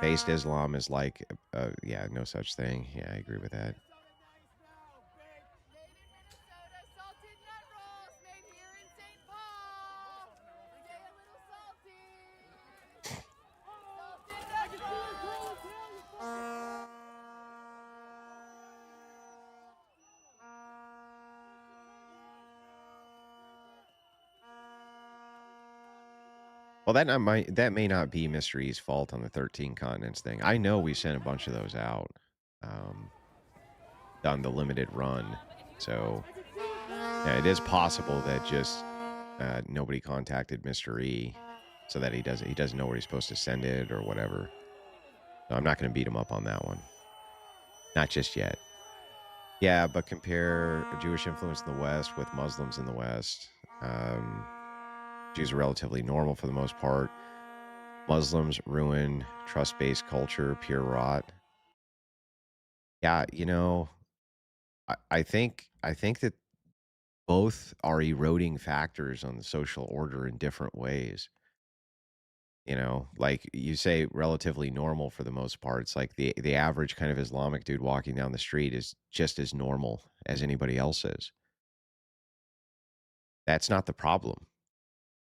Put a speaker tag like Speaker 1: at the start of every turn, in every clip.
Speaker 1: Based Islam is like, yeah, no such thing. Yeah, I agree with that. Well, that may not be Mr. E's fault on the 13 continents thing. I know we sent a bunch of those out, um, on the limited run. So, yeah, it is possible that just, nobody contacted Mr. E so that he doesn't know where he's supposed to send it or whatever. So I'm not gonna beat him up on that one. Not just yet. Yeah, but compare Jewish influence in the West with Muslims in the West. Um, Jews are relatively normal for the most part. Muslims ruin trust-based culture, pure rot. Yeah, I think that both are eroding factors on the social order in different ways. Like you say, relatively normal for the most part. It's like the average kind of Islamic dude walking down the street is just as normal as anybody else is. That's not the problem.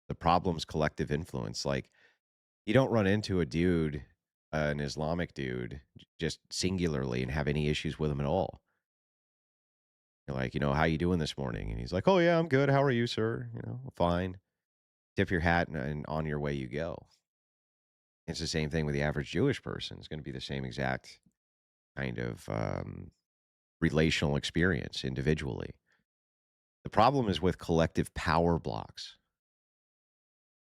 Speaker 1: The problem's collective influence. Like you don't run into a dude, an Islamic dude, just singularly and have any issues with him at all. You're like, how you doing this morning? And he's like, oh yeah, I'm good. How are you, sir? Fine. Tip your hat and on your way you go. It's the same thing with the average Jewish person. It's going to be the same exact kind of relational experience individually. The problem is with collective power blocks.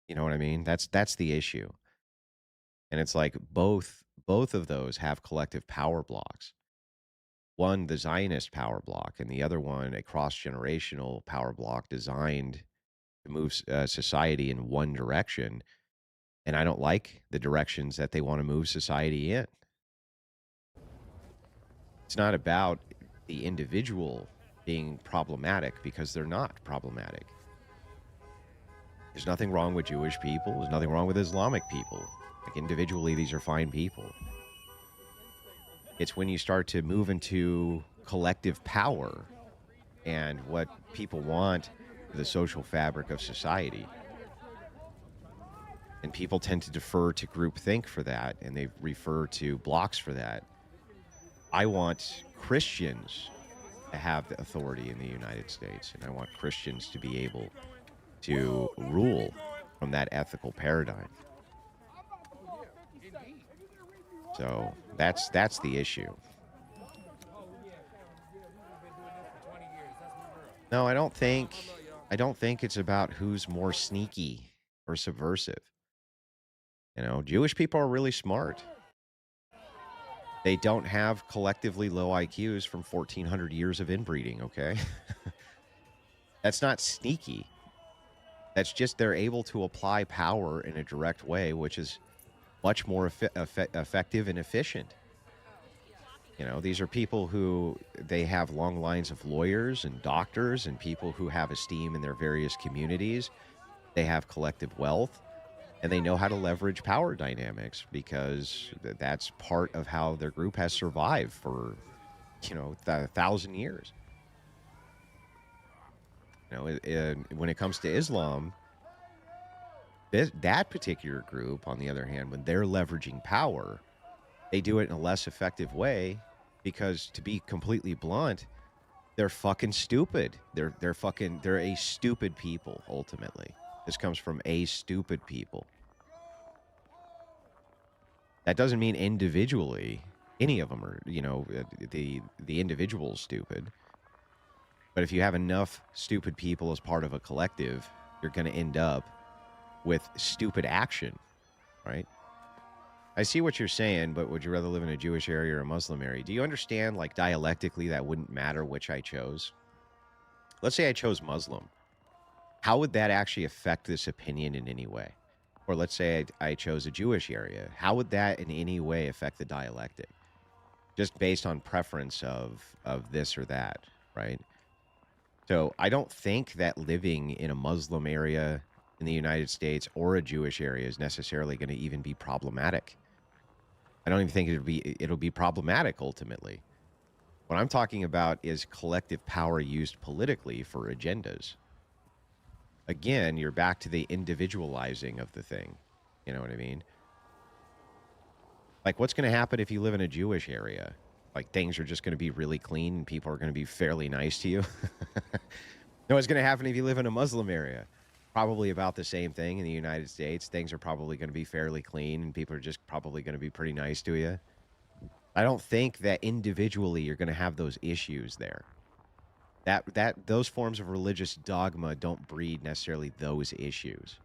Speaker 1: You know what I mean? That's the issue. And it's like both of those have collective power blocks. One, the Zionist power block, and the other one, a cross generational power block designed to move society in one direction. And I don't like the directions that they want to move society in. It's not about the individual being problematic because they're not problematic. There's nothing wrong with Jewish people. There's nothing wrong with Islamic people. Like individually, these are fine people. It's when you start to move into collective power and what people want for the social fabric of society. And people tend to defer to groupthink for that, and they refer to blocks for that. I want Christians to have the authority in the United States, and I want Christians to be able to rule from that ethical paradigm. So that's the issue. No, I don't think it's about who's more sneaky or subversive. Jewish people are really smart. They don't have collectively low IQs from 1400 years of inbreeding, okay? That's not sneaky. That's just they're able to apply power in a direct way, which is much more effective and efficient. These are people who they have long lines of lawyers and doctors and people who have esteem in their various communities. They have collective wealth and they know how to leverage power dynamics because that's part of how their group has survived for, 1,000 years. When it comes to Islam, that particular group, on the other hand, when they're leveraging power, they do it in a less effective way because, to be completely blunt, they're fucking stupid. They're a stupid people. Ultimately, this comes from a stupid people. That doesn't mean individually any of them are, the individual's stupid. But if you have enough stupid people as part of a collective, you're going to end up with stupid action, right? I see what you're saying, but would you rather live in a Jewish area or a Muslim area? Do you understand, like, dialectically, that wouldn't matter which I chose? Let's say I chose Muslim. How would that actually affect this opinion in any way? Or let's say I chose a Jewish area. How would that in any way affect the dialectic? Just based on preference of this or that, right? So I don't think that living in a Muslim area in the United States or a Jewish area is necessarily going to even be problematic. I don't even think it'll be problematic ultimately. What I'm talking about is collective power used politically for agendas. Again, you're back to the individualizing of the thing. You know what I mean? Like, what's going to happen if you live in a Jewish area? Like, things are just going to be really clean and people are going to be fairly nice to you. No, what's going to happen if you live in a Muslim area? Probably about the same thing in the United States. Things are probably going to be fairly clean and people are just probably going to be pretty nice to you. I don't think that individually you're going to have those issues there. That those forms of religious dogma don't breed necessarily those issues.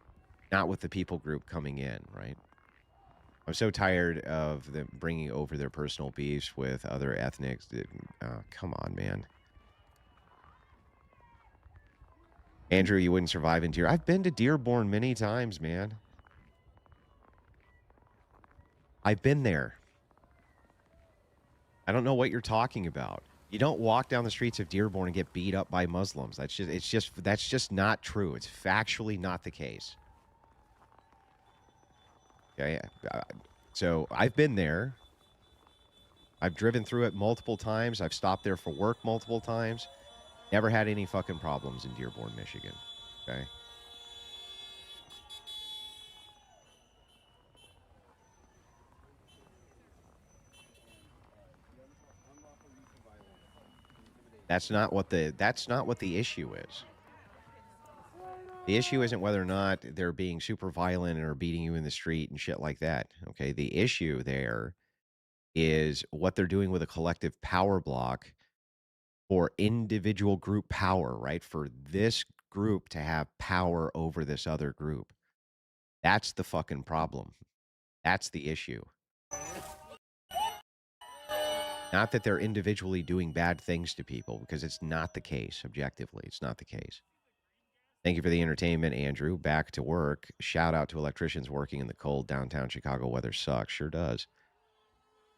Speaker 1: Not with the people group coming in, right? I'm so tired of them bringing over their personal beefs with other ethnics. Come on, man. Andrew, you wouldn't survive in Dearborn. I've been to Dearborn many times, man. I've been there. I don't know what you're talking about. You don't walk down the streets of Dearborn and get beat up by Muslims. That's just not true. It's factually not the case. Okay. So I've been there. I've driven through it multiple times. I've stopped there for work multiple times. Never had any fucking problems in Dearborn, Michigan. Okay. That's not what the issue is. The issue isn't whether or not they're being super violent or beating you in the street and shit like that. Okay. The issue there is what they're doing with a collective power block for individual group power, right? For this group to have power over this other group. That's the fucking problem. That's the issue. Not that they're individually doing bad things to people, because it's not the case. Objectively, it's not the case. Thank you for the entertainment, Andrew. Back to work. Shout out to electricians working in the cold downtown Chicago. Weather sucks. Sure does.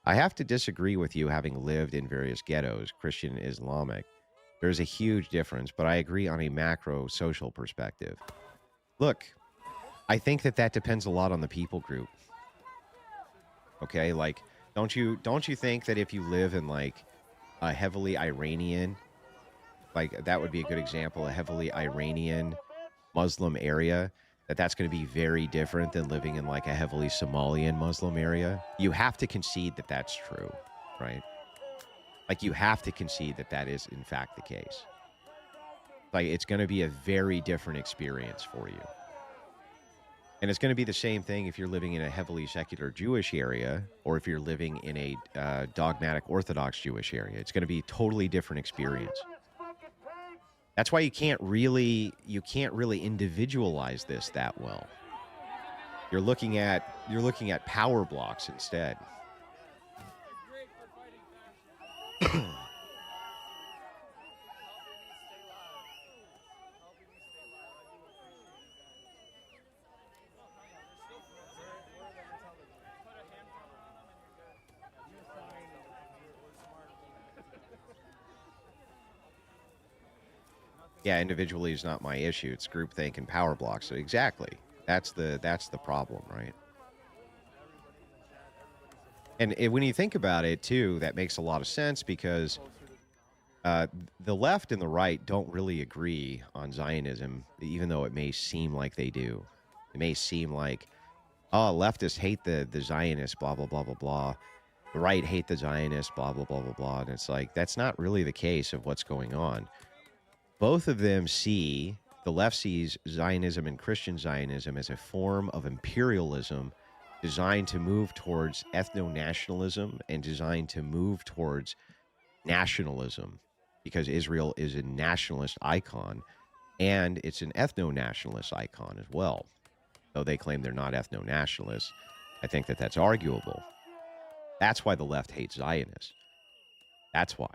Speaker 1: I have to disagree with you, having lived in various ghettos, Christian and Islamic. There's a huge difference, but I agree on a macro social perspective. Look, I think that depends a lot on the people group. Okay, like don't you think that if you live in like a heavily Iranian, like that would be a good example, a heavily Iranian Muslim area, that's going to be very different than living in like a heavily Somalian Muslim area? You have to concede that that's true, right? Like you have to concede that is in fact the case. Like it's going to be a very different experience for you. And it's going to be the same thing if you're living in a heavily secular Jewish area or if you're living in a dogmatic Orthodox Jewish area. It's going to be a totally different experience. That's why you can't really individualize this that well. You're looking at power blocks instead. Yeah, individually is not my issue. It's groupthink and power blocks. So exactly. That's the problem, right? And when you think about it too, that makes a lot of sense because the left and the right don't really agree on Zionism, even though it may seem like they do. It may seem like, oh, leftists hate the Zionists, blah, blah, blah, blah, blah. The right hate the Zionists, blah, blah, blah, blah, blah. And it's like, that's not really the case of what's going on. Both of them see, the left sees Zionism and Christian Zionism as a form of imperialism designed to move towards ethno-nationalism and designed to move towards nationalism, because Israel is a nationalist icon and it's an ethno-nationalist icon as well. Though they claim they're not ethno-nationalists, I think that's arguable. That's why the left hates Zionists. That's why.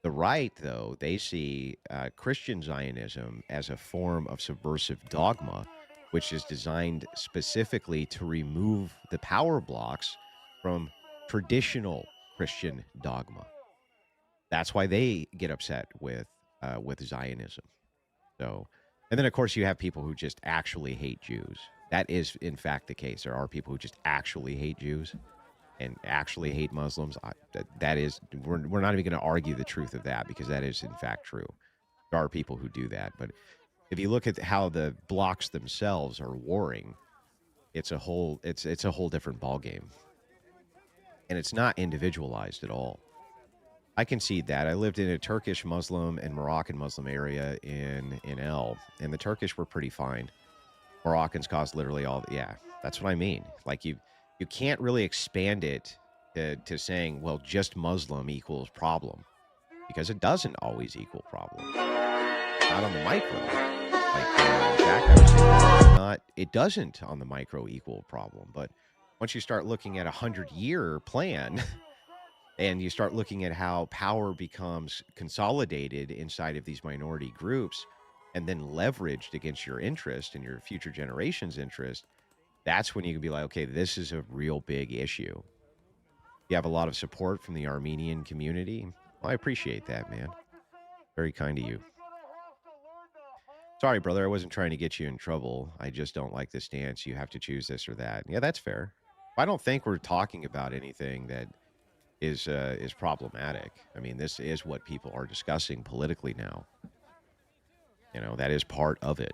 Speaker 1: The right, though, they see Christian Zionism as a form of subversive dogma, which is designed specifically to remove the power blocks from traditional Christian dogma. That's why they get upset with Zionism. So, and then of course you have people who just actually hate Jews. That is in fact the case. There are people who just actually hate Jews. and actually hate Muslims, that is, we're not even going to argue the truth of that because that is in fact true. There are people who do that, but if you look at how the blocks themselves are warring, it's a whole different ballgame, and it's not individualized at all. I concede that. I lived in a Turkish Muslim and Moroccan Muslim area in El, and the Turkish were pretty fine. Moroccans caused literally all. Yeah, that's what I mean. Like you can't really expand it to saying, well, just Muslim equals problem, because it doesn't always equal problem. Not on the micro. Like in fact, I would say not. It doesn't on the micro equal problem, but once you start looking at 100-year plan and you start looking at how power becomes consolidated inside of these minority groups and then leveraged against your interest and your future generations' interest, that's when you can be like, okay, this is a real big issue. You have a lot of support from the Armenian community. Well, I appreciate that, man. Very kind of you. Sorry, brother, I wasn't trying to get you in trouble. I just don't like the stance. You have to choose this or that. Yeah, that's fair. I don't think we're talking about anything that is problematic. I mean, this is what people are discussing politically now. You know, that is part of it.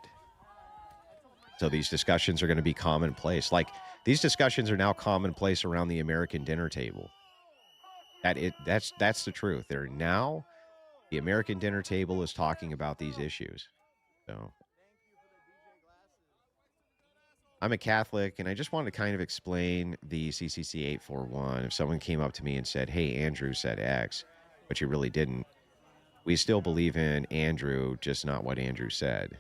Speaker 1: So these discussions are going to be commonplace. Like these discussions are now commonplace around the American dinner table. That's the truth. They're now the American dinner table is talking about these issues. So I'm a Catholic, and I just wanted to kind of explain the CCC 841. If someone came up to me and said, "Hey, Andrew said X," but you really didn't, we still believe in Andrew, just not what Andrew said.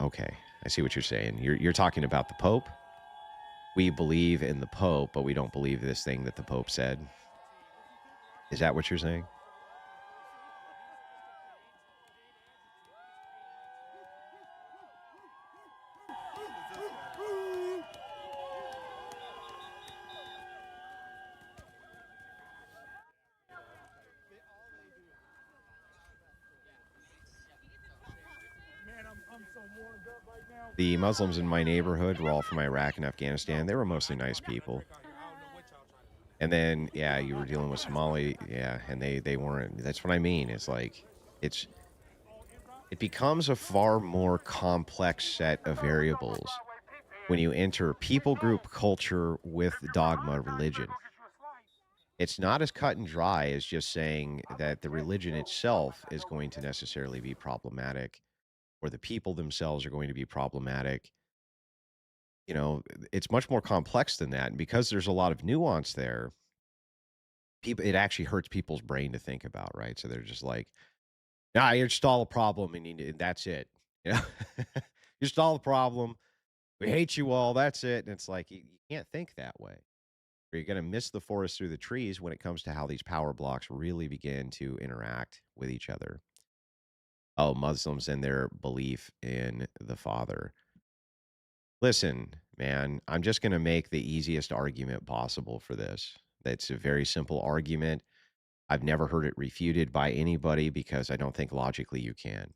Speaker 1: Okay, I see what you're saying. You're talking about the Pope. We believe in the Pope, but we don't believe this thing that the Pope said. Is that what you're saying? The Muslims in my neighborhood were all from Iraq and Afghanistan. They were mostly nice people. And then, yeah, you were dealing with Somali, yeah, and they weren't. That's what I mean. It's like it's it becomes a far more complex set of variables when you enter people group culture with dogma religion. It's not as cut and dry as just saying that the religion itself is going to necessarily be problematic or the people themselves are going to be problematic. You know, it's much more complex than that. And because there's a lot of nuance there, people it actually hurts people's brain to think about, right? So they're just like, nah, you install a problem and, and that's it. You know, you install the problem. We hate you all. That's it. And it's like you can't think that way. Or you're going to miss the forest through the trees when it comes to how these power blocks really begin to interact with each other. Oh, Muslims and their belief in the Father. Listen, man, I'm just going to make the easiest argument possible for this. It's a very simple argument. I've never heard it refuted by anybody because I don't think logically you can.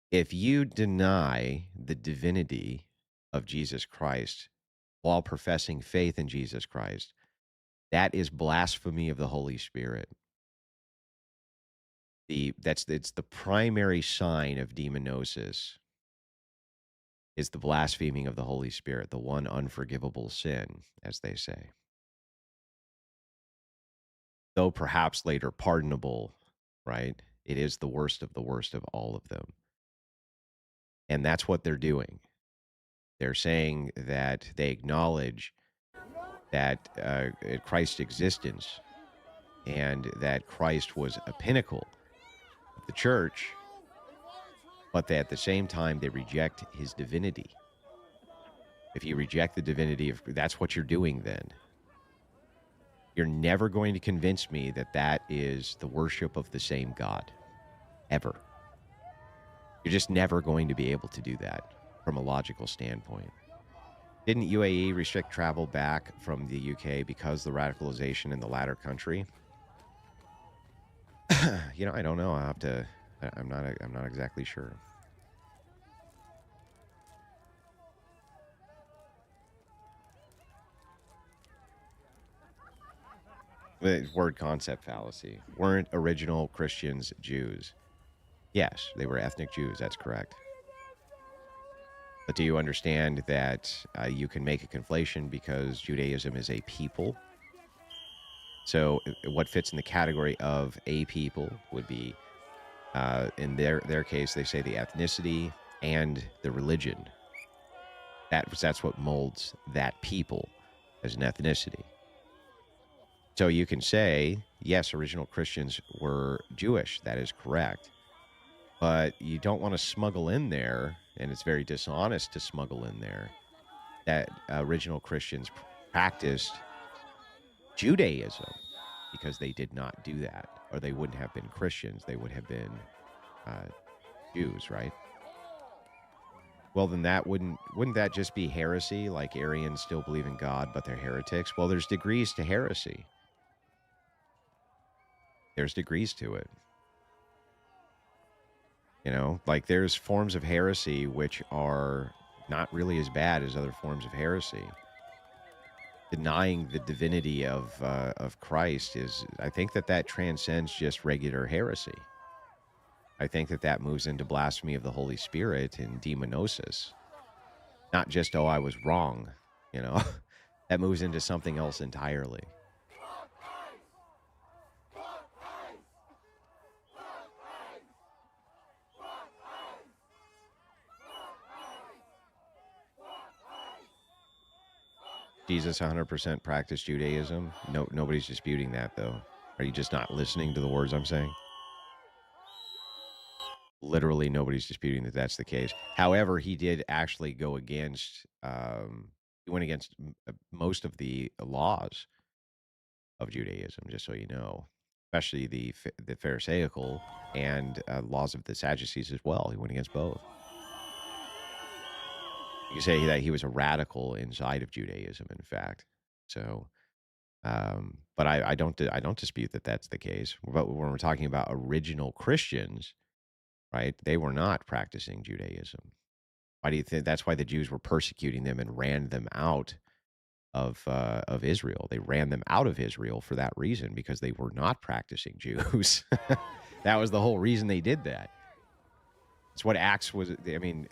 Speaker 1: If you deny the divinity of Jesus Christ while professing faith in Jesus Christ, that is blasphemy of the Holy Spirit. It's the primary sign of demonosis is the blaspheming of the Holy Spirit, the one unforgivable sin, as they say. Though perhaps later pardonable, right? It is the worst of all of them. And that's what they're doing. They're saying that they acknowledge that Christ's existence and that Christ was a pinnacle of the church, but that at the same time they reject his divinity. If you reject the divinity of, that's what you're doing then. You're never going to convince me that that is the worship of the same God, ever. You're just never going to be able to do that from a logical standpoint. Didn't UAE restrict travel back from the UK because of the radicalization in the latter country? I don't know. I'm not exactly sure. Word concept fallacy. Weren't original Christians Jews? Yes, they were ethnic Jews. That's correct. But do you understand that you can make a conflation because Judaism is a people? So what fits in the category of a people would be, in their case, they say the ethnicity and the religion. That's what molds that people as an ethnicity. So you can say, yes, original Christians were Jewish. That is correct. But you don't want to smuggle in there, and it's very dishonest to smuggle in there, that original Christians practiced Judaism, because they did not do that, or they wouldn't have been Christians. They would have been Jews, right? Well, then wouldn't that just be heresy? Like Arians still believe in God, but they're heretics? Well, there's degrees to heresy. There's degrees to it. You know, like there's forms of heresy which are not really as bad as other forms of heresy. Denying the divinity of Christ is, I think that transcends just regular heresy. I think that moves into blasphemy of the Holy Spirit and demonosis. Not just, oh, I was wrong, you know. That moves into something else entirely. Jesus 100% practiced Judaism. No, nobody's disputing that, though. Are you just not listening to the words I'm saying? Literally nobody's disputing that that's the case. However, he did actually go against, he went against most of the laws of Judaism, just so you know, especially the Pharisaical and laws of the Sadducees as well. He went against both. You can say that he was a radical inside of Judaism, in fact. So, but I don't dispute that that's the case. But when we're talking about original Christians, right? They were not practicing Judaism. Why do you think that's why the Jews were persecuting them and ran them out of Israel? They ran them out of Israel for that reason, because they were not practicing Jews. That was the whole reason they did that. It's what Acts was. I mean,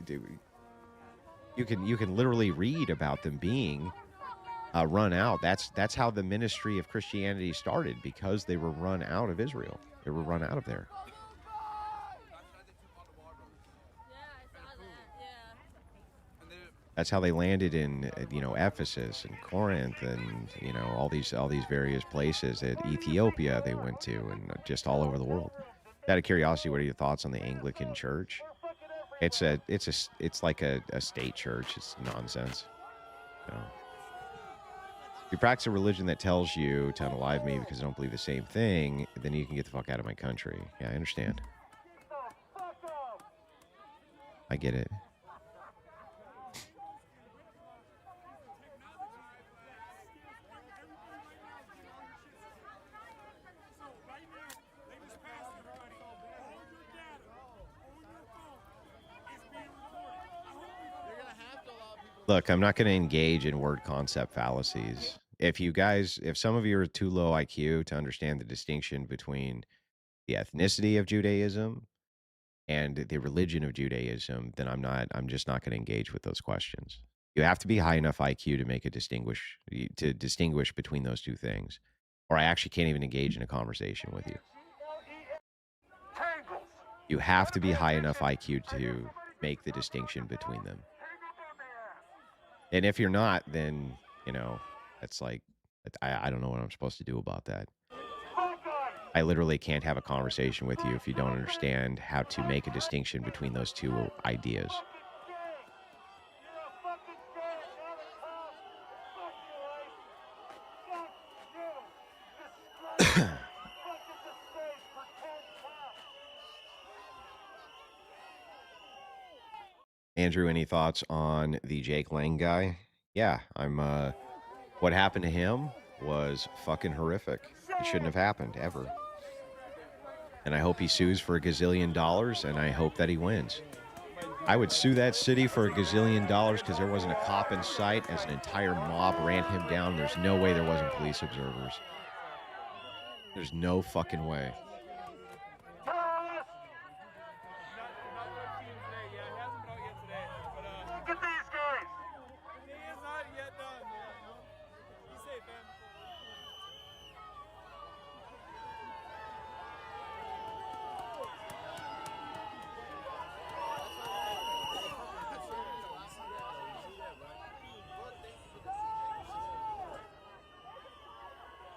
Speaker 1: you can literally read about them being run out. That's how the ministry of Christianity started, because they were run out of Israel. They were run out of there. That's how they landed in, Ephesus and Corinth and, all these various places. At Ethiopia they went to, and just all over the world. Out of curiosity, what are your thoughts on the Anglican Church? It's like a state church. It's nonsense. If you practice a religion that tells you to unalive me because I don't believe the same thing, then you can get the fuck out of my country. Yeah, I understand. I get it. Look, I'm not going to engage in word concept fallacies. If some of you are too low IQ to understand the distinction between the ethnicity of Judaism and the religion of Judaism, then I'm just not going to engage with those questions. You have to be high enough IQ to distinguish between those two things, or I actually can't even engage in a conversation with you. You have to be high enough IQ to make the distinction between them. And if you're not, then, it's like, I don't know what I'm supposed to do about that. I literally can't have a conversation with you if you don't understand how to make a distinction between those two ideas. Andrew, any thoughts on the Jake Lang guy? Yeah, what happened to him was fucking horrific. It shouldn't have happened ever. And I hope he sues for $1 gazillion, and I hope that he wins. I would sue that city for $1 gazillion because there wasn't a cop in sight as an entire mob ran him down. There's no way there wasn't police observers. There's no fucking way.
Speaker 2: Look at these guys. He is not yet done, man. Be safe, man.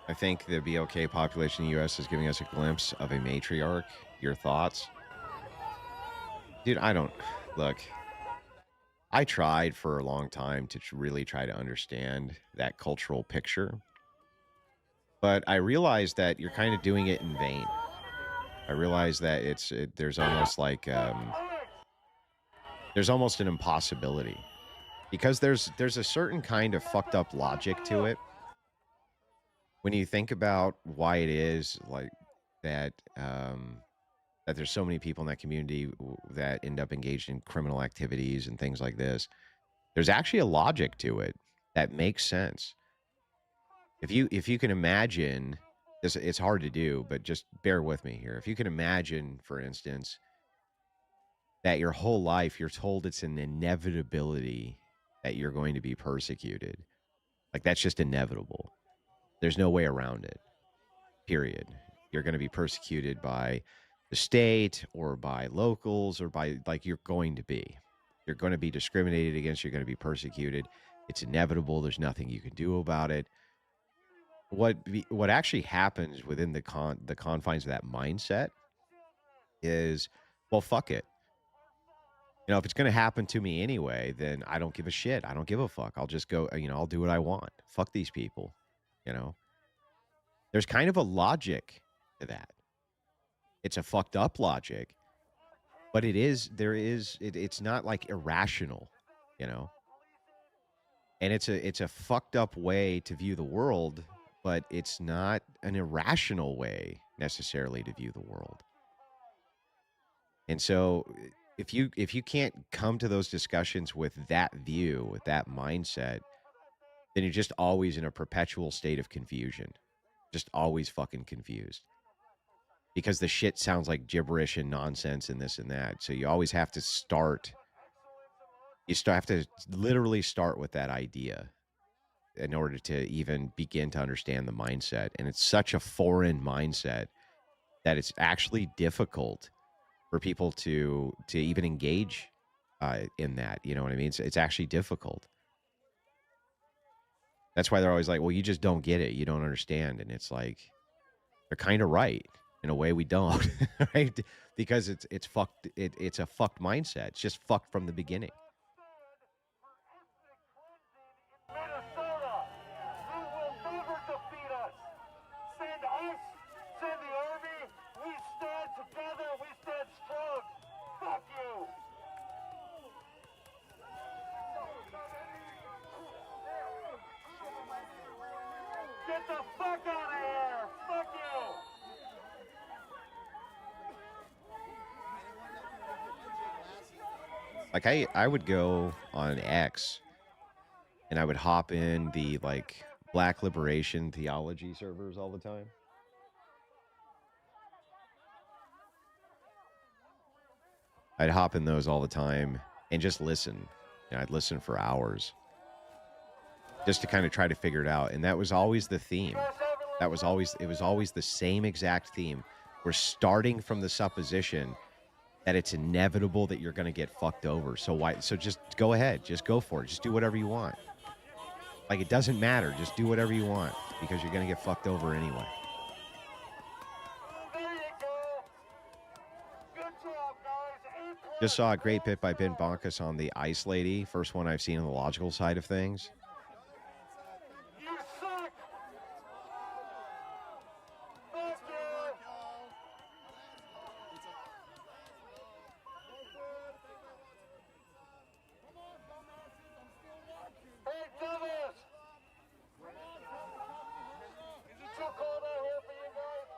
Speaker 1: I think the BLK population in the US is giving us a glimpse of a matriarch. Your thoughts? Dude, I don't look. I tried for a long time to really try to understand that cultural picture, but I realized that you're kind of doing it in vain. I realized that there's almost like there's almost an impossibility because there's a certain kind of fucked up logic to it when you think about why it is like that that there's so many people in that community that end up engaged in criminal activities and things like this. There's actually a logic to it that makes sense. If you can imagine this, it's hard to do, but just bear with me here. If you can imagine, for instance, that your whole life you're told it's an inevitability that you're going to be persecuted, like that's just inevitable. There's no way around it. Period. You're going to be persecuted by the state or by locals or by like you're going to be. You're going to be discriminated against. You're going to be persecuted. It's inevitable. There's nothing you can do about it. What actually happens within the confines of that mindset is, well, fuck it. You know, if it's going to happen to me anyway, then I don't give a shit. I don't give a fuck. I'll just go, I'll do what I want. Fuck these people. You know, there's kind of a logic to that. It's a fucked up logic, but it's not like irrational, you know? And it's a fucked up way to view the world, but it's not an irrational way necessarily to view the world. And so if you can't come to those discussions with that view, with that mindset, then you're just always in a perpetual state of confusion. Just always fucking confused. Because the shit sounds like gibberish and nonsense and this and that. So you always have to have to literally start with that idea in order to even begin to understand the mindset. And it's such a foreign mindset that it's actually difficult for people to even engage in that. You know what I mean? It's actually difficult. That's why they're always like, well, you just don't get it. You don't understand. And it's like, they're kind of right. In a way, we don't, right? Because it's fucked. It's a fucked mindset. It's just fucked from the beginning.
Speaker 2: Minnesota, you will never defeat us. Send us, send the army. We stand together. We stand strong. Fuck you. Get the fuck out of here. Fuck you.
Speaker 1: Like I would go on X and I would hop in the like Black Liberation Theology servers all the time. I'd hop in those all the time and just listen. And I'd listen for hours just to kind of try to figure it out. And that was always the theme. It was always the same exact theme. We're starting from the supposition that it's inevitable that you're going to get fucked over. So just go ahead. Just go for it. Just do whatever you want. Like, it doesn't matter. Just do whatever you want because you're going to get fucked over anyway.
Speaker 2: There you go. Good job, guys.
Speaker 1: Just saw a great bit by Ben Bonkus on the Ice Lady. First one I've seen on the logical side of things.
Speaker 2: You suck. Fuck you. Hey, Thomas. Is it too cold out here for you guys?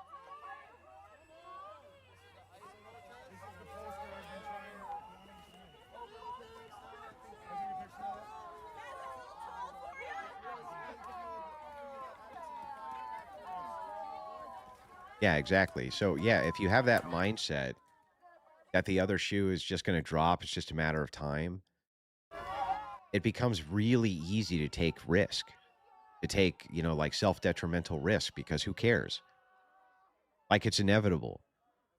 Speaker 1: Yeah, exactly. So, yeah, if you have that mindset that the other shoe is just gonna drop, it's just a matter of time, it becomes really easy to take risk, to take, like, self-detrimental risk because who cares? Like, it's inevitable.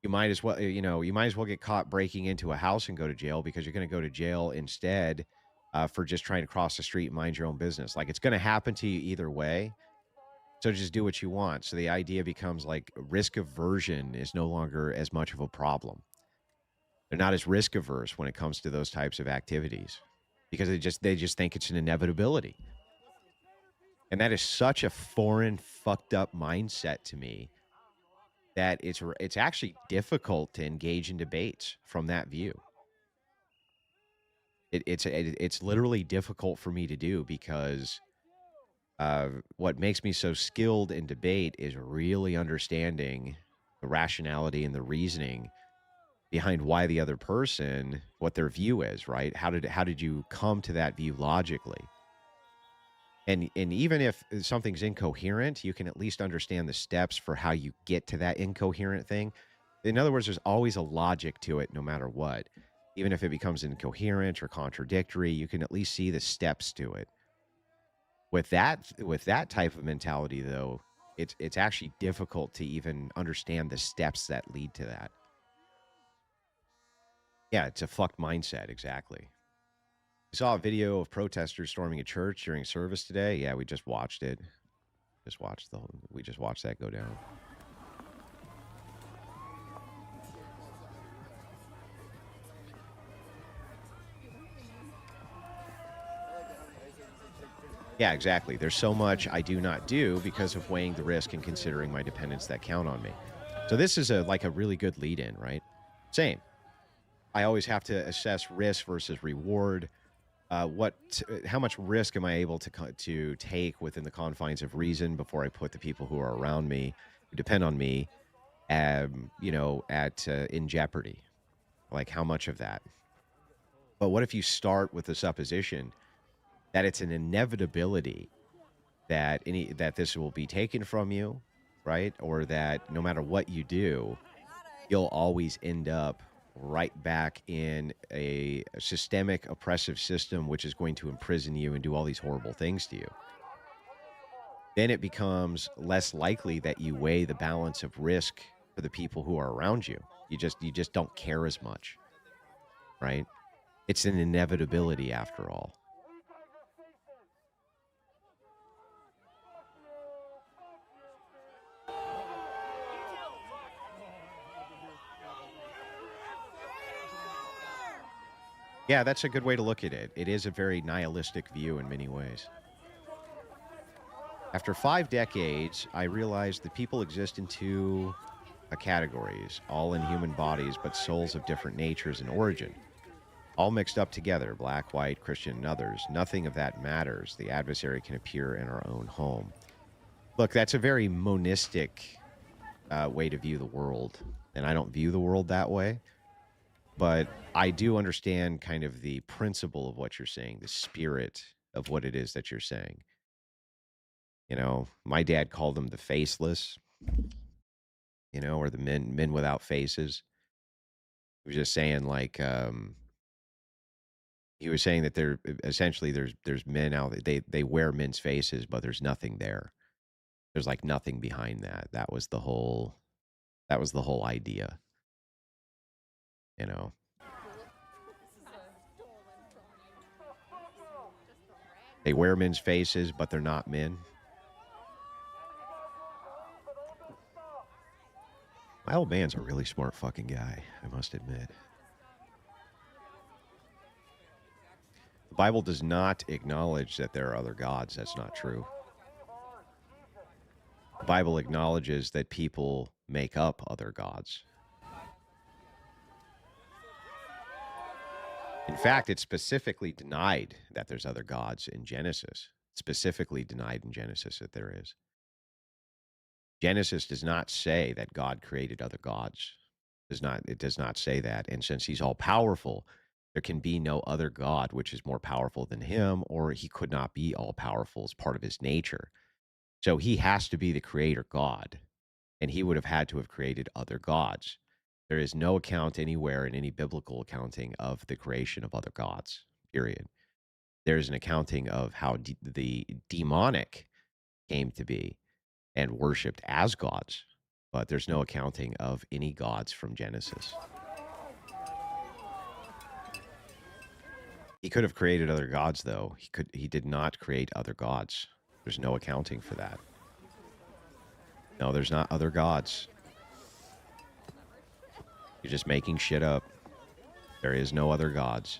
Speaker 1: You might as well, you might as well get caught breaking into a house and go to jail because you're gonna go to jail instead, for just trying to cross the street and mind your own business. Like, it's gonna happen to you either way, so just do what you want. So the idea becomes like risk aversion is no longer as much of a problem. They're not as risk averse when it comes to those types of activities because they just think it's an inevitability. And that is such a foreign, fucked up mindset to me that it's actually difficult to engage in debates from that view. It's literally difficult for me to do because what makes me so skilled in debate is really understanding the rationality and the reasoning behind why the other person, what their view is, right? How did you come to that view logically? And even if something's incoherent, you can at least understand the steps for how you get to that incoherent thing. In other words, there's always a logic to it no matter what. Even if it becomes incoherent or contradictory, you can at least see the steps to it. With that type of mentality though, it's actually difficult to even understand the steps that lead to that. Yeah, it's a fucked mindset, exactly. I saw a video of protesters storming a church during service today. Yeah, we just watched it. We just watched that go down. Yeah, exactly. There's so much I do not do because of weighing the risk and considering my dependents that count on me. So this is a really good lead in, right? Same. I always have to assess risk versus reward. How much risk am I able to take within the confines of reason before I put the people who are around me, who depend on me, at in jeopardy? Like how much of that? But what if you start with the supposition that it's an inevitability that this will be taken from you, right? Or that no matter what you do, you'll always end up right back in a systemic oppressive system, which is going to imprison you and do all these horrible things to you. Then it becomes less likely that you weigh the balance of risk for the people who are around you. You just don't care as much, right? It's an inevitability after all. Yeah, that's a good way to look at it. It is a very nihilistic view in many ways. After 5 decades, I realized that people exist in two categories, all in human bodies, but souls of different natures and origin, all mixed up together, black, white, Christian, and others. Nothing of that matters. The adversary can appear in our own home. Look, that's a very monistic way to view the world. And I don't view the world that way, but I do understand kind of the principle of what you're saying, the spirit of what it is that you're saying. My dad called them the faceless, or the men without faces. He was just saying like he was saying that essentially there's men out there, they wear men's faces, but there's nothing there. There's like nothing behind that. That was the whole idea, you know. They wear men's faces, but they're not men. My old man's a really smart fucking guy, I must admit. The Bible does not acknowledge that there are other gods. That's not true. The Bible acknowledges that people make up other gods. In fact, it's specifically denied that there's other gods in Genesis. Specifically denied in Genesis that there is. Genesis does not say that God created other gods. It does not say that. And since he's all powerful, there can be no other God which is more powerful than him, or he could not be all powerful as part of his nature. So he has to be the creator God. and he would have had to have created other gods. There is no account anywhere in any biblical accounting of the creation of other gods, period. There's an accounting of how the demonic came to be and worshipped as gods, but there's no accounting of any gods from Genesis. He could have created other gods, though. He did not create other gods. There's no accounting for that. No, there's not other gods. You're just making shit up. There is no other gods.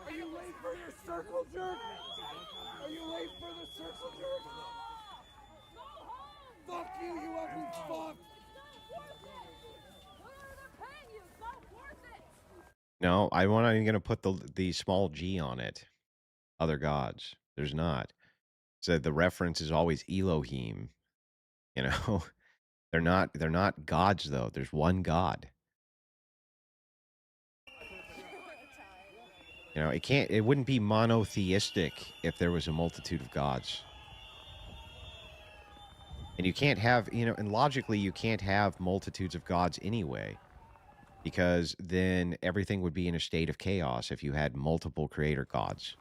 Speaker 2: Are you late for your circle jerk? Are you late for the circle jerk? Fuck you, you ugly fuck!
Speaker 1: No, I'm not even gonna put the small g on it. Other gods. There's not. So the reference is always Elohim. You know, they're not gods though. There's one God. You know, it wouldn't be monotheistic if there was a multitude of gods. And you can't have, and logically you can't have multitudes of gods anyway, because then everything would be in a state of chaos if you had multiple creator gods.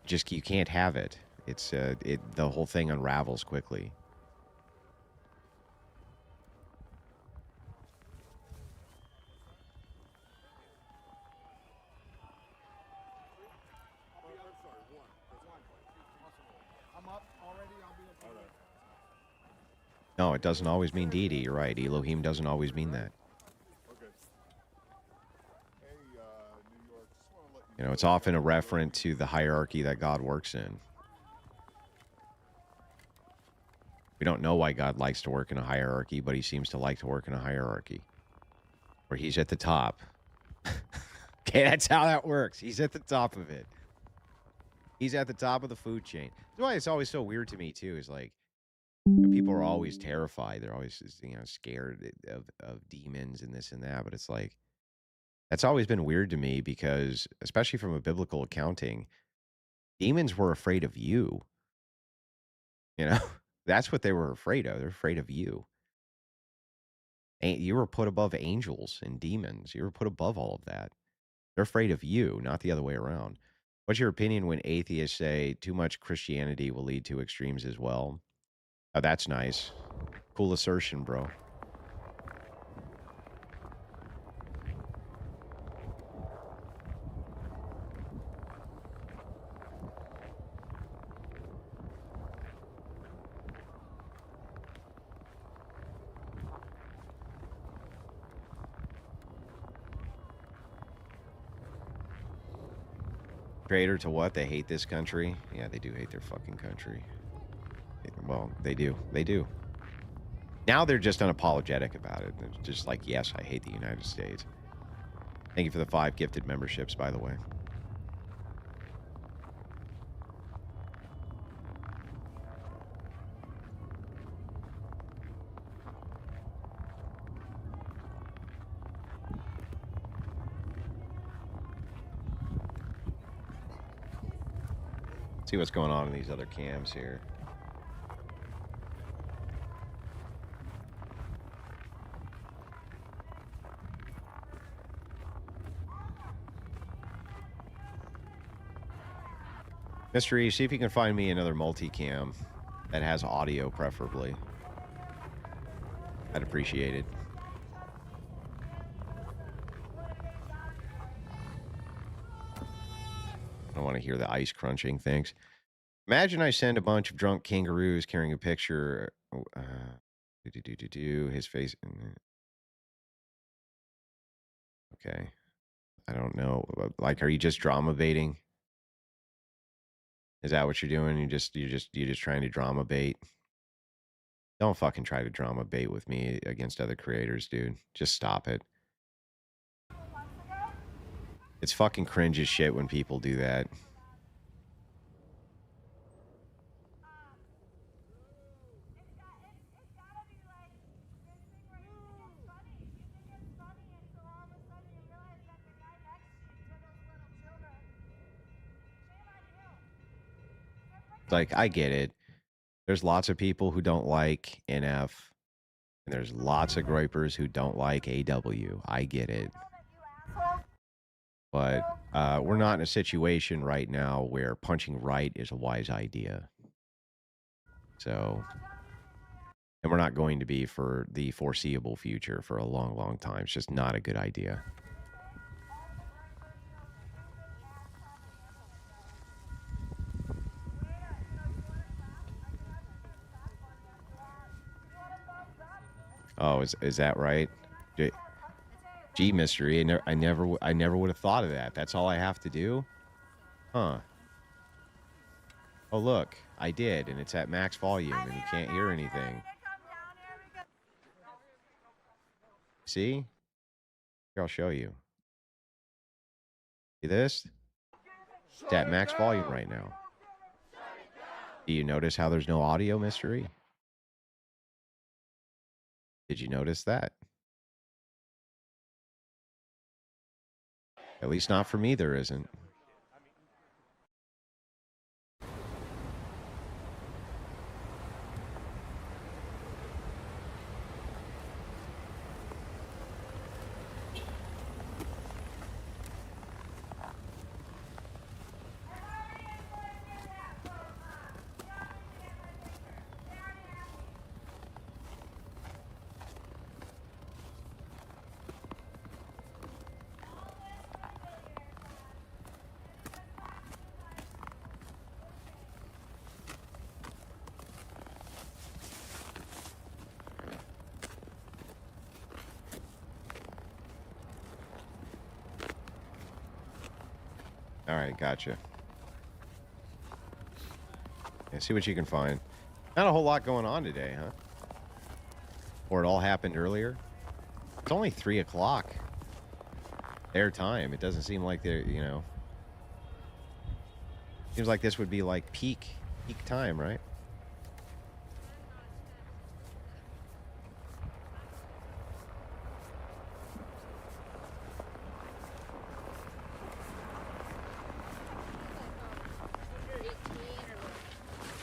Speaker 1: Just you can't have it. It's the whole thing unravels quickly. No, it doesn't always mean deity. You're right. Elohim doesn't always mean that. It's often a reference to the hierarchy that God works in. We don't know why God likes to work in a hierarchy, but he seems to like to work in a hierarchy where he's at the top. Okay, that's how that works. He's at the top of it. He's at the top of the food chain. That's why it's always so weird to me, too, is like, people are always terrified. They're always, scared of demons and this and that. But it's like, that's always been weird to me because, especially from a biblical accounting, demons were afraid of you. You know, that's what they were afraid of. They're afraid of you. You were put above angels and demons. You were put above all of that. They're afraid of you, not the other way around. What's your opinion when atheists say too much Christianity will lead to extremes as well? Oh, that's nice. Cool assertion, bro. Traitor to what? They hate this country? Yeah, they do hate their fucking country. Well, they do. They do. Now they're just unapologetic about it. They're just like, yes, I hate the United States. Thank you for the 5 gifted memberships, by the way. See what's going on in these other cams here. Mystery, see if you can find me another multicam that has audio, preferably. I'd appreciate it. I don't want to hear the ice crunching. Thanks. Imagine I send a bunch of drunk kangaroos carrying a picture. His face. Okay. I don't know. Like, are you just drama baiting? Is that what you're doing? You're just trying to drama bait? Don't fucking try to drama bait with me against other creators, dude. Just stop it. It's fucking cringe as shit when people do that. Like, I get it. There's lots of people who don't like NF, and there's lots of gripers who don't like AW. I get it. But we're not in a situation right now where punching right is a wise idea. So, and we're not going to be for the foreseeable future for a long, long time. It's just not a good idea. Oh, is that right? Gee, mystery. I never would have thought of that. That's all I have to do? Huh. Oh, look, I did, and it's at max volume, and you can't hear anything. See? Here, I'll show you. See this? It's at max volume right now. Do you notice how there's no audio, mystery? Did you notice that? At least not for me, there isn't. All right, gotcha. Yeah, see what you can find. Not a whole lot going on today, huh? Or it all happened earlier. It's only 3 o'clock. Their time. It doesn't seem like they're, seems like this would be like peak time, right?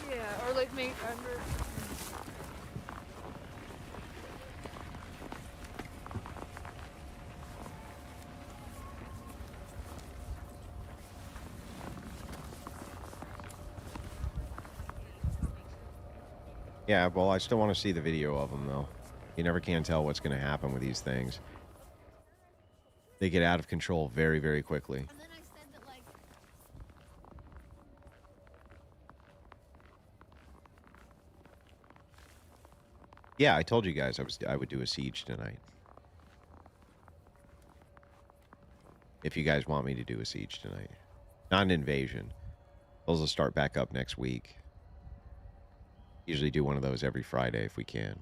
Speaker 3: Yeah, or like make under.
Speaker 1: Yeah, well, I still want to see the video of them, though. You never can tell what's going to happen with these things. They get out of control very, very quickly.
Speaker 4: And then I said that, like,
Speaker 1: Yeah, I told you guys I would do a siege tonight. If you guys want me to do a siege tonight. Not an invasion. Those will start back up next week. Usually do one of those every Friday if we can.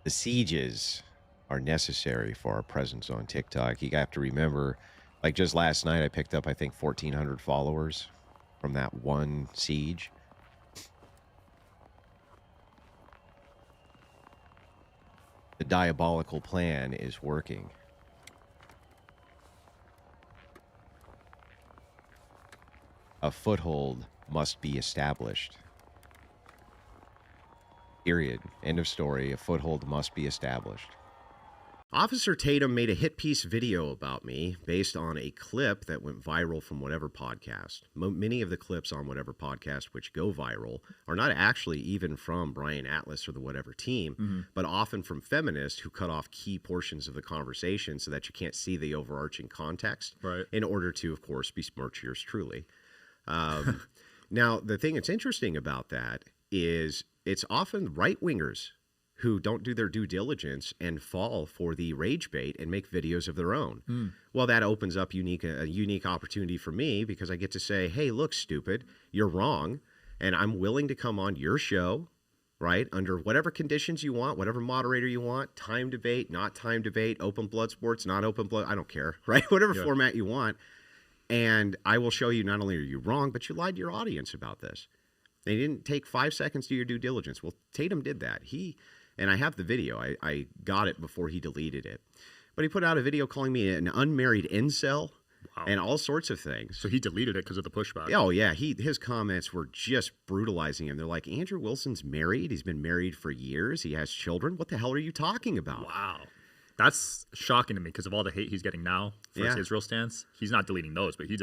Speaker 1: The sieges are necessary for our presence on TikTok. You have to remember, like just last night, I picked up, I think, 1,400 followers from that one siege. The diabolical plan is working. A foothold must be established. Period. End of story. A foothold must be established. Officer Tatum made a hit piece video about me based on a clip that went viral from whatever podcast. Many of the clips on whatever podcast which go viral are not actually even from Brian Atlas or the whatever team, but often from feminists who cut off key portions of the conversation so that you can't see the overarching context,
Speaker 5: Right.
Speaker 1: in order to, of course, besmirch yours truly. Now, the thing that's interesting about that is it's often right-wingers who don't do their due diligence and fall for the rage bait and make videos of their own. Well, that opens up a unique opportunity for me because I get to say, hey, look, stupid, you're wrong. And I'm willing to come on your show, right, under whatever conditions you want, whatever moderator you want, time debate, not time debate, open blood sports, not open blood, I don't care, right? Whatever format you want. And I will show you not only are you wrong, but you lied to your audience about this. They didn't take 5 seconds to do your due diligence. Well, Tatum did that. And I have the video. I got it before he deleted it. But he put out a video calling me an unmarried incel and all sorts of things.
Speaker 4: So he deleted it because of the pushback.
Speaker 1: Oh, yeah. His comments were just brutalizing him. They're like, Andrew Wilson's married. He's been married for years. He has children. What the hell are you talking about?
Speaker 4: Wow. That's shocking to me because of all the hate he's getting now for his Israel stance. He's not deleting those, but he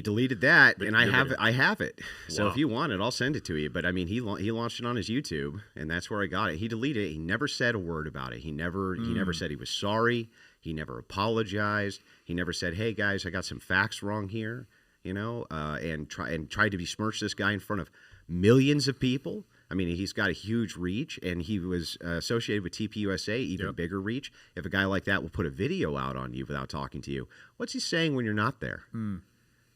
Speaker 4: deleted
Speaker 1: that, and I have it. So
Speaker 4: Wow.
Speaker 1: if you want it, I'll send it to you. But I mean, he launched it on his YouTube, and that's where I got it. He deleted it. He never said a word about it. He never said he was sorry. He never apologized. He never said, "Hey guys, I got some facts wrong here," and tried to besmirch this guy in front of millions of people. I mean, he's got a huge reach, and he was associated with TPUSA, even bigger reach. If a guy like that will put a video out on you without talking to you, what's he saying when you're not there?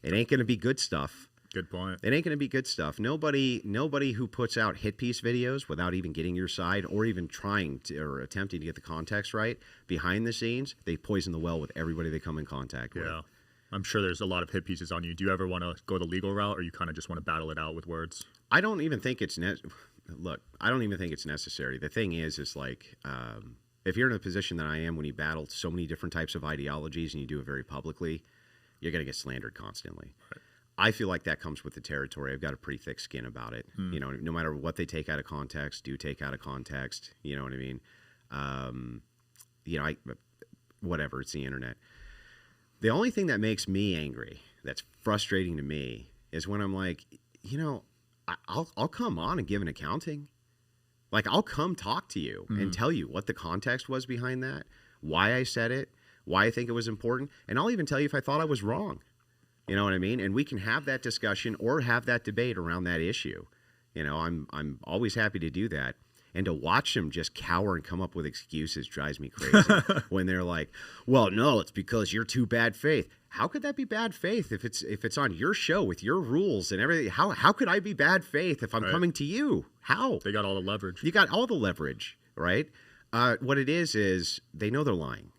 Speaker 1: It ain't going to be good stuff.
Speaker 4: Good point.
Speaker 1: It ain't going to be good stuff. Nobody who puts out hit piece videos without even getting your side or even trying to or attempting to get the context right behind the scenes, they poison the well with everybody they come in contact with.
Speaker 4: Yeah. I'm sure there's a lot of hit pieces on you. Do you ever want to go the legal route, or you kind of just want to battle it out with words?
Speaker 1: I don't even think it's I don't even think it's necessary. The thing is like, if you're in a position that I am when you battle so many different types of ideologies and you do it very publicly, you're going to get slandered constantly.
Speaker 4: Right.
Speaker 1: I feel like that comes with the territory. I've got a pretty thick skin about it. No matter what they take out of context, take out of context. You know what I mean? Whatever, it's the internet. The only thing that makes me angry, that's frustrating to me, is when I'm like, I'll come on and give an accounting. Like, I'll come talk to you and tell you what the context was behind that, why I said it, why I think it was important, and I'll even tell you if I thought I was wrong. You know what I mean? And we can have that discussion or have that debate around that issue. I'm always happy to do that. And to watch them just cower and come up with excuses drives me crazy. When they're like, well, no, it's because you're too bad faith. How could that be bad faith if it's on your show with your rules and everything? How could I be bad faith if I'm coming to you? How?
Speaker 4: They got all the leverage.
Speaker 1: You got all the leverage, right? What it is they know they're lying.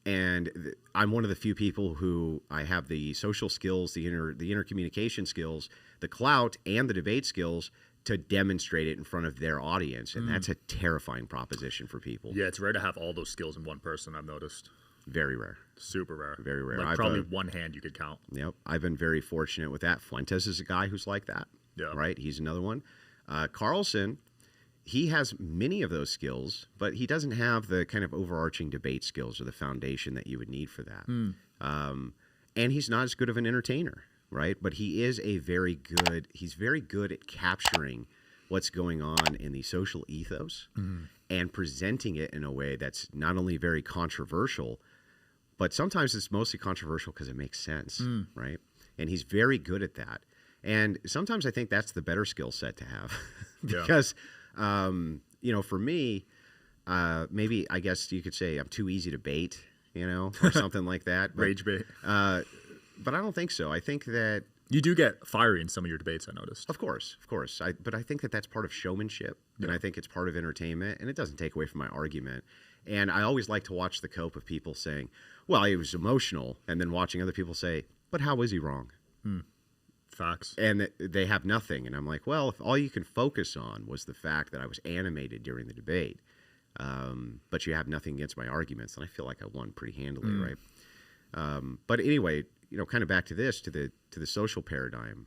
Speaker 1: And I'm one of the few people who I have the social skills, the inner communication skills, the clout, and the debate skills to demonstrate it in front of their audience. And that's a terrifying proposition for people.
Speaker 4: Yeah, it's rare to have all those skills in one person, I've noticed.
Speaker 1: Very rare.
Speaker 4: Super rare.
Speaker 1: Very rare.
Speaker 4: Like probably one hand you could count.
Speaker 1: Yep. I've been very fortunate with that. Fuentes is a guy who's like that.
Speaker 4: Yeah.
Speaker 1: Right? He's another one. Carlson, he has many of those skills, but he doesn't have the kind of overarching debate skills or the foundation that you would need for that. And he's not as good of an entertainer, right? But he's very good at capturing what's going on in the social ethos and presenting it in a way that's not only very controversial, but sometimes it's mostly controversial because it makes sense, right? And he's very good at that. And sometimes I think that's the better skill set to have because, for me, maybe I guess you could say I'm too easy to bait, or something like that. But,
Speaker 4: Rage bait.
Speaker 1: But I don't think so. I think that
Speaker 4: you do get fiery in some of your debates, I noticed.
Speaker 1: Of course. But I think that that's part of showmanship, and I think it's part of entertainment, and it doesn't take away from my argument. And I always like to watch the cope of people saying, well, he was emotional, and then watching other people say, but how was he wrong?
Speaker 4: Facts.
Speaker 1: And they have nothing. And I'm like, well, if all you can focus on was the fact that I was animated during the debate, but you have nothing against my arguments, then I feel like I won pretty handily, right? But anyway, kind of back to this, to the social paradigm.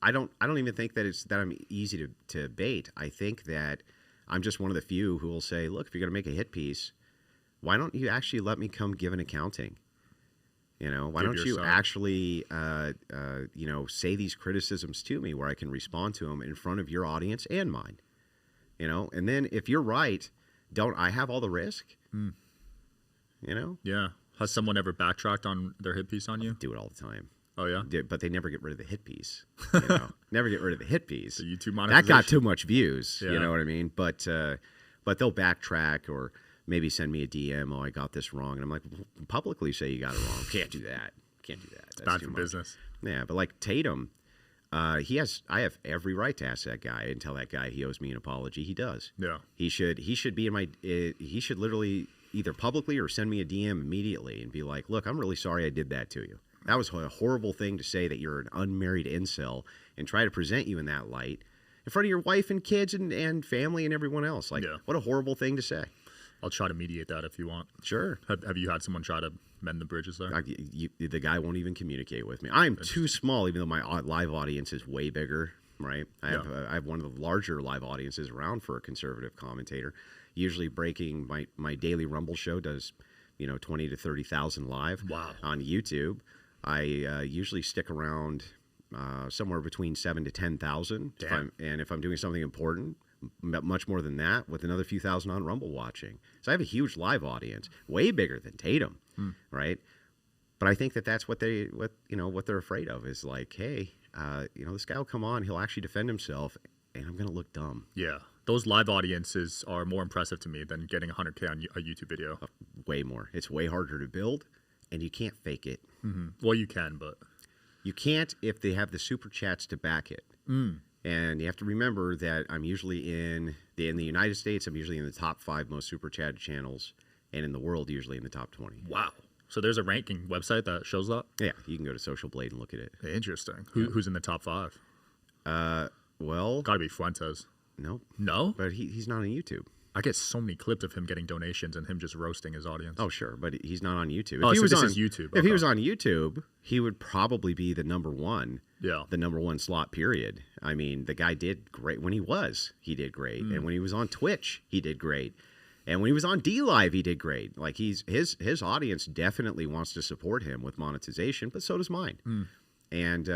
Speaker 1: I don't even think that I'm easy to bait. I think that I'm just one of the few who will say, look, if you're going to make a hit piece, why don't you actually let me come give an accounting? Why don't you actually, say these criticisms to me where I can respond to them in front of your audience and mine, and then if you're right, don't I have all the risk?
Speaker 4: Yeah. Has someone ever backtracked on their hit piece on you?
Speaker 1: Do it all the time.
Speaker 4: Oh yeah.
Speaker 1: But they never get rid of the hit piece. You know? Never get rid of the hit piece.
Speaker 4: The YouTube
Speaker 1: That got
Speaker 4: monetization.
Speaker 1: too much views.
Speaker 4: Yeah.
Speaker 1: You know what I mean? But they'll backtrack or maybe send me a DM. Oh, I got this wrong, and I'm like, publicly say you got it wrong. Can't do that. Can't do that. That's
Speaker 4: Bad
Speaker 1: too
Speaker 4: for
Speaker 1: much.
Speaker 4: business.
Speaker 1: Yeah, but like Tatum, I have every right to ask that guy and tell that guy he owes me an apology. He does.
Speaker 4: Yeah.
Speaker 1: He should be in my. He should literally either publicly or send me a DM immediately and be like, "Look, I'm really sorry I did that to you. That was a horrible thing to say that you're an unmarried incel and try to present you in that light in front of your wife and kids and family and everyone else. Like,
Speaker 4: Yeah.
Speaker 1: what a horrible thing to say."
Speaker 4: I'll try to mediate that if you want.
Speaker 1: Sure.
Speaker 4: Have you had someone try to mend the bridges there?
Speaker 1: The guy won't even communicate with me. I'm too small, even though my live audience is way bigger. Right? I have one of the larger live audiences around for a conservative commentator. Usually, breaking my daily Rumble show does, 20 to 30,000 live.
Speaker 4: Wow.
Speaker 1: On YouTube. I usually stick around somewhere between 7 to 10,000. If I'm doing something important, much more than that, with another few thousand on Rumble watching. So I have a huge live audience, way bigger than Tatum, right? But I think that's what they're afraid of is like, hey, this guy will come on, he'll actually defend himself, and I'm gonna look dumb.
Speaker 4: Yeah. Those live audiences are more impressive to me than getting 100K on a YouTube video.
Speaker 1: Way more. It's way harder to build, and you can't fake it.
Speaker 4: Well, you can, but
Speaker 1: You can't if they have the super chats to back it. And you have to remember that I'm usually in the United States, I'm usually in the top 5 most super chat channels, and in the world, usually in the top 20.
Speaker 4: wow. So there's a ranking website that shows that?
Speaker 1: Yeah, you can go to Social Blade and look at it.
Speaker 4: Interesting. Who's in the top 5?
Speaker 1: Well,
Speaker 4: Gotta be Fuentes.
Speaker 1: no,
Speaker 4: No?
Speaker 1: but he's not on YouTube.
Speaker 4: I get so many clips of him getting donations and him just roasting his audience.
Speaker 1: Oh, sure, but he's not on YouTube.
Speaker 4: Oh,
Speaker 1: If he
Speaker 4: so
Speaker 1: was
Speaker 4: this
Speaker 1: on
Speaker 4: is YouTube.
Speaker 1: If he
Speaker 4: Okay.
Speaker 1: was on YouTube, he would probably be the number one.
Speaker 4: Yeah.
Speaker 1: The number one slot, period. I mean, the guy did great when he did great. And when he was on Twitch, he did great. And when he was on D Live, he did great. Like his audience definitely wants to support him with monetization, but so does mine. And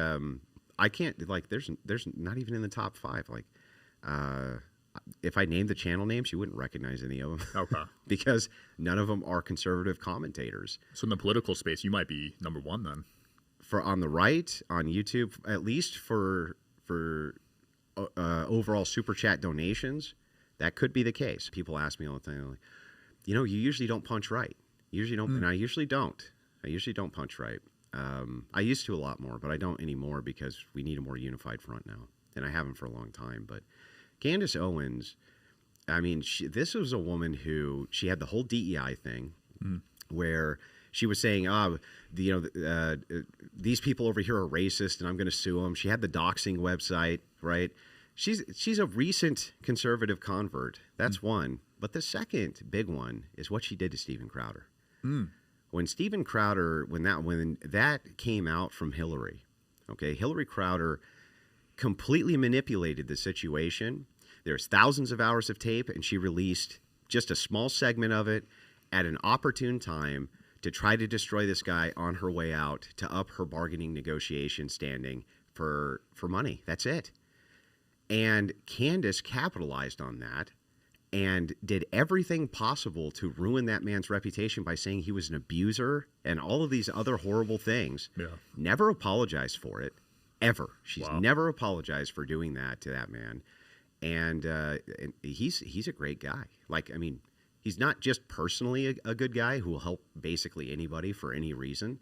Speaker 1: I can't there's not even in the top 5. Like if I named the channel names, you wouldn't recognize any of them.
Speaker 4: Okay.
Speaker 1: Because none of them are conservative commentators.
Speaker 4: So in the political space, you might be number 1 then.
Speaker 1: For on the right on YouTube, at least for overall super chat donations, that could be the case. People ask me all the time, like, you usually don't punch right. You usually don't, and I usually don't. I usually don't punch right. I used to a lot more, but I don't anymore because we need a more unified front now, and I haven't for a long time. But Candace Owens, I mean, this was a woman who she had the whole DEI thing, where she was saying, these people over here are racist, and I'm going to sue them. She had the doxing website, right? She's a recent conservative convert. That's one. But the second big one is what she did to Steven Crowder. When Steven Crowder, when that came out from Hillary, okay, Hillary Crowder completely manipulated the situation. There's thousands of hours of tape, and she released just a small segment of it at an opportune time to try to destroy this guy on her way out, to up her bargaining negotiation standing for money. That's it. And Candace capitalized on that and did everything possible to ruin that man's reputation by saying he was an abuser and all of these other horrible things.
Speaker 4: Yeah.
Speaker 1: Never apologized for it, ever. She's
Speaker 4: Wow.
Speaker 1: never apologized for doing that to that man. And he's a great guy. Like, I mean, he's not just personally a good guy who will help basically anybody for any reason.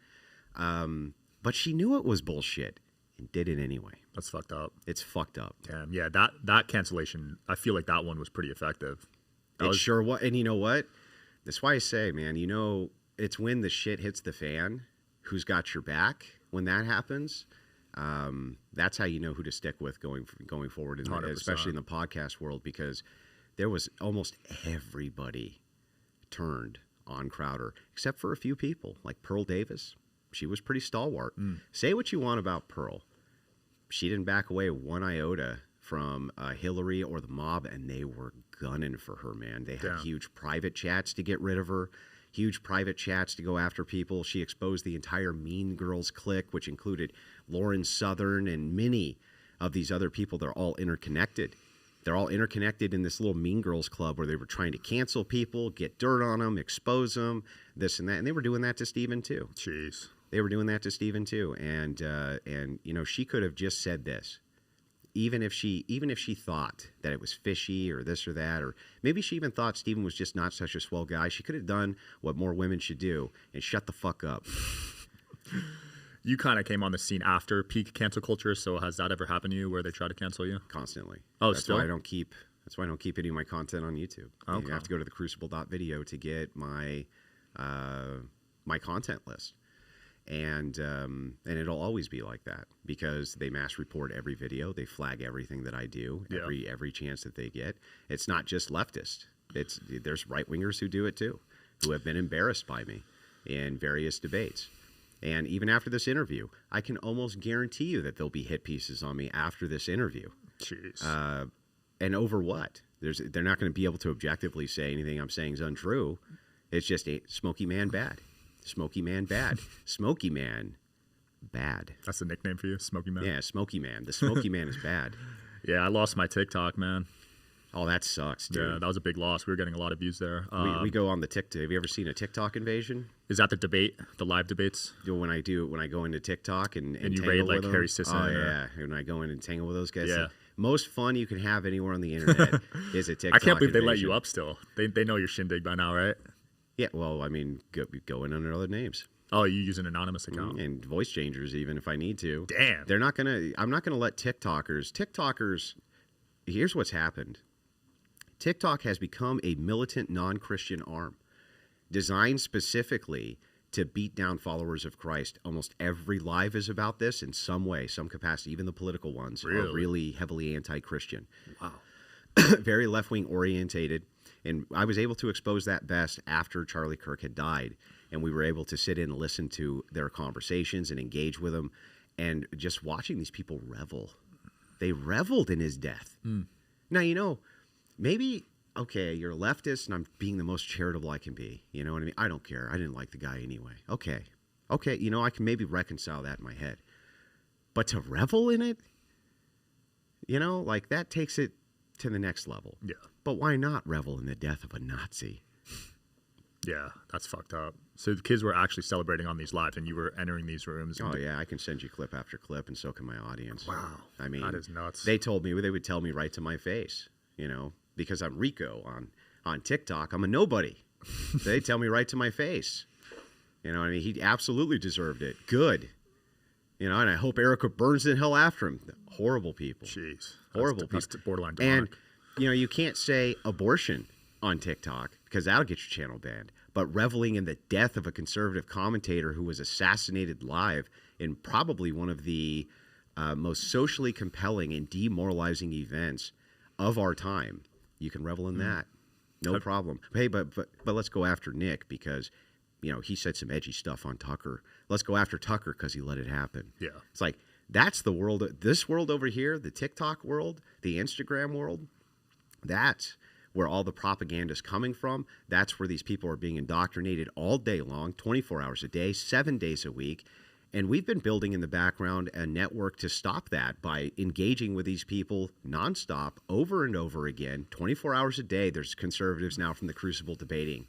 Speaker 1: But she knew it was bullshit and did it anyway.
Speaker 4: That's fucked up.
Speaker 1: It's fucked up.
Speaker 4: Damn. Yeah, that cancellation, I feel like that one was pretty effective.
Speaker 1: It sure was. And you know what? That's why I say, man, it's when the shit hits the fan, who's got your back when that happens. That's how you know who to stick with going forward, especially in the podcast world, because there was almost everybody turned on Crowder, except for a few people, like Pearl Davis. She was pretty stalwart. Say what you want about Pearl. She didn't back away one iota from Hillary or the mob, and they were gunning for her, man. They had huge private chats to get rid of her, huge private chats to go after people. She exposed the entire Mean Girls clique, which included Lauren Southern and many of these other people. They're all interconnected. They're all interconnected in this little Mean Girls club where they were trying to cancel people, get dirt on them, expose them, this and that. And they were doing that to Steven too.
Speaker 4: Jeez.
Speaker 5: They were doing that to Stephen too, and you know, she could have just said this, even if she thought that it was fishy or this or that, or maybe she even thought Stephen was just not such a swell guy. She could have done what more women should do and shut the fuck up.
Speaker 4: You kind of came on the scene after peak cancel culture, so has that ever happened to you where they try to cancel you?
Speaker 5: Constantly.
Speaker 4: Oh,
Speaker 5: that's
Speaker 4: still?
Speaker 5: why I don't keep. That's why I don't keep any of my content on YouTube.
Speaker 4: Okay.
Speaker 5: You have to go to the Crucible.video to get my my content list. And it'll always be like that because they mass report every video. They flag everything that I do, every chance that they get. It's not just leftists. There's right wingers who do it too, who have been embarrassed by me in various debates. And even after this interview, I can almost guarantee you that there'll be hit pieces on me after this interview.
Speaker 4: Jeez.
Speaker 5: And over what? They're not going to be able to objectively say anything I'm saying is untrue. It's just Smoky Man bad. Smoky Man bad. Smoky Man bad.
Speaker 4: That's the nickname for you, Smoky Man?
Speaker 5: Yeah, Smoky Man. The Smoky Man is bad.
Speaker 4: Yeah, I lost my TikTok, man.
Speaker 5: Oh, that sucks, dude.
Speaker 4: Yeah, that was a big loss. We were getting a lot of views there.
Speaker 5: We go on the TikTok. Have you ever seen a TikTok invasion?
Speaker 4: Is that the debate, the live debates?
Speaker 5: When I go into TikTok and
Speaker 4: you raid like
Speaker 5: them,
Speaker 4: Harry Sisson?
Speaker 5: Oh yeah, when I go in and tangle with those guys.
Speaker 4: Yeah.
Speaker 5: The most fun you can have anywhere on the internet is a TikTok.
Speaker 4: I can't believe
Speaker 5: invasion.
Speaker 4: they let you up still. They know your shindig by now, right?
Speaker 5: Yeah, well, I mean, go in under other names.
Speaker 4: Oh, you use an anonymous account
Speaker 5: and voice changers even if I need to.
Speaker 4: Damn.
Speaker 5: I'm not gonna let TikTokers. Here's what's happened. TikTok has become a militant non-Christian arm designed specifically to beat down followers of Christ. Almost every live is about this in some way, some capacity. Even the political ones are really heavily anti-Christian.
Speaker 4: Wow.
Speaker 5: Very left-wing orientated. And I was able to expose that best after Charlie Kirk had died. And we were able to sit in and listen to their conversations and engage with them. And just watching these people revel. They reveled in his death. Now, you know, maybe, okay, you're a leftist and I'm being the most charitable I can be. You know what I mean? I don't care. I didn't like the guy anyway. Okay, you know, I can maybe reconcile that in my head. But to revel in it, you know, like that takes it to the next level.
Speaker 4: Yeah.
Speaker 5: But why not revel in the death of a Nazi?
Speaker 4: Yeah, that's fucked up. So the kids were actually celebrating on these lives and you were entering these rooms.
Speaker 5: Oh, yeah, I can send you clip after clip and so can my audience.
Speaker 4: Wow.
Speaker 5: I mean,
Speaker 4: that is nuts.
Speaker 5: They would tell me right to my face, you know, because I'm Rico on TikTok. I'm a nobody. They tell me right to my face. You know, I mean, he absolutely deserved it. Good. You know, and I hope Erica burns in hell after him. Horrible people.
Speaker 4: Jeez.
Speaker 5: Horrible people.
Speaker 4: That's borderline demonic.
Speaker 5: And, you know, you can't say abortion on TikTok because that'll get your channel banned. But reveling in the death of a conservative commentator who was assassinated live in probably one of the most socially compelling and demoralizing events of our time, you can revel in that. No problem. Hey, but let's go after Nick because, you know, he said some edgy stuff on Tucker. Let's go after Tucker because he let it happen.
Speaker 4: Yeah.
Speaker 5: It's like, that's the world. This world over here, the TikTok world, the Instagram world, that's where all the propaganda is coming from. That's where these people are being indoctrinated all day long, 24 hours a day, 7 days a week. And we've been building in the background a network to stop that by engaging with these people nonstop over and over again, 24 hours a day. There's conservatives now from the Crucible debating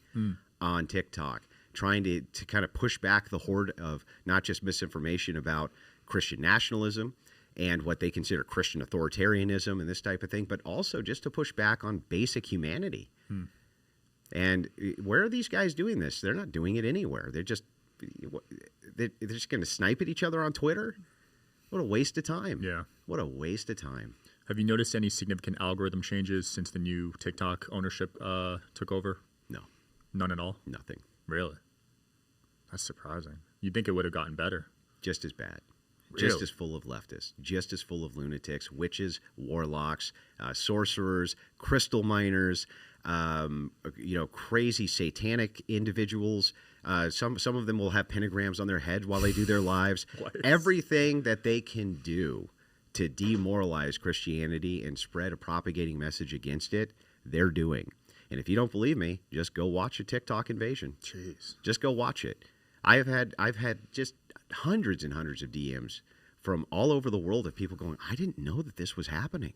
Speaker 5: on TikTok, trying to kind of push back the horde of not just misinformation about Christian nationalism and what they consider Christian authoritarianism and this type of thing, but also just to push back on basic humanity. And where are these guys doing this? They're not doing it anywhere. They're just going to snipe at each other on Twitter? What a waste of time.
Speaker 4: Yeah.
Speaker 5: What a waste of time.
Speaker 4: Have you noticed any significant algorithm changes since the new TikTok ownership took over?
Speaker 5: No.
Speaker 4: None at all?
Speaker 5: Nothing.
Speaker 4: Really? That's surprising. You'd think it would have gotten better.
Speaker 5: Just as bad.
Speaker 4: Really?
Speaker 5: Just as full of leftists, just as full of lunatics, witches, warlocks, sorcerers, crystal miners, you know, crazy satanic individuals. Some of them will have pentagrams on their head while they do their lives. Everything that they can do to demoralize Christianity and spread a propagating message against it, they're doing. And if you don't believe me, just go watch a TikTok invasion.
Speaker 4: Jeez.
Speaker 5: Just go watch it. I've had just hundreds and hundreds of DMs from all over the world of people going, I didn't know that this was happening.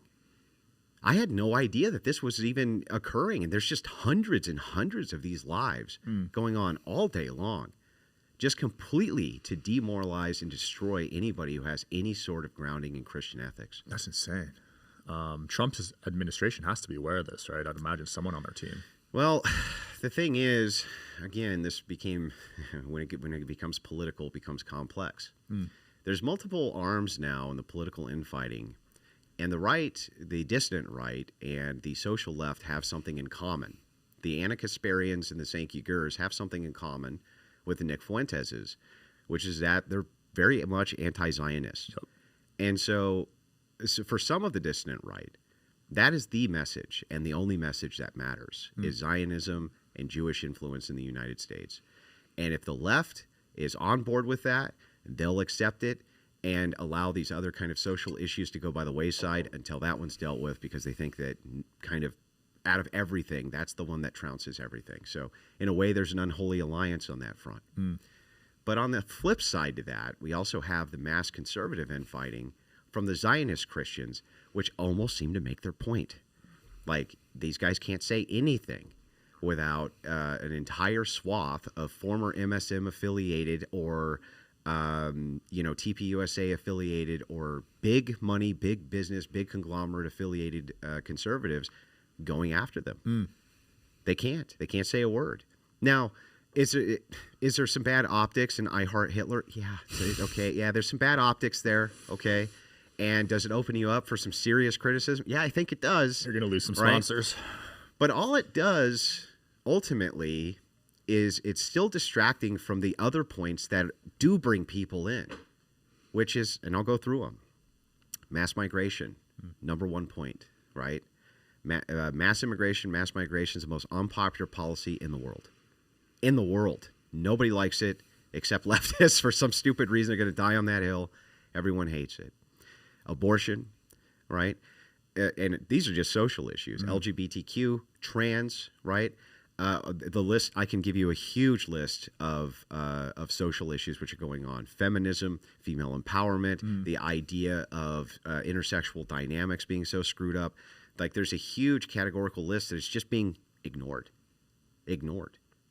Speaker 5: I had no idea that this was even occurring. And there's just hundreds and hundreds of these lives going on all day long. just completely to demoralize and destroy anybody who has any sort of grounding in Christian ethics.
Speaker 4: That's insane. Trump's administration has to be aware of this, right? I'd imagine someone on their team.
Speaker 5: Well, the thing is, again, this became when it becomes political, it becomes complex. There's multiple arms now in the political infighting, and the right, the dissident right, and the social left have something in common. The Anarcho-Kasparians and the Sankey Gers have something in common with the Nick Fuenteses, which is that they're very much anti-Zionist.
Speaker 4: Yep.
Speaker 5: And so for some of the dissident right, that is the message and the only message that matters is Zionism and Jewish influence in the United States. And if the left is on board with that, they'll accept it and allow these other kind of social issues to go by the wayside until that one's dealt with, because they think that kind of out of everything, that's the one that trounces everything. So in a way, there's an unholy alliance on that front. But on the flip side to that, we also have the mass conservative infighting from the Zionist Christians, which almost seem to make their point. Like, these guys can't say anything without an entire swath of former MSM affiliated or TPUSA affiliated or big money, big business, big conglomerate affiliated conservatives going after them. They can't say a word. Now, is there some bad optics in I Heart Hitler? Yeah. Okay. Yeah, there's some bad optics there. Okay. And does it open you up for some serious criticism? Yeah, I think it does.
Speaker 4: You're going to lose some
Speaker 5: Right.
Speaker 4: sponsors.
Speaker 5: But all it does ultimately is it's still distracting from the other points that do bring people in, which is, and I'll go through them. Mass migration, number one point, right? Mass immigration, mass migration is the most unpopular policy in the world. In the world. Nobody likes it except leftists. For some stupid reason, they're going to die on that hill. Everyone hates it. Abortion, right? And these are just social issues. LGBTQ, trans, right? The list, I can give you a huge list of social issues which are going on. Feminism, female empowerment, the idea of intersexual dynamics being so screwed up. Like, there's a huge categorical list that is just being ignored.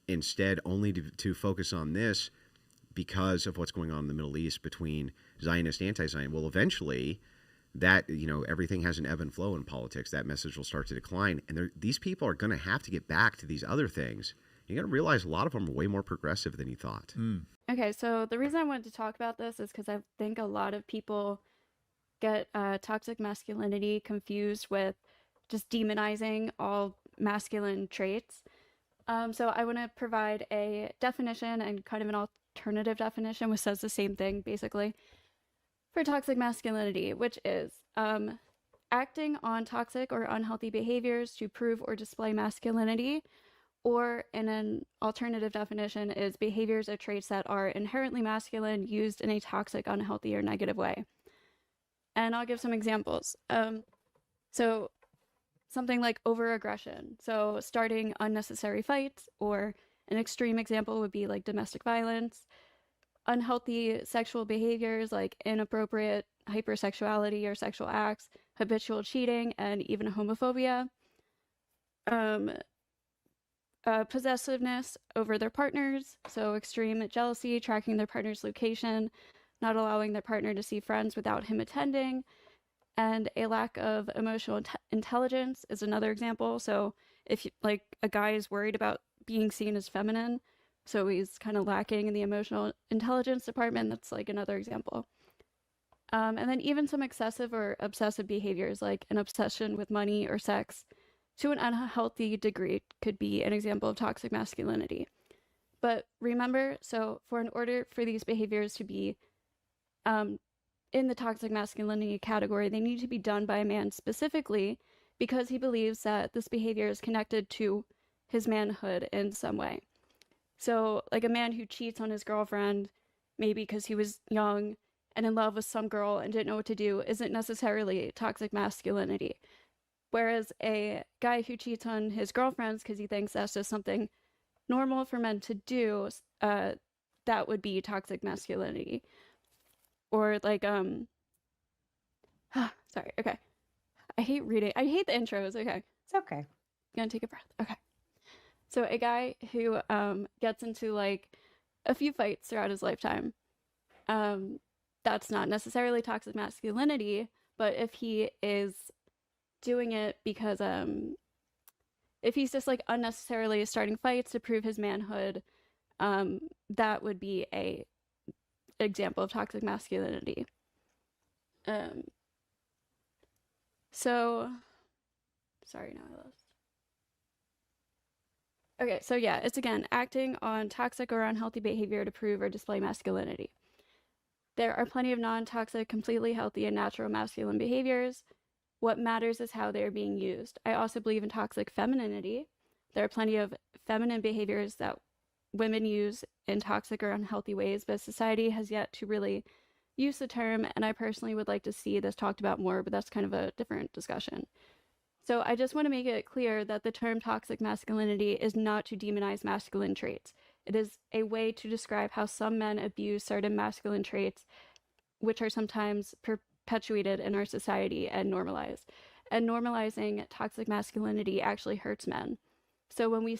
Speaker 5: Instead, only to focus on this because of what's going on in the Middle East between Zionist and anti-Zionist. Well, eventually, that, everything has an ebb and flow in politics. That message will start to decline. And these people are going to have to get back to these other things. You got to realize a lot of them are way more progressive than you thought.
Speaker 6: Okay, so the reason I wanted to talk about this is because I think a lot of people get toxic masculinity confused with just demonizing all masculine traits. So I want to provide a definition and kind of an alternative definition, which says the same thing, basically, for toxic masculinity, which is acting on toxic or unhealthy behaviors to prove or display masculinity, or in an alternative definition is behaviors or traits that are inherently masculine used in a toxic, unhealthy, or negative way. And I'll give some examples. So something like overaggression, so starting unnecessary fights, or an extreme example would be like domestic violence. Unhealthy sexual behaviors like inappropriate hypersexuality or sexual acts, habitual cheating, and even homophobia. Possessiveness over their partners, so extreme jealousy, tracking their partner's location, not allowing their partner to see friends without him attending, and a lack of emotional intelligence is another example. So if like a guy is worried about being seen as feminine, so he's kind of lacking in the emotional intelligence department, that's like another example. And then even some excessive or obsessive behaviors like an obsession with money or sex to an unhealthy degree could be an example of toxic masculinity. But remember, so in order for these behaviors to be in the toxic masculinity category, they need to be done by a man specifically because he believes that this behavior is connected to his manhood in some way. So like a man who cheats on his girlfriend, maybe because he was young and in love with some girl and didn't know what to do, isn't necessarily toxic masculinity. Whereas a guy who cheats on his girlfriends because he thinks that's just something normal for men to do, that would be toxic masculinity. Or like, sorry, okay. I hate reading. I hate the intros, okay.
Speaker 7: It's okay.
Speaker 6: Gonna take a breath, okay. So a guy who gets into like a few fights throughout his lifetime. That's not necessarily toxic masculinity, but if he is doing it because if he's just like unnecessarily starting fights to prove his manhood, that would be a example of toxic masculinity. So sorry, now I lost. Okay, so yeah, it's again acting on toxic or unhealthy behavior to prove or display masculinity. There are plenty of non-toxic, completely healthy and natural masculine behaviors. What matters is how they are being used. I also believe in toxic femininity. There are plenty of feminine behaviors that women use in toxic or unhealthy ways, but society has yet to really use the term, and I personally would like to see this talked about more, but that's kind of a different discussion. So I just want to make it clear that the term toxic masculinity is not to demonize masculine traits. It is a way to describe how some men abuse certain masculine traits, which are sometimes perpetuated in our society and normalized. And normalizing toxic masculinity actually hurts men. So when we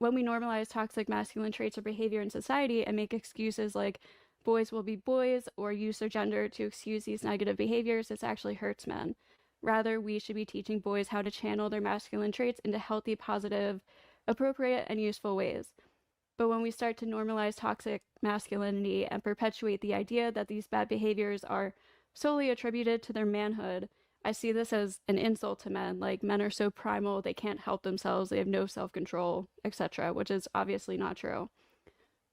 Speaker 6: normalize toxic masculine traits or behavior in society and make excuses like boys will be boys or use their gender to excuse these negative behaviors, this actually hurts men. Rather, we should be teaching boys how to channel their masculine traits into healthy, positive, appropriate, and useful ways. But when we start to normalize toxic masculinity and perpetuate the idea that these bad behaviors are solely attributed to their manhood, I see this as an insult to men. Like, men are so primal, they can't help themselves, they have no self-control, etc., which is obviously not true.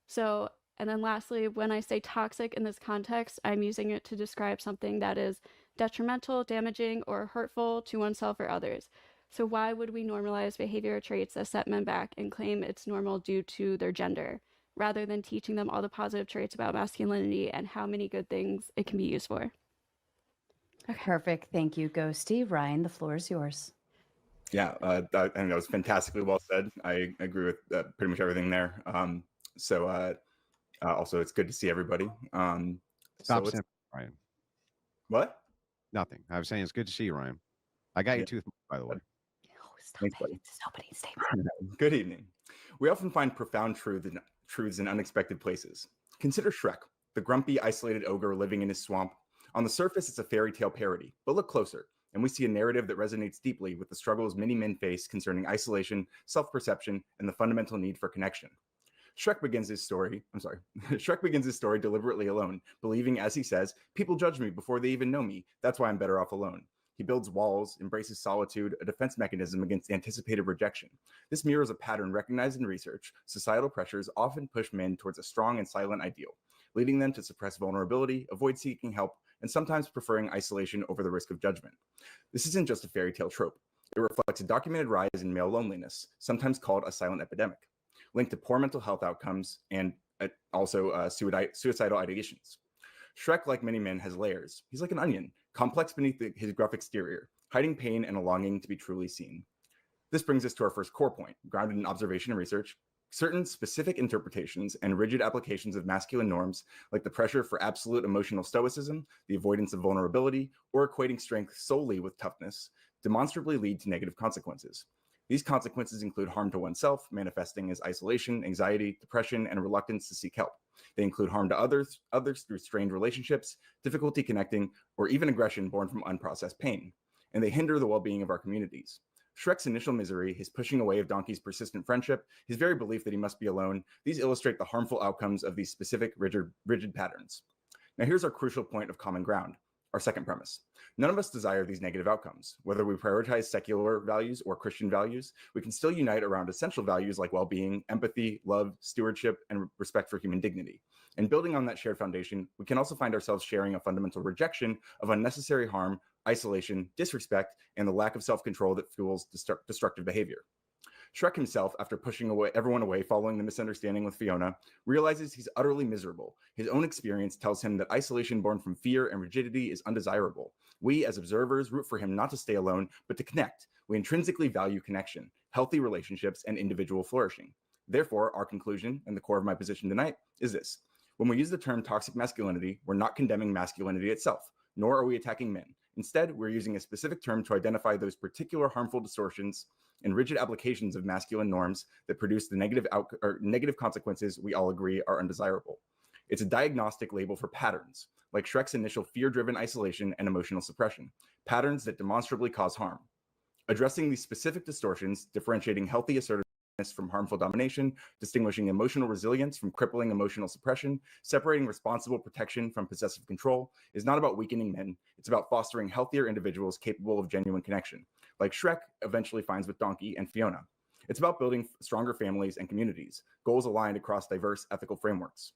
Speaker 6: So, and then lastly, when I say toxic in this context, I'm using it to describe something that is detrimental, damaging, or hurtful to oneself or others. So why would we normalize behavior or traits that set men back and claim it's normal due to their gender, rather than teaching them all the positive traits about masculinity and how many good things it can be used for?
Speaker 7: Okay. Perfect. Thank you, Ghosty. Ryan, the floor is yours.
Speaker 8: Yeah, I think that was fantastically well said. I agree with pretty much everything there. Also, it's good to see everybody.
Speaker 5: Stop saying Ryan.
Speaker 8: What?
Speaker 5: Nothing. I was saying it's good to see you, Ryan. I got your tooth, by the way.
Speaker 7: Oh, stop
Speaker 8: Thanks,
Speaker 7: it.
Speaker 8: buddy.
Speaker 7: It's nobody's statement.
Speaker 8: Good evening. We often find profound truths in unexpected places. Consider Shrek, the grumpy, isolated ogre living in his swamp. On the surface, it's a fairy tale parody, but look closer, and we see a narrative that resonates deeply with the struggles many men face concerning isolation, self-perception, and the fundamental need for connection. Shrek begins his story deliberately alone, believing, as he says, people judge me before they even know me. That's why I'm better off alone. He builds walls, embraces solitude, a defense mechanism against anticipated rejection. This mirrors a pattern recognized in research. Societal pressures often push men towards a strong and silent ideal, leading them to suppress vulnerability, avoid seeking help, and sometimes preferring isolation over the risk of judgment. This isn't just a fairy tale trope. It reflects a documented rise in male loneliness, sometimes called a silent epidemic, linked to poor mental health outcomes and also suicidal ideations. Shrek, like many men, has layers. He's like an onion, complex beneath his gruff exterior, hiding pain and a longing to be truly seen. This brings us to our first core point, grounded in observation and research. Certain specific interpretations and rigid applications of masculine norms, like the pressure for absolute emotional stoicism, the avoidance of vulnerability, or equating strength solely with toughness, demonstrably lead to negative consequences. These consequences include harm to oneself, manifesting as isolation, anxiety, depression, and reluctance to seek help. They include harm to others through strained relationships, difficulty connecting, or even aggression born from unprocessed pain. And they hinder the well-being of our communities. Shrek's initial misery, his pushing away of Donkey's persistent friendship, his very belief that he must be alone, these illustrate the harmful outcomes of these specific rigid patterns. Now here's our crucial point of common ground, our second premise. None of us desire these negative outcomes. Whether we prioritize secular values or Christian values, we can still unite around essential values like well-being, empathy, love, stewardship, and respect for human dignity. And building on that shared foundation, we can also find ourselves sharing a fundamental rejection of unnecessary harm, isolation, disrespect, and the lack of self-control that fuels destructive behavior. Shrek himself, after pushing everyone away following the misunderstanding with Fiona, realizes he's utterly miserable. His own experience tells him that isolation born from fear and rigidity is undesirable. We, as observers, root for him not to stay alone, but to connect. We intrinsically value connection, healthy relationships, and individual flourishing. Therefore, our conclusion, and the core of my position tonight, is this. When we use the term toxic masculinity, we're not condemning masculinity itself, nor are we attacking men. Instead, we're using a specific term to identify those particular harmful distortions and rigid applications of masculine norms that produce the negative consequences we all agree are undesirable. It's a diagnostic label for patterns, like Shrek's initial fear-driven isolation and emotional suppression, patterns that demonstrably cause harm. Addressing these specific distortions, differentiating healthy assertiveness from harmful domination, distinguishing emotional resilience from crippling emotional suppression, separating responsible protection from possessive control, is not about weakening men. It's about fostering healthier individuals capable of genuine connection, like Shrek eventually finds with Donkey and Fiona. It's about building stronger families and communities, goals aligned across diverse ethical frameworks.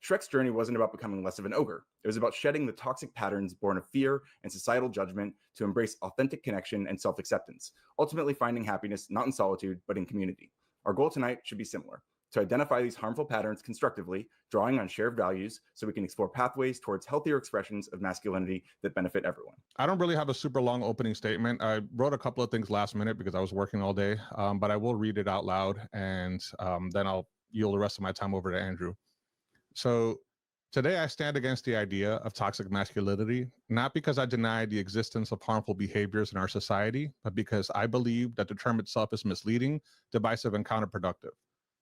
Speaker 8: Shrek's journey wasn't about becoming less of an ogre. It was about shedding the toxic patterns born of fear and societal judgment to embrace authentic connection and self-acceptance, ultimately finding happiness not in solitude, but in community. Our goal tonight should be similar: to identify these harmful patterns constructively, drawing on shared values so we can explore pathways towards healthier expressions of masculinity that benefit everyone.
Speaker 9: I don't really have a super long opening statement. I wrote a couple of things last minute because I was working all day, but I will read it out loud, and then I'll yield the rest of my time over to Andrew. So today I stand against the idea of toxic masculinity, not because I deny the existence of harmful behaviors in our society, but because I believe that the term itself is misleading, divisive, and counterproductive.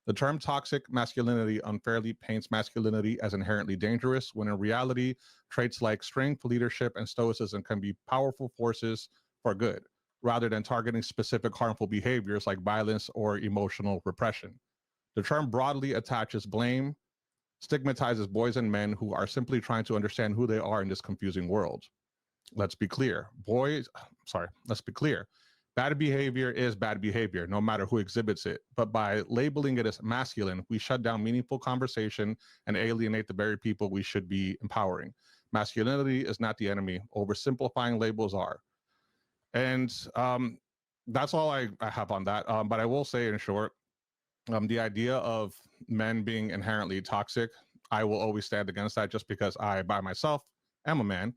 Speaker 9: The term toxic masculinity unfairly paints masculinity as inherently dangerous, when in reality, traits like strength, leadership, and stoicism can be powerful forces for good, rather than targeting specific harmful behaviors like violence or emotional repression. The term broadly attaches blame, stigmatizes boys and men who are simply trying to understand who they are in this confusing world. Let's be clear. Let's be clear. Bad behavior is bad behavior, no matter who exhibits it. But by labeling it as masculine, we shut down meaningful conversation and alienate the very people we should be empowering. Masculinity is not the enemy. Oversimplifying labels are. And that's all I have on that. But I will say in short, the idea of men being inherently toxic, I will always stand against that, just because I, by myself, am a man.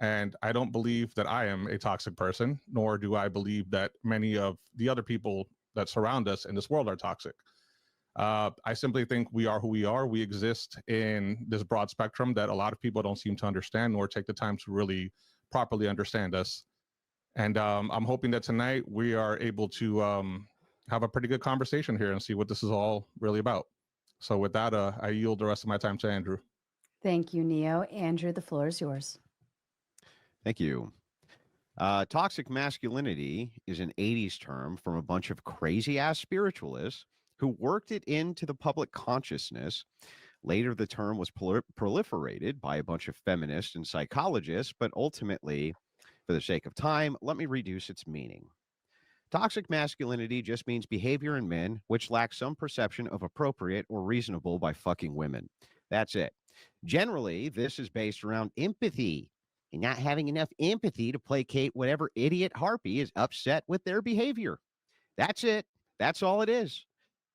Speaker 9: And I don't believe that I am a toxic person, nor do I believe that many of the other people that surround us in this world are toxic. I simply think we are who we are. We exist in this broad spectrum that a lot of people don't seem to understand, nor take the time to really properly understand us. And I'm hoping that tonight we are able to have a pretty good conversation here and see what this is all really about. So with that, I yield the rest of my time to Andrew.
Speaker 7: Thank you, Neo. Andrew, the floor is yours.
Speaker 1: Thank you. Toxic masculinity is an 80s term from a bunch of crazy-ass spiritualists who worked it into the public consciousness. Later, the term was proliferated by a bunch of feminists and psychologists, but ultimately, for the sake of time, let me reduce its meaning. Toxic masculinity just means behavior in men which lacks some perception of appropriate or reasonable by fucking women. That's it. Generally, this is based around empathy and not having enough empathy to placate whatever idiot harpy is upset with their behavior. That's it. That's all it is.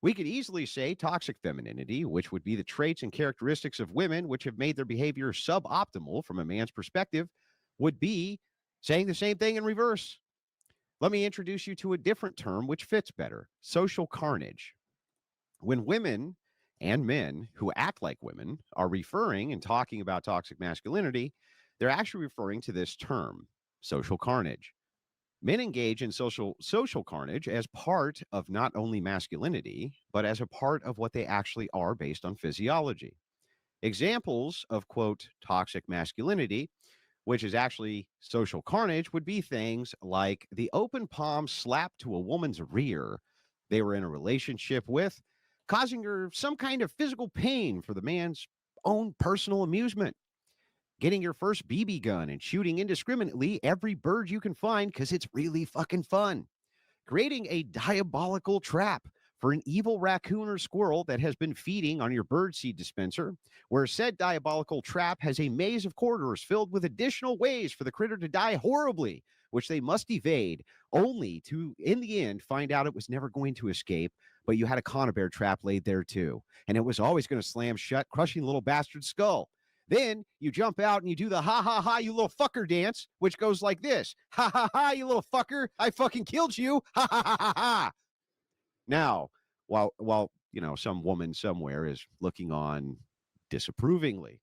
Speaker 1: We could easily say toxic femininity, which would be the traits and characteristics of women which have made their behavior suboptimal from a man's perspective, would be saying the same thing in reverse. Let me introduce you to a different term which fits better: social carnage. When women and men who act like women are referring and talking about toxic masculinity, they're actually referring to this term, social carnage. Men engage in social carnage as part of not only masculinity, but as a part of what they actually are based on physiology. Examples of, quote, toxic masculinity, which is actually social carnage, would be things like the open palm slap to a woman's rear they were in a relationship with, causing her some kind of physical pain for the man's own personal amusement. Getting your first BB gun and shooting indiscriminately every bird you can find because it's really fucking fun. Creating a diabolical trap for an evil raccoon or squirrel that has been feeding on your birdseed dispenser, where said diabolical trap has a maze of corridors filled with additional ways for the critter to die horribly, which they must evade, only to, in the end, find out it was never going to escape, but you had a conibear trap laid there too, and it was always going to slam shut, crushing the little bastard's skull. Then you jump out and you do the ha ha ha you little fucker dance, which goes like this: ha ha ha you little fucker, I fucking killed you, ha ha ha ha ha. Now, while some woman somewhere is looking on disapprovingly,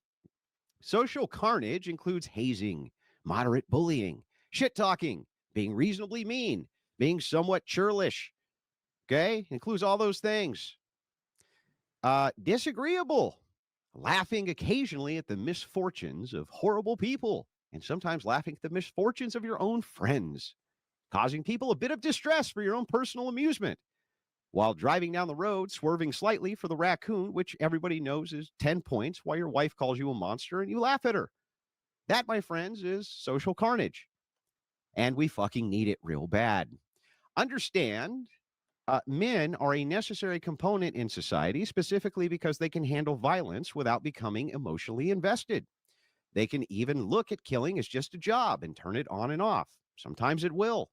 Speaker 1: social carnage includes hazing, moderate bullying, Shit talking, being reasonably mean, being somewhat churlish. Okay? Includes all those things. Disagreeable, laughing occasionally at the misfortunes of horrible people, and sometimes laughing at the misfortunes of your own friends, causing people a bit of distress for your own personal amusement. While driving down the road, swerving slightly for the raccoon, which everybody knows is 10 points, while your wife calls you a monster and you laugh at her. That, my friends, is social carnage. And we fucking need it real bad. Understand, men are a necessary component in society, specifically because they can handle violence without becoming emotionally invested. They can even look at killing as just a job and turn it on and off. Sometimes it will.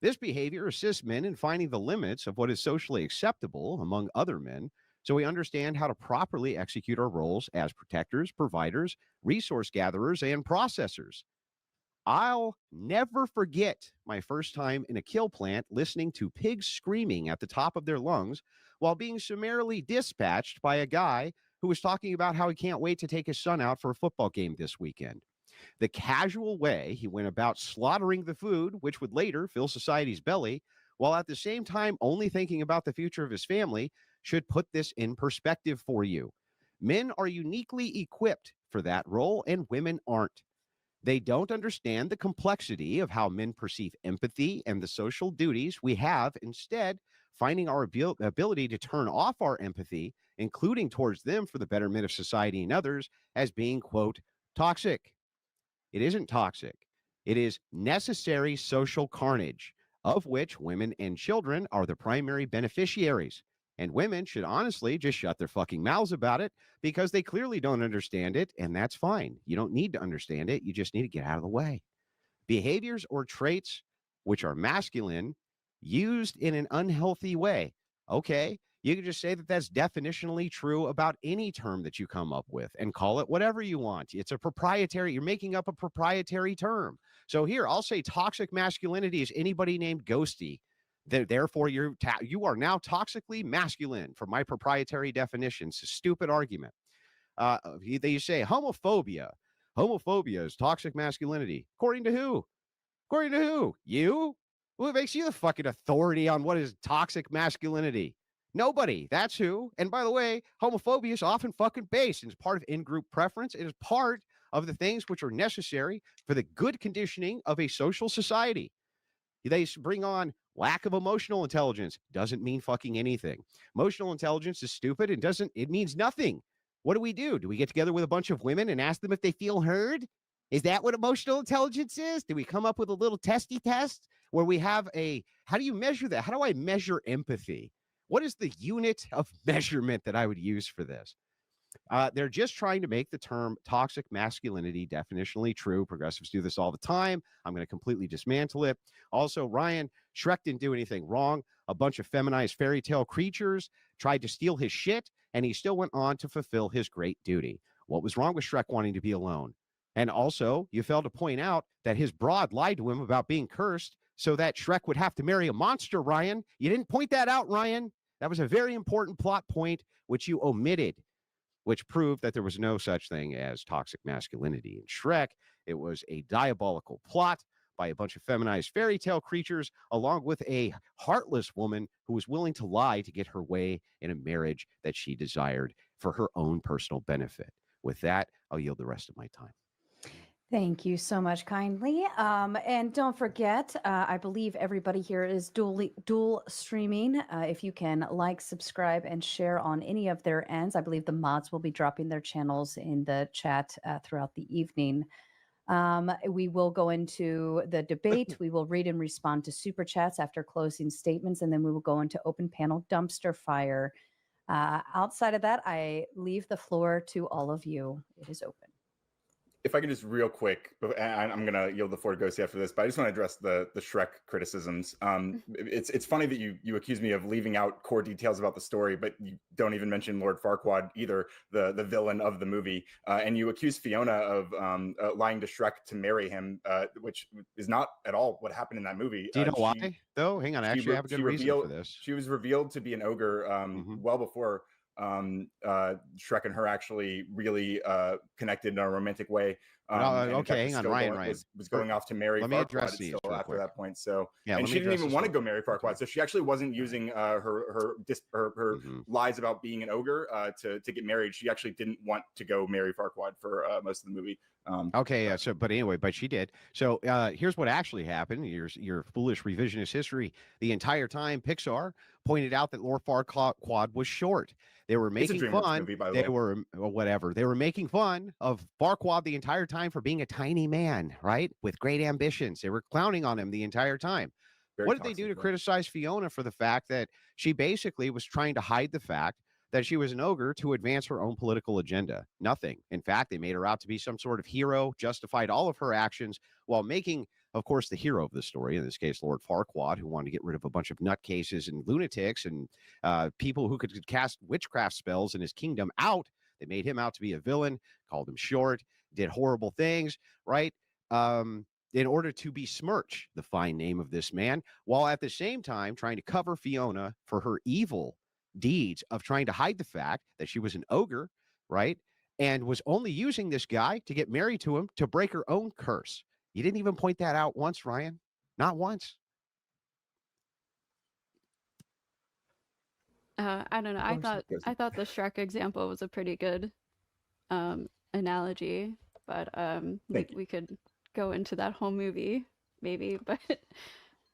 Speaker 1: This behavior assists men in finding the limits of what is socially acceptable among other men, so we understand how to properly execute our roles as protectors, providers, resource gatherers, and processors. I'll never forget my first time in a kill plant listening to pigs screaming at the top of their lungs while being summarily dispatched by a guy who was talking about how he can't wait to take his son out for a football game this weekend. The casual way he went about slaughtering the food, which would later fill society's belly, while at the same time only thinking about the future of his family, should put this in perspective for you. Men are uniquely equipped for that role, and women aren't. They don't understand the complexity of how men perceive empathy and the social duties we have, instead finding our ability to turn off our empathy, including towards them for the betterment of society and others, as being, quote, toxic. It isn't toxic. It is necessary social carnage, of which women and children are the primary beneficiaries. And women should honestly just shut their fucking mouths about it, because they clearly don't understand it, and that's fine. You don't need to understand it. You just need to get out of the way. Behaviors or traits which are masculine used in an unhealthy way. Okay, you can just say that that's definitionally true about any term that you come up with and call it whatever you want. It's a proprietary, you're making up a proprietary term. So here, I'll say toxic masculinity is anybody named Ghosty. Therefore, you are now toxically masculine for my proprietary definition. It's a stupid argument. You say homophobia. Homophobia is toxic masculinity. According to who? According to who? You? What makes you the fucking authority on what is toxic masculinity? Nobody. That's who. And by the way, homophobia is often fucking based and is part of in-group preference. It is part of the things which are necessary for the good conditioning of a social society. They bring on lack of emotional intelligence. Doesn't mean fucking anything. Emotional intelligence is stupid and it means nothing. What do? Do we get together with a bunch of women and ask them if they feel heard? Is that what emotional intelligence is? Do we come up with a little testy test where we have how do you measure that? How do I measure empathy? What is the unit of measurement that I would use for this? They're just trying to make the term toxic masculinity definitionally true. Progressives do this all the time. I'm going to completely dismantle it. Also, Ryan, Shrek didn't do anything wrong. A bunch of feminized fairy tale creatures tried to steal his shit, and he still went on to fulfill his great duty. What was wrong with Shrek wanting to be alone? And also, you failed to point out that his broad lied to him about being cursed so that Shrek would have to marry a monster, Ryan. You didn't point that out, Ryan. That was a very important plot point, which you omitted, which proved that there was no such thing as toxic masculinity in Shrek. It was a diabolical plot by a bunch of feminized fairy tale creatures, along with a heartless woman who was willing to lie to get her way in a marriage that she desired for her own personal benefit. With that, I'll yield the rest of my time.
Speaker 7: Thank you so much kindly. And don't forget, I believe everybody here is dual streaming. If you can like, subscribe, and share on any of their ends, I believe the mods will be dropping their channels in the chat throughout the evening. We will go into the debate. We will read and respond to super chats after closing statements, and then we will go into open panel dumpster fire. Outside of that, I leave the floor to all of you. It is open.
Speaker 8: If I could just real quick, and I'm going to yield the floor to Ghosty after this, but I just want to address the Shrek criticisms. It's funny that you accuse me of leaving out core details about the story, but you don't even mention Lord Farquaad either, the villain of the movie. And you accuse Fiona of lying to Shrek to marry him, which is not at all what happened in that movie.
Speaker 1: Do you know why, though? Hang on, I actually have a good reason for this.
Speaker 8: She was revealed to be an ogre well before Shrek and her actually really connected in a romantic way.
Speaker 1: No,
Speaker 8: And in fact,
Speaker 1: okay, hang on, Ryan.
Speaker 8: was going off to marry
Speaker 1: Let me address
Speaker 8: Farquaad
Speaker 1: these
Speaker 8: still
Speaker 1: real
Speaker 8: after
Speaker 1: quick.
Speaker 8: that point. So,
Speaker 1: Yeah,
Speaker 8: and
Speaker 1: let
Speaker 8: she
Speaker 1: me
Speaker 8: didn't
Speaker 1: address
Speaker 8: even
Speaker 1: this
Speaker 8: want to
Speaker 1: real
Speaker 8: go marry Farquaad, so she actually wasn't using her
Speaker 1: Mhm.
Speaker 8: lies about being an ogre to get married. She actually didn't want to go marry Farquaad for most of the movie.
Speaker 1: Okay, yeah. So, but anyway, but she did. So, here's what actually happened. Your foolish revisionist history. The entire time, Pixar pointed out that Lord Farquaad was short. They were
Speaker 8: It's a
Speaker 1: making
Speaker 8: DreamWorks
Speaker 1: fun.
Speaker 8: movie, by the
Speaker 1: They
Speaker 8: way.
Speaker 1: were well, whatever. They were making fun of Farquaad the entire time for being a tiny man, right, with great ambitions. They were clowning on him the entire time.
Speaker 8: Very
Speaker 1: What did they do
Speaker 8: toxic,
Speaker 1: to
Speaker 8: yeah.
Speaker 1: criticize Fiona for the fact that she basically was trying to hide the fact that she was an ogre to advance her own political agenda? Nothing. In fact, they made her out to be some sort of hero, justified all of her actions while making, of course, the hero of the story, in this case, Lord Farquaad, who wanted to get rid of a bunch of nutcases and lunatics and people who could cast witchcraft spells in his kingdom out. They made him out to be a villain, called him short, did horrible things, right? In order to besmirch the fine name of this man, while at the same time trying to cover Fiona for her evil deeds of trying to hide the fact that she was an ogre, right? And was only using this guy to get married to him to break her own curse. You didn't even point that out once, Ryan. Not once.
Speaker 6: I don't know. I thought the Shrek example was a pretty good analogy, but we could go into that whole movie maybe, but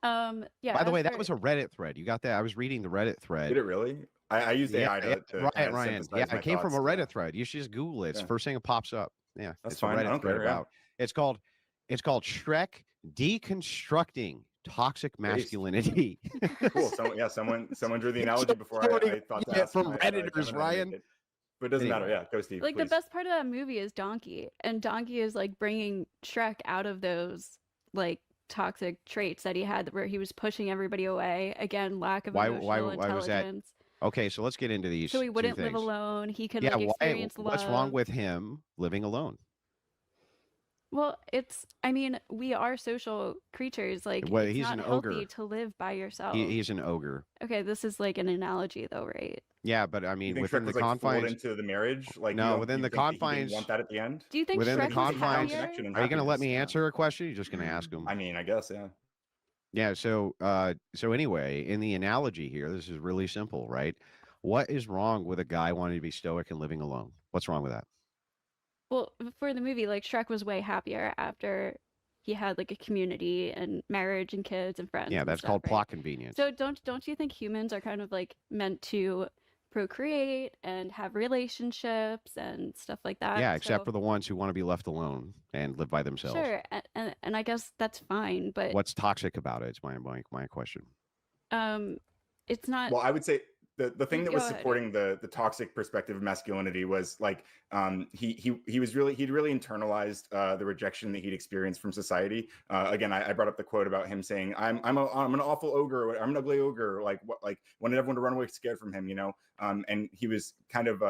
Speaker 6: yeah.
Speaker 1: By the
Speaker 6: as
Speaker 1: way, that
Speaker 6: for-
Speaker 1: was a Reddit thread. You got that? I was reading the Reddit thread.
Speaker 8: Did it really? I used AI to
Speaker 1: right,
Speaker 8: kind of
Speaker 1: Ryan.
Speaker 8: synthesize
Speaker 1: Yeah,
Speaker 8: my
Speaker 1: it came from a
Speaker 8: thoughts,
Speaker 1: Reddit thread. You should just Google it. It's the
Speaker 8: Yeah.
Speaker 1: first thing that pops up. Yeah,
Speaker 8: That's
Speaker 1: it's
Speaker 8: fine.
Speaker 1: a
Speaker 8: I
Speaker 1: Reddit
Speaker 8: don't
Speaker 1: thread
Speaker 8: care, yeah.
Speaker 1: about. It's called Shrek Deconstructing Toxic Masculinity.
Speaker 8: Cool. Someone drew the analogy before I thought to
Speaker 1: Yeah,
Speaker 8: ask
Speaker 1: from
Speaker 8: my
Speaker 1: Redditors,
Speaker 8: Gemini to
Speaker 1: Ryan.
Speaker 8: make it. But it doesn't
Speaker 1: Anyway.
Speaker 8: matter. Yeah, go Steve.
Speaker 6: like
Speaker 8: please.
Speaker 6: the best part of that movie is Donkey, and Donkey is like bringing Shrek out of those like toxic traits that he had, where he was pushing everybody away. Again, lack of emotional
Speaker 1: why was that?
Speaker 6: intelligence.
Speaker 1: Okay, so let's get into these.
Speaker 6: So he
Speaker 1: two
Speaker 6: wouldn't live
Speaker 1: things.
Speaker 6: alone. He could
Speaker 1: Yeah,
Speaker 6: like experience
Speaker 1: what's
Speaker 6: love.
Speaker 1: wrong with him living alone?
Speaker 6: Well, I mean, we are social creatures. Like,
Speaker 1: Well,
Speaker 6: it's
Speaker 1: he's
Speaker 6: not
Speaker 1: an
Speaker 6: healthy
Speaker 1: ogre.
Speaker 6: to live by yourself.
Speaker 1: He's an ogre.
Speaker 6: Okay, this is like an analogy, though, right?
Speaker 1: Yeah, but I
Speaker 8: You
Speaker 1: mean,
Speaker 8: think
Speaker 1: within
Speaker 8: Shrek
Speaker 1: the
Speaker 8: was like fooled
Speaker 1: confines.
Speaker 8: into the marriage? Like
Speaker 1: No,
Speaker 8: you don't-
Speaker 1: within
Speaker 8: you
Speaker 1: the
Speaker 8: think that he didn't
Speaker 1: confines-
Speaker 8: want that at the end.
Speaker 6: Do you think
Speaker 1: Within the
Speaker 6: Shrek was
Speaker 1: confines-
Speaker 6: happier?
Speaker 8: Connection and
Speaker 1: Are you going to let
Speaker 8: happiness,
Speaker 1: me
Speaker 8: yeah.
Speaker 1: answer a question? You're just going to ask him.
Speaker 8: I mean, I guess, yeah.
Speaker 1: Yeah. So anyway, in the analogy here, this is really simple, right? What is wrong with a guy wanting to be stoic and living alone? What's wrong with that?
Speaker 6: Well, for the movie, like Shrek was way happier after he had like a community and marriage and kids and friends.
Speaker 1: Yeah,
Speaker 6: and
Speaker 1: that's
Speaker 6: stuff,
Speaker 1: called
Speaker 6: right?
Speaker 1: plot convenience.
Speaker 6: So don't you think humans are kind of like meant to procreate and have relationships and stuff like that?
Speaker 1: Yeah, except
Speaker 6: So-
Speaker 1: for the ones who want to be left alone and live by themselves.
Speaker 6: Sure, and I guess that's fine, but
Speaker 1: What's toxic about it? It's my question.
Speaker 6: it's not.
Speaker 8: Well, I would say the thing that
Speaker 6: Go
Speaker 8: was
Speaker 6: ahead.
Speaker 8: supporting the toxic perspective of masculinity was like he'd really internalized the rejection that he'd experienced from society. Again, I brought up the quote about him saying, "I'm an awful ogre. I'm an ugly ogre." Like wanted everyone to run away scared from him, you know. And he was kind of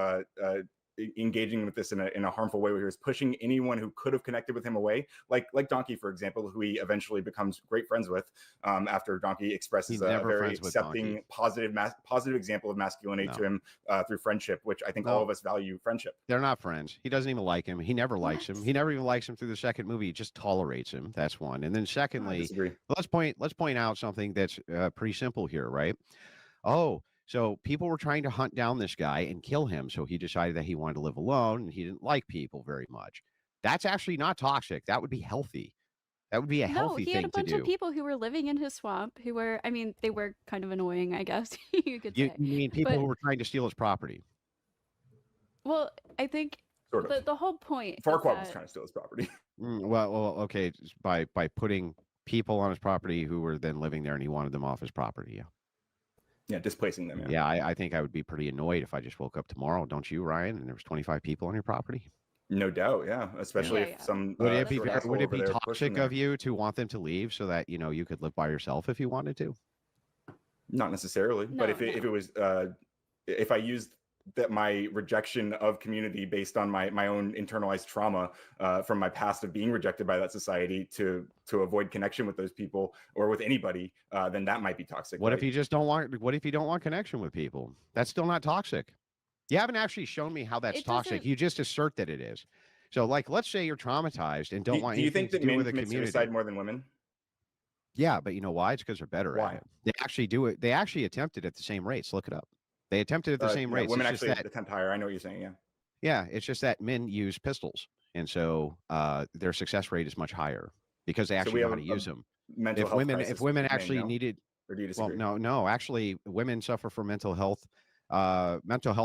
Speaker 8: engaging with this in a harmful way, where he was pushing anyone who could have connected with him away, like Donkey, for example, who he eventually becomes great friends with after Donkey expresses
Speaker 1: He's
Speaker 8: a
Speaker 1: never
Speaker 8: very
Speaker 1: friends with
Speaker 8: accepting,
Speaker 1: Donkey.
Speaker 8: positive example of masculinity
Speaker 1: No.
Speaker 8: to him through friendship, which I think
Speaker 1: No.
Speaker 8: all of us value friendship.
Speaker 1: They're not friends. He doesn't even like him. He never likes him.
Speaker 6: What?
Speaker 1: He never even likes him through the second movie. He just tolerates him. That's one. And then
Speaker 8: I
Speaker 1: secondly,
Speaker 8: disagree.
Speaker 1: let's point out something that's pretty simple here, right? Oh, so people were trying to hunt down this guy and kill him, so he decided that he wanted to live alone and he didn't like people very much. That's actually not toxic. That would be healthy. That would be a
Speaker 6: No,
Speaker 1: healthy
Speaker 6: he had a
Speaker 1: thing to
Speaker 6: bunch
Speaker 1: do.
Speaker 6: of people who were living in his swamp who were, I mean, they were kind of annoying, I guess you could
Speaker 1: You
Speaker 6: say.
Speaker 1: mean people
Speaker 6: But-
Speaker 1: who were trying to steal his property?
Speaker 6: Well, I think
Speaker 8: Sort of.
Speaker 6: the whole point is
Speaker 8: Farquaad was
Speaker 6: that-
Speaker 8: trying to steal his property.
Speaker 1: Well, okay, by putting people on his property who were then living there and he wanted them off his property. Yeah.
Speaker 8: Yeah, displacing them.
Speaker 1: Yeah, I think I would be pretty annoyed if I just woke up tomorrow, don't you, Ryan? And there was 25 people on your property.
Speaker 8: No doubt. Yeah, especially
Speaker 6: Yeah,
Speaker 8: if
Speaker 6: yeah.
Speaker 8: some
Speaker 1: Would it
Speaker 6: that's
Speaker 1: be
Speaker 8: short
Speaker 6: fair.
Speaker 8: asshole
Speaker 1: would it
Speaker 8: over
Speaker 1: be
Speaker 8: there pushing
Speaker 1: toxic of
Speaker 8: them.
Speaker 1: you to want them to leave so that you could live by yourself if you wanted to?
Speaker 8: Not necessarily, but
Speaker 6: No,
Speaker 8: if it
Speaker 6: no.
Speaker 8: was if I used that my rejection of community based on my own internalized trauma from my past of being rejected by that society to avoid connection with those people or with anybody, then that might be toxic.
Speaker 1: What if
Speaker 8: right?
Speaker 1: you just don't want? What if you don't want connection with people? That's still not toxic. You haven't actually shown me how that's
Speaker 6: It
Speaker 1: toxic.
Speaker 6: doesn't.
Speaker 1: You just assert that it is. So, like, let's say you're traumatized and don't
Speaker 8: Do
Speaker 1: want
Speaker 8: you
Speaker 1: anything
Speaker 8: think
Speaker 1: to
Speaker 8: that
Speaker 1: do
Speaker 8: men
Speaker 1: with the
Speaker 8: commit
Speaker 1: community.
Speaker 8: suicide more than women?
Speaker 1: Yeah, but you know why? It's because they're better at
Speaker 8: Why?
Speaker 1: it. They actually do it. They actually attempt it at the same rates. Look it up. They attempt it at the same
Speaker 8: Yeah,
Speaker 1: rates.
Speaker 8: women
Speaker 1: It's just
Speaker 8: actually
Speaker 1: that,
Speaker 8: attempt higher. I know what you're saying. Yeah.
Speaker 1: yeah, it's just that men use pistols, and so their success rate is much higher because they
Speaker 8: So
Speaker 1: actually
Speaker 8: we
Speaker 1: know
Speaker 8: have
Speaker 1: how to use them.
Speaker 8: mental health crisis
Speaker 1: If women
Speaker 8: with men,
Speaker 1: actually
Speaker 8: no?
Speaker 1: needed,
Speaker 8: Or do you
Speaker 1: well,
Speaker 8: disagree?
Speaker 1: no, actually, women suffer from mental health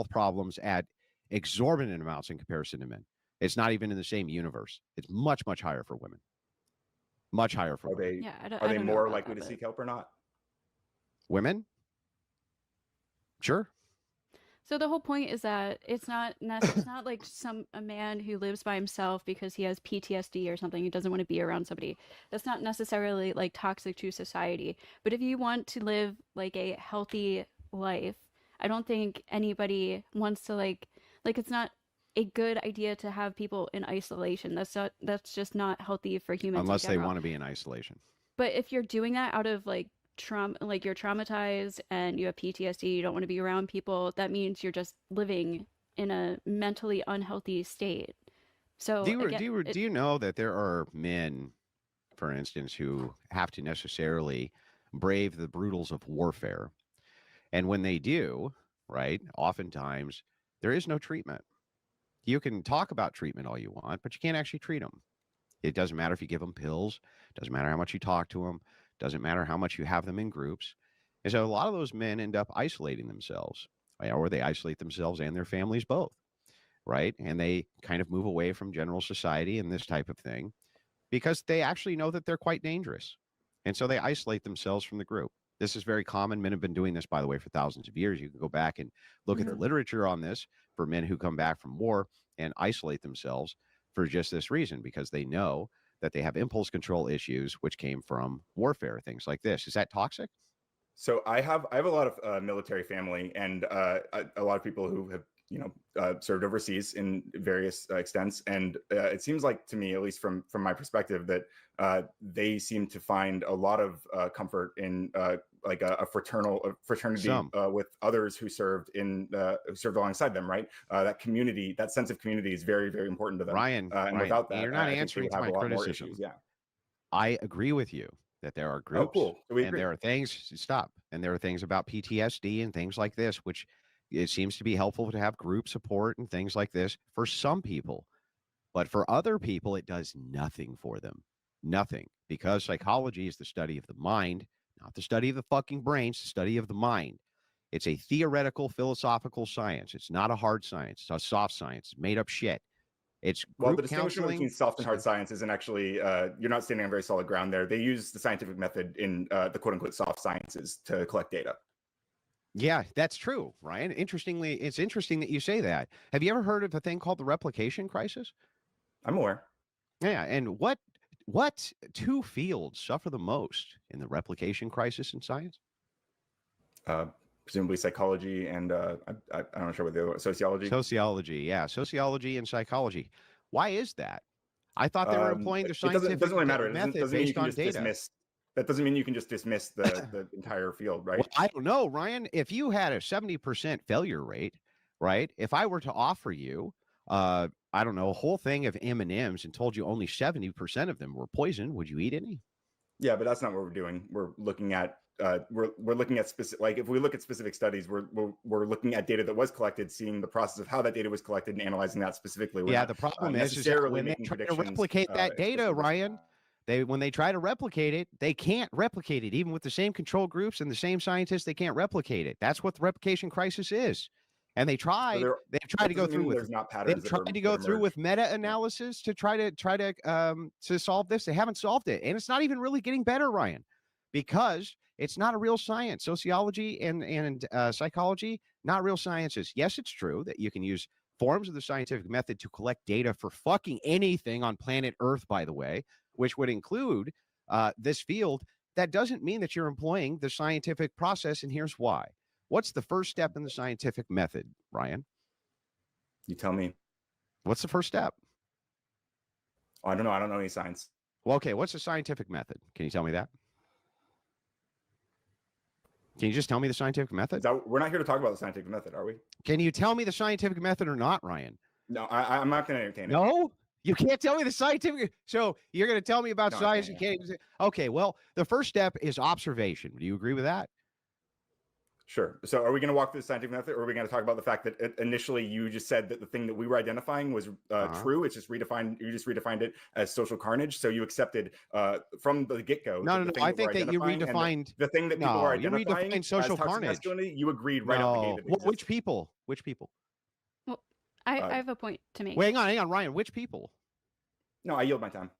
Speaker 1: problems at exorbitant amounts in comparison to men. It's not even in the same universe. It's much, much higher for women. Much higher for
Speaker 8: Are
Speaker 1: women.
Speaker 8: they
Speaker 6: Yeah, I don't,
Speaker 8: are
Speaker 6: I
Speaker 8: they
Speaker 6: don't know
Speaker 8: more
Speaker 6: about
Speaker 8: likely
Speaker 6: that,
Speaker 8: to
Speaker 6: but
Speaker 8: seek help or not?
Speaker 1: Women? Sure.
Speaker 6: so the whole point is that it's not it's not like a man who lives by himself because he has PTSD or something. He doesn't want to be around somebody. That's not necessarily like toxic to society. But if you want to live like a healthy life, I don't think anybody wants to like it's not a good idea to have people in isolation. That's just not healthy for humans in
Speaker 1: Unless they
Speaker 6: general.
Speaker 1: want to be in isolation.
Speaker 6: But if you're doing that out of like trauma, like you're traumatized and you have PTSD, you don't want to be around people, that means you're just living in a mentally unhealthy state. So again,
Speaker 1: Do you know that there are men, for instance, who have to necessarily brave the brutals of warfare? And when they do, right, oftentimes there is no treatment. You can talk about treatment all you want, but you can't actually treat them. It doesn't matter if you give them pills, doesn't matter how much you talk to them, doesn't matter how much you have them in groups. And so a lot of those men end up isolating themselves, right? Or they isolate themselves and their families both, right? And they kind of move away from general society and this type of thing because they actually know that they're quite dangerous. And so they isolate themselves from the group. This is very common. Men have been doing this, by the way, for thousands of years. You can go back and look at the literature on this for men who come back from war and isolate themselves for just this reason, because they know that they have impulse control issues, which came from warfare, things like this. Is that toxic?
Speaker 8: So I have a lot of military family and a lot of people who have served overseas in various extents, and it seems like to me, at least from my perspective, that they seem to find a lot of comfort in like a fraternity with others who served alongside them. Right, that community, that sense of community, is very, very important to them.
Speaker 1: Ryan,
Speaker 8: and without that,
Speaker 1: you're not
Speaker 8: I think they
Speaker 1: answering
Speaker 8: would
Speaker 1: to
Speaker 8: have
Speaker 1: my
Speaker 8: a lot more
Speaker 1: criticism.
Speaker 8: issues. Yeah.
Speaker 1: I agree with you that there are
Speaker 8: Oh,
Speaker 1: groups
Speaker 8: cool. So we
Speaker 1: and
Speaker 8: agree.
Speaker 1: there are things stop and there are things about PTSD and things like this, which it seems to be helpful to have group support and things like this for some people. But for other people, it does nothing for them. Nothing. Because psychology is the study of the mind, not the study of the fucking brain, it's the study of the mind. It's a theoretical, philosophical science. It's not a hard science. It's a soft science. It's made up shit. It's
Speaker 8: Well, the
Speaker 1: group
Speaker 8: distinction
Speaker 1: counseling.
Speaker 8: between soft and hard science isn't actually, you're not standing on very solid ground there. They use the scientific method in the quote unquote soft sciences to collect data.
Speaker 1: Yeah, that's true, Ryan. Interestingly, it's interesting that you say that. Have you ever heard of a thing called the replication crisis?
Speaker 8: I'm aware.
Speaker 1: Yeah, and what two fields suffer the most in the replication crisis in science?
Speaker 8: Presumably psychology and I'm not sure what the other, sociology.
Speaker 1: Sociology, yeah, sociology and psychology. Why is that? I thought they were employing the
Speaker 8: It
Speaker 1: scientific
Speaker 8: doesn't really matter. It
Speaker 1: method
Speaker 8: doesn't mean you
Speaker 1: based
Speaker 8: can
Speaker 1: on
Speaker 8: just
Speaker 1: data.
Speaker 8: dismiss. That doesn't mean you can just dismiss the entire field, right?
Speaker 1: Well, I don't know, Ryan. If you had a 70% failure rate, right? If I were to offer you, I don't know, a whole thing of M&Ms and told you only 70% of them were poison, would you eat any?
Speaker 8: Yeah, but that's not what we're doing. We're looking at we're looking at specific, like if we look at specific studies, we're looking at data that was collected, seeing the process of how that data was collected and analyzing that specifically. We're
Speaker 1: Yeah,
Speaker 8: not,
Speaker 1: the problem is that
Speaker 8: necessarily
Speaker 1: when they
Speaker 8: making
Speaker 1: try to
Speaker 8: predictions,
Speaker 1: replicate that data,
Speaker 8: explicitly based on
Speaker 1: Ryan,
Speaker 8: that.
Speaker 1: when they try to replicate it, they can't replicate it. Even with the same control groups and the same scientists, they can't replicate it. That's what the replication crisis is. And they've tried to go through with meta-analysis to try to solve this. They haven't solved it, and it's not even really getting better, Ryan, because it's not a real science. Sociology and psychology, not real sciences. Yes, it's true that you can use forms of the scientific method to collect data for fucking anything on planet Earth, by the way, which would include this field. That doesn't mean that you're employing the scientific process, and here's why. What's the first step in the scientific method, Ryan?
Speaker 8: You tell me.
Speaker 1: What's the first step?
Speaker 8: Oh, I don't know. I don't know any science.
Speaker 1: Well, okay. What's the scientific method? Can you tell me that?
Speaker 5: Can you just tell me the scientific method?
Speaker 8: We're not here to talk about the scientific method, are we?
Speaker 5: Can you tell me the scientific method or not, Ryan?
Speaker 8: No, I'm not going to entertain it.
Speaker 5: No, you can't tell me the scientific. So you're going to tell me about
Speaker 8: No, I
Speaker 5: science?
Speaker 8: can't,
Speaker 5: You can't even say, okay, well, the first step is observation. Do you agree with that?
Speaker 8: Sure. So are we going to walk through the scientific method, or are we going to talk about the fact that initially you just said that the thing that we were identifying was true? It's just redefined. You just redefined it as social carnage. So you accepted from the get-go.
Speaker 5: No. I think that you redefined
Speaker 8: the thing that people were
Speaker 5: you
Speaker 8: identifying
Speaker 5: redefined social
Speaker 8: as toxic
Speaker 5: carnage.
Speaker 8: masculinity. You agreed right out the gate. That it exists.
Speaker 5: Which people? Which people?
Speaker 6: Well, I have a point to make.
Speaker 5: Wait, hang on, Ryan. Which people?
Speaker 8: No, I yield my time.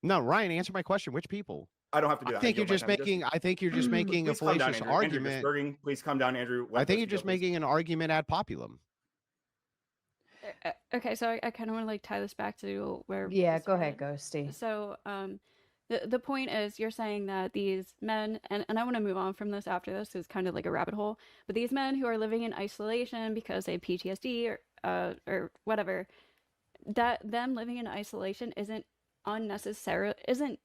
Speaker 5: No, Ryan, answer my question. Which people?
Speaker 8: I don't have to do that.
Speaker 5: I think you're just making. I think you're just making a fallacious argument.
Speaker 8: Andrew, please calm down, Andrew.
Speaker 5: I think you're just making an argument ad populum.
Speaker 6: Okay, so I kind of want to like tie this back to where.
Speaker 7: Yeah, go ahead, Ghosty.
Speaker 6: So, the point is, you're saying that these men, and I want to move on from this after this, it's kind of like a rabbit hole. But these men who are living in isolation because they have PTSD or whatever, that them living in isolation isn't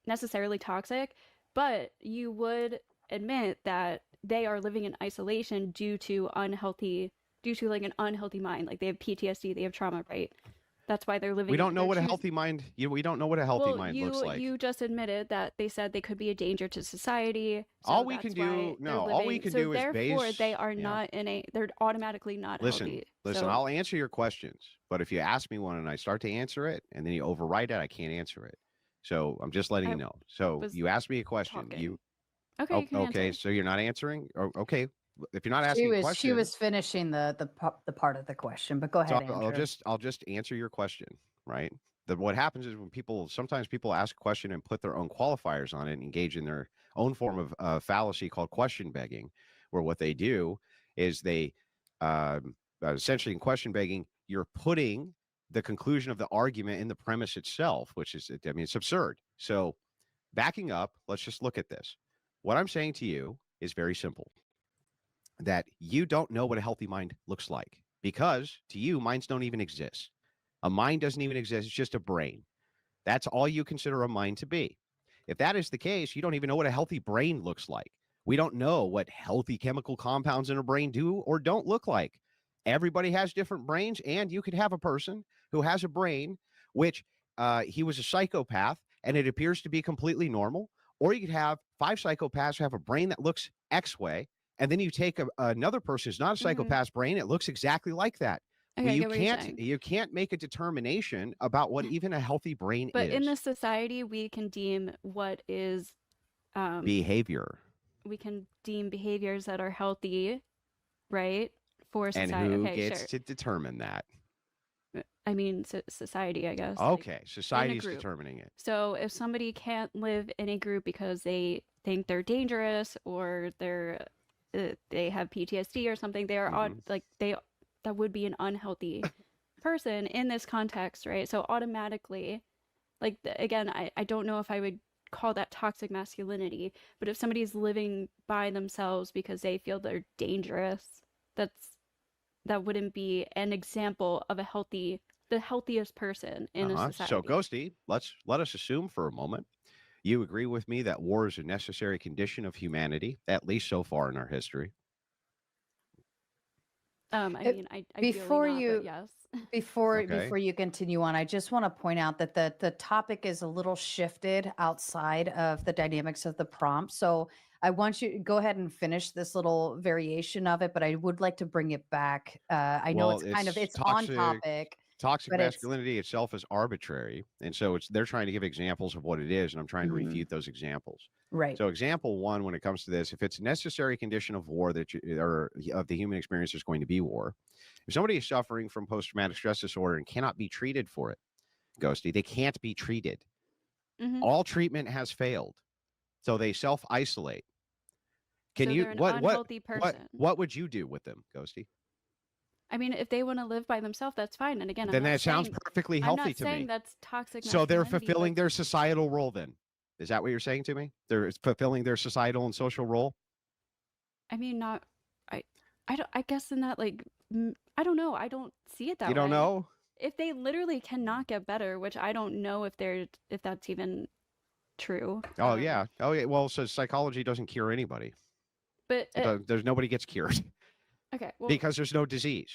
Speaker 6: necessarily toxic, but you would admit that they are living in isolation due to like an unhealthy mind. Like they have PTSD, they have trauma, right? That's why they're living.
Speaker 5: We don't know what a healthy mind. We don't know what a healthy mind looks like.
Speaker 6: You just admitted that they said they could be a danger to society. So
Speaker 5: all we can do, all we can do is
Speaker 6: therefore they are not in a. They're automatically not healthy.
Speaker 5: Listen.
Speaker 6: So,
Speaker 5: I'll answer your questions, but if you ask me one and I start to answer it, and then you override it, I can't answer it. So I'm just letting you know. So you asked me a question.
Speaker 6: Talking.
Speaker 5: Okay. So you're not answering. Okay. If you're not asking a question,
Speaker 7: she was finishing the part of the question, but go ahead.
Speaker 5: So I'll just answer your question, right? What happens is when sometimes people ask a question and put their own qualifiers on it and engage in their own form of fallacy called question begging, where what they do is they essentially in question begging, you're putting the conclusion of the argument in the premise itself, which is, I mean, it's absurd. So backing up, let's just look at this. What I'm saying to you is very simple. That you don't know what a healthy mind looks like because to you, minds don't even exist. A mind doesn't even exist. It's just a brain. That's all you consider a mind to be. If that is the case, you don't even know what a healthy brain looks like. We don't know what healthy chemical compounds in a brain do or don't look like. Everybody has different brains, and you could have a person who has a brain, which he was a psychopath, and it appears to be completely normal. Or you could have 5 psychopaths who have a brain that looks X way, and then you take another person who's not a psychopath's brain, it looks exactly like that.
Speaker 6: Okay,
Speaker 5: you can't make a determination about what even a healthy brain is.
Speaker 6: But in this society, we can deem what is
Speaker 5: behavior.
Speaker 6: We can deem behaviors that are healthy, right? For society.
Speaker 5: And who gets to determine that?
Speaker 6: I mean, society, I guess.
Speaker 5: Okay, society's determining it.
Speaker 6: So if somebody can't live in a group because they think they're dangerous or they have PTSD or something, they are that would be an unhealthy person in this context, right? So automatically, like again, I don't know if I would call that toxic masculinity, but if somebody's living by themselves because they feel they're dangerous, that wouldn't be an example of the healthiest person in a society.
Speaker 5: So Ghosty, let us assume for a moment you agree with me that war is a necessary condition of humanity, at least so far in our history.
Speaker 6: I mean, I
Speaker 7: before
Speaker 6: not,
Speaker 7: you
Speaker 6: yes.
Speaker 7: before you continue on, I just want to point out that the topic is a little shifted outside of the dynamics of the prompt. So I want you to go ahead and finish this little variation of it, but I would like to bring it back. I know it's on topic.
Speaker 5: Toxic masculinity itself is arbitrary, and so they're trying to give examples of what it is, and I'm trying to refute those examples.
Speaker 7: Right.
Speaker 5: So example 1, when it comes to this, if it's a necessary condition of war or of the human experience, there's going to be war. If somebody is suffering from post-traumatic stress disorder and cannot be treated for it, Ghosty, they can't be treated. All treatment has failed, so they self-isolate. What would you do with them, Ghosty?
Speaker 6: I mean, if they want to live by themselves, that's fine. And again,
Speaker 5: then that sounds perfectly healthy to me.
Speaker 6: I'm not saying that's toxic.
Speaker 5: So they're fulfilling their societal role then. Is that what you're saying to me? They're fulfilling their societal and social role?
Speaker 6: I mean, I guess in that, like, I don't know. I don't see it that way.
Speaker 5: You don't know?
Speaker 6: If they literally cannot get better, which I don't know if that's even true.
Speaker 5: Oh, yeah. Well, so psychology doesn't cure anybody.
Speaker 6: But
Speaker 1: There's nobody gets cured
Speaker 6: okay, well,
Speaker 1: because there's no disease.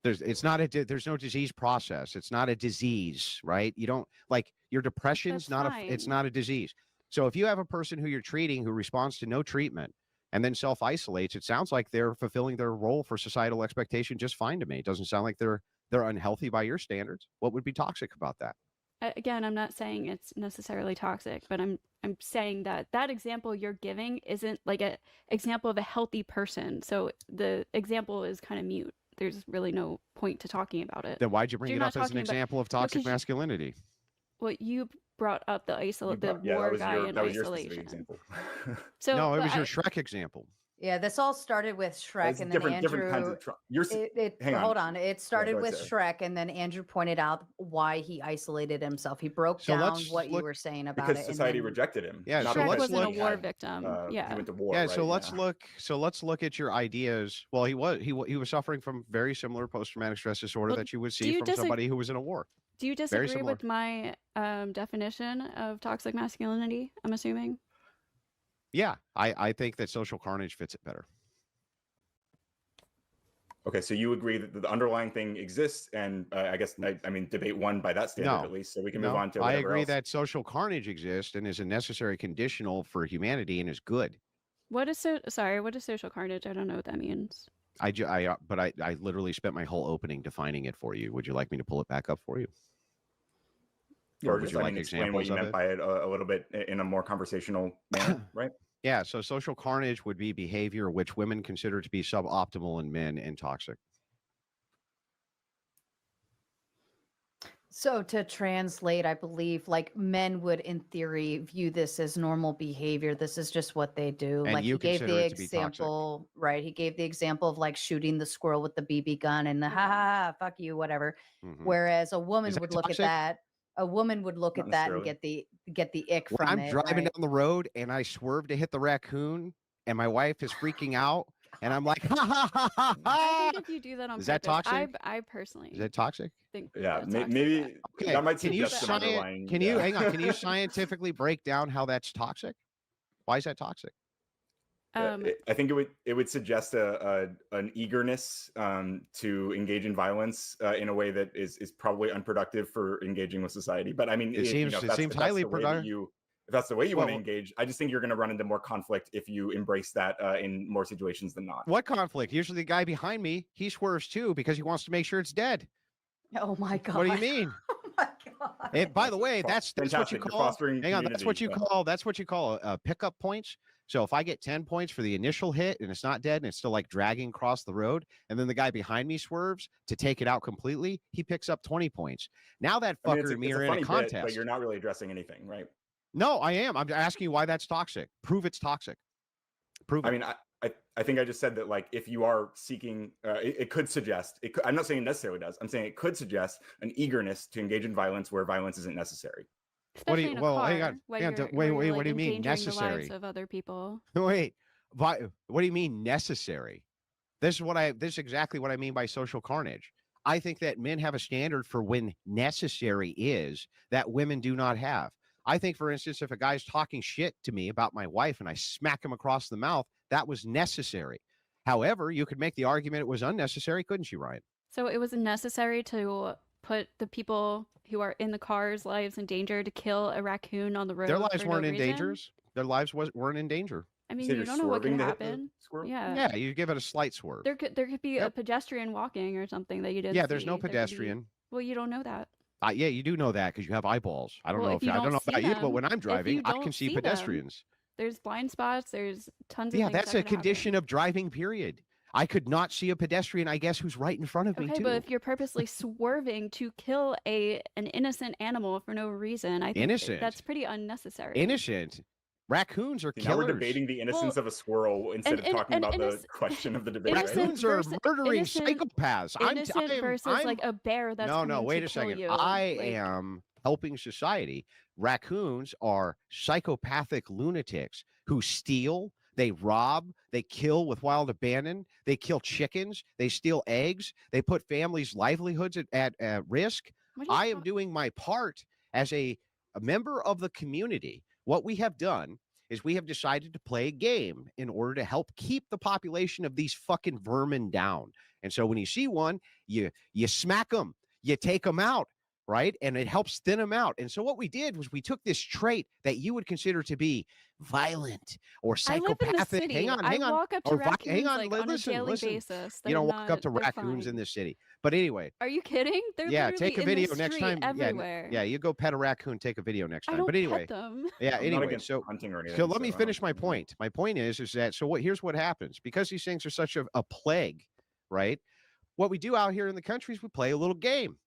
Speaker 1: There's no disease process. It's not a disease, right? You don't like your depression's
Speaker 6: that's
Speaker 1: it's
Speaker 6: fine.
Speaker 1: not a disease. So if you have a person who you're treating who responds to no treatment and then self-isolates, it sounds like they're fulfilling their role for societal expectation just fine to me. It doesn't sound like they're unhealthy by your standards. What would be toxic about that?
Speaker 6: Again, I'm not saying it's necessarily toxic, but I'm saying that that example you're giving isn't like a example of a healthy person. So the example is kind of mute. There's really no point to talking about it.
Speaker 1: Then why'd you bring
Speaker 6: You're
Speaker 1: it
Speaker 6: not
Speaker 1: up as an
Speaker 6: talking about-
Speaker 1: example of
Speaker 6: Well,
Speaker 1: toxic
Speaker 6: 'cause you-
Speaker 1: masculinity?
Speaker 6: Well, you brought up the
Speaker 8: that
Speaker 6: war
Speaker 8: was
Speaker 6: guy
Speaker 8: your,
Speaker 6: in
Speaker 8: that was your specific
Speaker 6: isolation.
Speaker 8: example.
Speaker 6: So
Speaker 1: No, it
Speaker 6: but
Speaker 1: was your
Speaker 6: I-
Speaker 1: Shrek example.
Speaker 7: Yeah, this all started with Shrek,
Speaker 8: That's
Speaker 7: and then
Speaker 8: different kinds
Speaker 7: Andrew.
Speaker 8: of you're hang on.
Speaker 7: Hold on. It started
Speaker 8: go ahead,
Speaker 7: with
Speaker 8: Sarah.
Speaker 7: Shrek, and then Andrew pointed out why he isolated himself. He broke
Speaker 1: So
Speaker 7: down
Speaker 1: let's
Speaker 7: what you
Speaker 1: look-
Speaker 7: were saying about
Speaker 8: because
Speaker 7: it. and
Speaker 8: society
Speaker 7: then-
Speaker 8: rejected him.
Speaker 1: Yeah,
Speaker 8: not
Speaker 1: so
Speaker 6: Shrek
Speaker 8: because
Speaker 1: let's
Speaker 6: wasn't a
Speaker 8: he
Speaker 6: war
Speaker 8: had,
Speaker 6: victim.
Speaker 8: He
Speaker 6: Yeah.
Speaker 8: went to war.
Speaker 1: Yeah,
Speaker 8: right?
Speaker 1: so let's look at your ideas. Well, he was suffering from very similar post-traumatic stress disorder
Speaker 6: Well,
Speaker 1: that you would
Speaker 6: do
Speaker 1: see
Speaker 6: you
Speaker 1: from somebody who was in a war.
Speaker 6: Do you
Speaker 1: Very
Speaker 6: disagree
Speaker 1: similar.
Speaker 6: with my definition of toxic masculinity? I'm assuming.
Speaker 1: Yeah, I think that social carnage fits it better.
Speaker 8: Okay, so you agree that the underlying thing exists, and I guess I mean debate one by that standard
Speaker 1: No.
Speaker 8: at least, so we can
Speaker 1: No,
Speaker 8: move on to.
Speaker 1: I
Speaker 8: Whatever
Speaker 1: agree
Speaker 8: else.
Speaker 1: that social carnage exists and is a necessary conditional for humanity and is good.
Speaker 6: What is what is social carnage? I don't know what that means.
Speaker 1: But I literally spent my whole opening defining it for you. Would you like me to pull it back up for you?
Speaker 8: Or
Speaker 1: would
Speaker 8: just
Speaker 1: you
Speaker 8: try
Speaker 1: like
Speaker 8: and explain what
Speaker 1: examples
Speaker 8: you
Speaker 1: of
Speaker 8: meant
Speaker 1: it?
Speaker 8: by it a little bit in a more conversational manner, right?
Speaker 1: Yeah, so social carnage would be behavior which women consider to be suboptimal in men and toxic.
Speaker 7: So to translate, I believe like men would in theory view this as normal behavior. This is just what they do.
Speaker 1: And
Speaker 7: Like
Speaker 1: you
Speaker 7: he gave
Speaker 1: consider
Speaker 7: the
Speaker 1: it to be toxic.
Speaker 7: example, right? He gave the example of like shooting the squirrel with the BB gun and the ha ha, ha fuck you, whatever.
Speaker 1: Mhm.
Speaker 7: Whereas a woman
Speaker 1: that
Speaker 7: would look
Speaker 1: toxic?
Speaker 7: at that. A woman would look
Speaker 8: Not
Speaker 7: at that and
Speaker 8: necessarily.
Speaker 7: get the ick
Speaker 1: When
Speaker 7: from
Speaker 1: I'm
Speaker 7: it.
Speaker 1: driving
Speaker 7: right?
Speaker 1: down the road and I swerve to hit the raccoon and my wife is freaking out and I'm like, ha ha ha ha
Speaker 6: I
Speaker 1: ha.
Speaker 6: think if you do that on
Speaker 1: Is that
Speaker 6: purpose,
Speaker 1: toxic?
Speaker 6: I personally
Speaker 1: Is that toxic?
Speaker 6: think
Speaker 8: Yeah,
Speaker 6: that's toxic,
Speaker 8: maybe
Speaker 1: Okay.
Speaker 8: that might
Speaker 1: Can you
Speaker 8: suggest an underlying.
Speaker 1: can you hang on? Can you scientifically break down how that's toxic? Why is that toxic?
Speaker 8: I think it would suggest an eagerness to engage in violence in a way that is probably unproductive for engaging with society. But I mean,
Speaker 1: It seems highly productive.
Speaker 8: If that's the way you want to
Speaker 1: Well-
Speaker 8: engage, I just think you're going to run into more conflict if you embrace that in more situations than not.
Speaker 1: What conflict? Usually the guy behind me, he swerves too because he wants to make sure it's dead.
Speaker 7: Oh my god.
Speaker 1: What do you mean?
Speaker 7: Oh my god.
Speaker 1: And by the way,
Speaker 8: Fa-
Speaker 1: that's what you
Speaker 8: fantastic. You're
Speaker 1: call.
Speaker 8: fostering
Speaker 1: Hang on, that's what you
Speaker 8: community,
Speaker 1: call pickup points. So if I get 10 points for the initial hit and it's not dead and it's still like dragging across the road, and then the guy behind me swerves to take it out completely, he picks up 20 points. Now that
Speaker 8: I mean,
Speaker 1: fucker
Speaker 8: it's
Speaker 1: and me
Speaker 8: it's
Speaker 1: are in
Speaker 8: funny
Speaker 1: a
Speaker 8: bit,
Speaker 1: contest.
Speaker 8: but you're not really addressing anything, right?
Speaker 1: No, I am. I'm asking you why that's toxic. Prove it's toxic. Prove it.
Speaker 8: I mean, I think I just said that like if you are seeking, it could suggest. I'm not saying it necessarily does. I'm saying it could suggest an eagerness to engage in violence where violence isn't necessary.
Speaker 1: What do
Speaker 6: especially
Speaker 1: you-
Speaker 6: in a
Speaker 1: well,
Speaker 6: car,
Speaker 1: hang on,
Speaker 6: where
Speaker 1: hang on,
Speaker 6: you're,
Speaker 1: wait,
Speaker 6: where
Speaker 1: wait,
Speaker 6: you're,
Speaker 1: what do you
Speaker 6: like,
Speaker 1: mean
Speaker 6: endangering the lives
Speaker 1: necessary?
Speaker 6: of other people.
Speaker 1: Wait, what do you mean necessary? This is exactly what I mean by social carnage. I think that men have a standard for when necessary is that women do not have. I think, for instance, if a guy's talking shit to me about my wife and I smack him across the mouth, that was necessary. However, you could make the argument it was unnecessary, couldn't you, Ryan?
Speaker 6: So it was necessary to put the people who are in the car's lives in danger to kill a raccoon on the road.
Speaker 1: Their lives
Speaker 6: for
Speaker 1: weren't
Speaker 6: no
Speaker 1: in
Speaker 6: reason?
Speaker 1: danger. Their lives weren't in danger.
Speaker 6: I mean,
Speaker 8: So
Speaker 6: you
Speaker 8: you're
Speaker 6: don't know what
Speaker 8: swerving
Speaker 6: could
Speaker 8: to hit the
Speaker 6: happen.
Speaker 8: squirrel?
Speaker 6: Yeah.
Speaker 1: Yeah, you give it a slight swerve.
Speaker 6: There could be a
Speaker 1: Yep.
Speaker 6: pedestrian walking or something that you didn't.
Speaker 1: Yeah, there's
Speaker 6: see.
Speaker 1: no
Speaker 6: There could be-
Speaker 1: pedestrian.
Speaker 6: Well, you don't know that.
Speaker 1: Yeah, you do know that because you have eyeballs. I don't
Speaker 6: Well,
Speaker 1: know
Speaker 6: if you
Speaker 1: I don't
Speaker 6: don't
Speaker 1: know
Speaker 6: see
Speaker 1: about you, but
Speaker 6: them-
Speaker 1: when I'm
Speaker 6: if you
Speaker 1: driving, I can
Speaker 6: don't
Speaker 1: see
Speaker 6: see them,
Speaker 1: pedestrians.
Speaker 6: There's blind spots. There's tons of
Speaker 1: Yeah,
Speaker 6: things
Speaker 1: that's
Speaker 6: that
Speaker 1: a
Speaker 6: could happen.
Speaker 1: condition of driving, period. I could not see a pedestrian, I guess, who's right in front of me,
Speaker 6: Okay,
Speaker 1: too.
Speaker 6: but if you're purposely swerving to kill an innocent animal for no reason, I think
Speaker 1: Innocent?
Speaker 6: that's pretty unnecessary.
Speaker 1: Innocent. Raccoons are
Speaker 8: See,
Speaker 1: killers.
Speaker 8: now we're debating the innocence of a squirrel instead of talking about the question of the debate. right?
Speaker 6: innocent
Speaker 1: Raccoons are
Speaker 6: versus-
Speaker 1: murdering
Speaker 6: innocent-
Speaker 1: psychopaths.
Speaker 6: Innocent versus like a bear that's
Speaker 1: no,
Speaker 6: coming
Speaker 1: wait
Speaker 6: to
Speaker 1: a
Speaker 6: kill
Speaker 1: second.
Speaker 6: you.
Speaker 1: I
Speaker 6: Like,
Speaker 1: am helping society. Raccoons are psychopathic lunatics who steal, they rob, they kill with wild abandon, they kill chickens, they steal eggs, they put families' livelihoods at risk.
Speaker 6: what are you
Speaker 1: I am
Speaker 6: talk-
Speaker 1: doing my part as a member of the community. What we have done is we have decided to play a game in order to help keep the population of these fucking vermin down. And so when you see one, you smack them, you take them out, right? And it helps thin them out. And so what we did was we took this trait that you would consider to be violent or
Speaker 6: I live in the
Speaker 1: psychopathic.
Speaker 6: city.
Speaker 1: Hang on,
Speaker 6: I
Speaker 1: hang on.
Speaker 6: walk up to
Speaker 1: Or
Speaker 6: raccoons
Speaker 1: hang on,
Speaker 6: like on a
Speaker 1: listen,
Speaker 6: daily
Speaker 1: listen.
Speaker 6: basis.
Speaker 1: You don't walk up to
Speaker 6: they're
Speaker 1: raccoons
Speaker 6: fine.
Speaker 1: in this city. But anyway,
Speaker 6: Are you kidding? They're
Speaker 1: yeah,
Speaker 6: literally
Speaker 1: take a
Speaker 6: in the
Speaker 1: video next
Speaker 6: street
Speaker 1: time.
Speaker 6: everywhere.
Speaker 1: Yeah, you go pet a raccoon, take a video next
Speaker 6: I
Speaker 1: time.
Speaker 6: don't
Speaker 1: But anyway,
Speaker 6: pet them.
Speaker 1: yeah,
Speaker 8: I'm not
Speaker 1: anyway,
Speaker 8: against
Speaker 1: so
Speaker 8: hunting or anything.
Speaker 1: so let me
Speaker 8: I don't-
Speaker 1: finish my point. My point is that so what here's what happens because these things are such a plague, right? What we do out here in the country is we play a little game,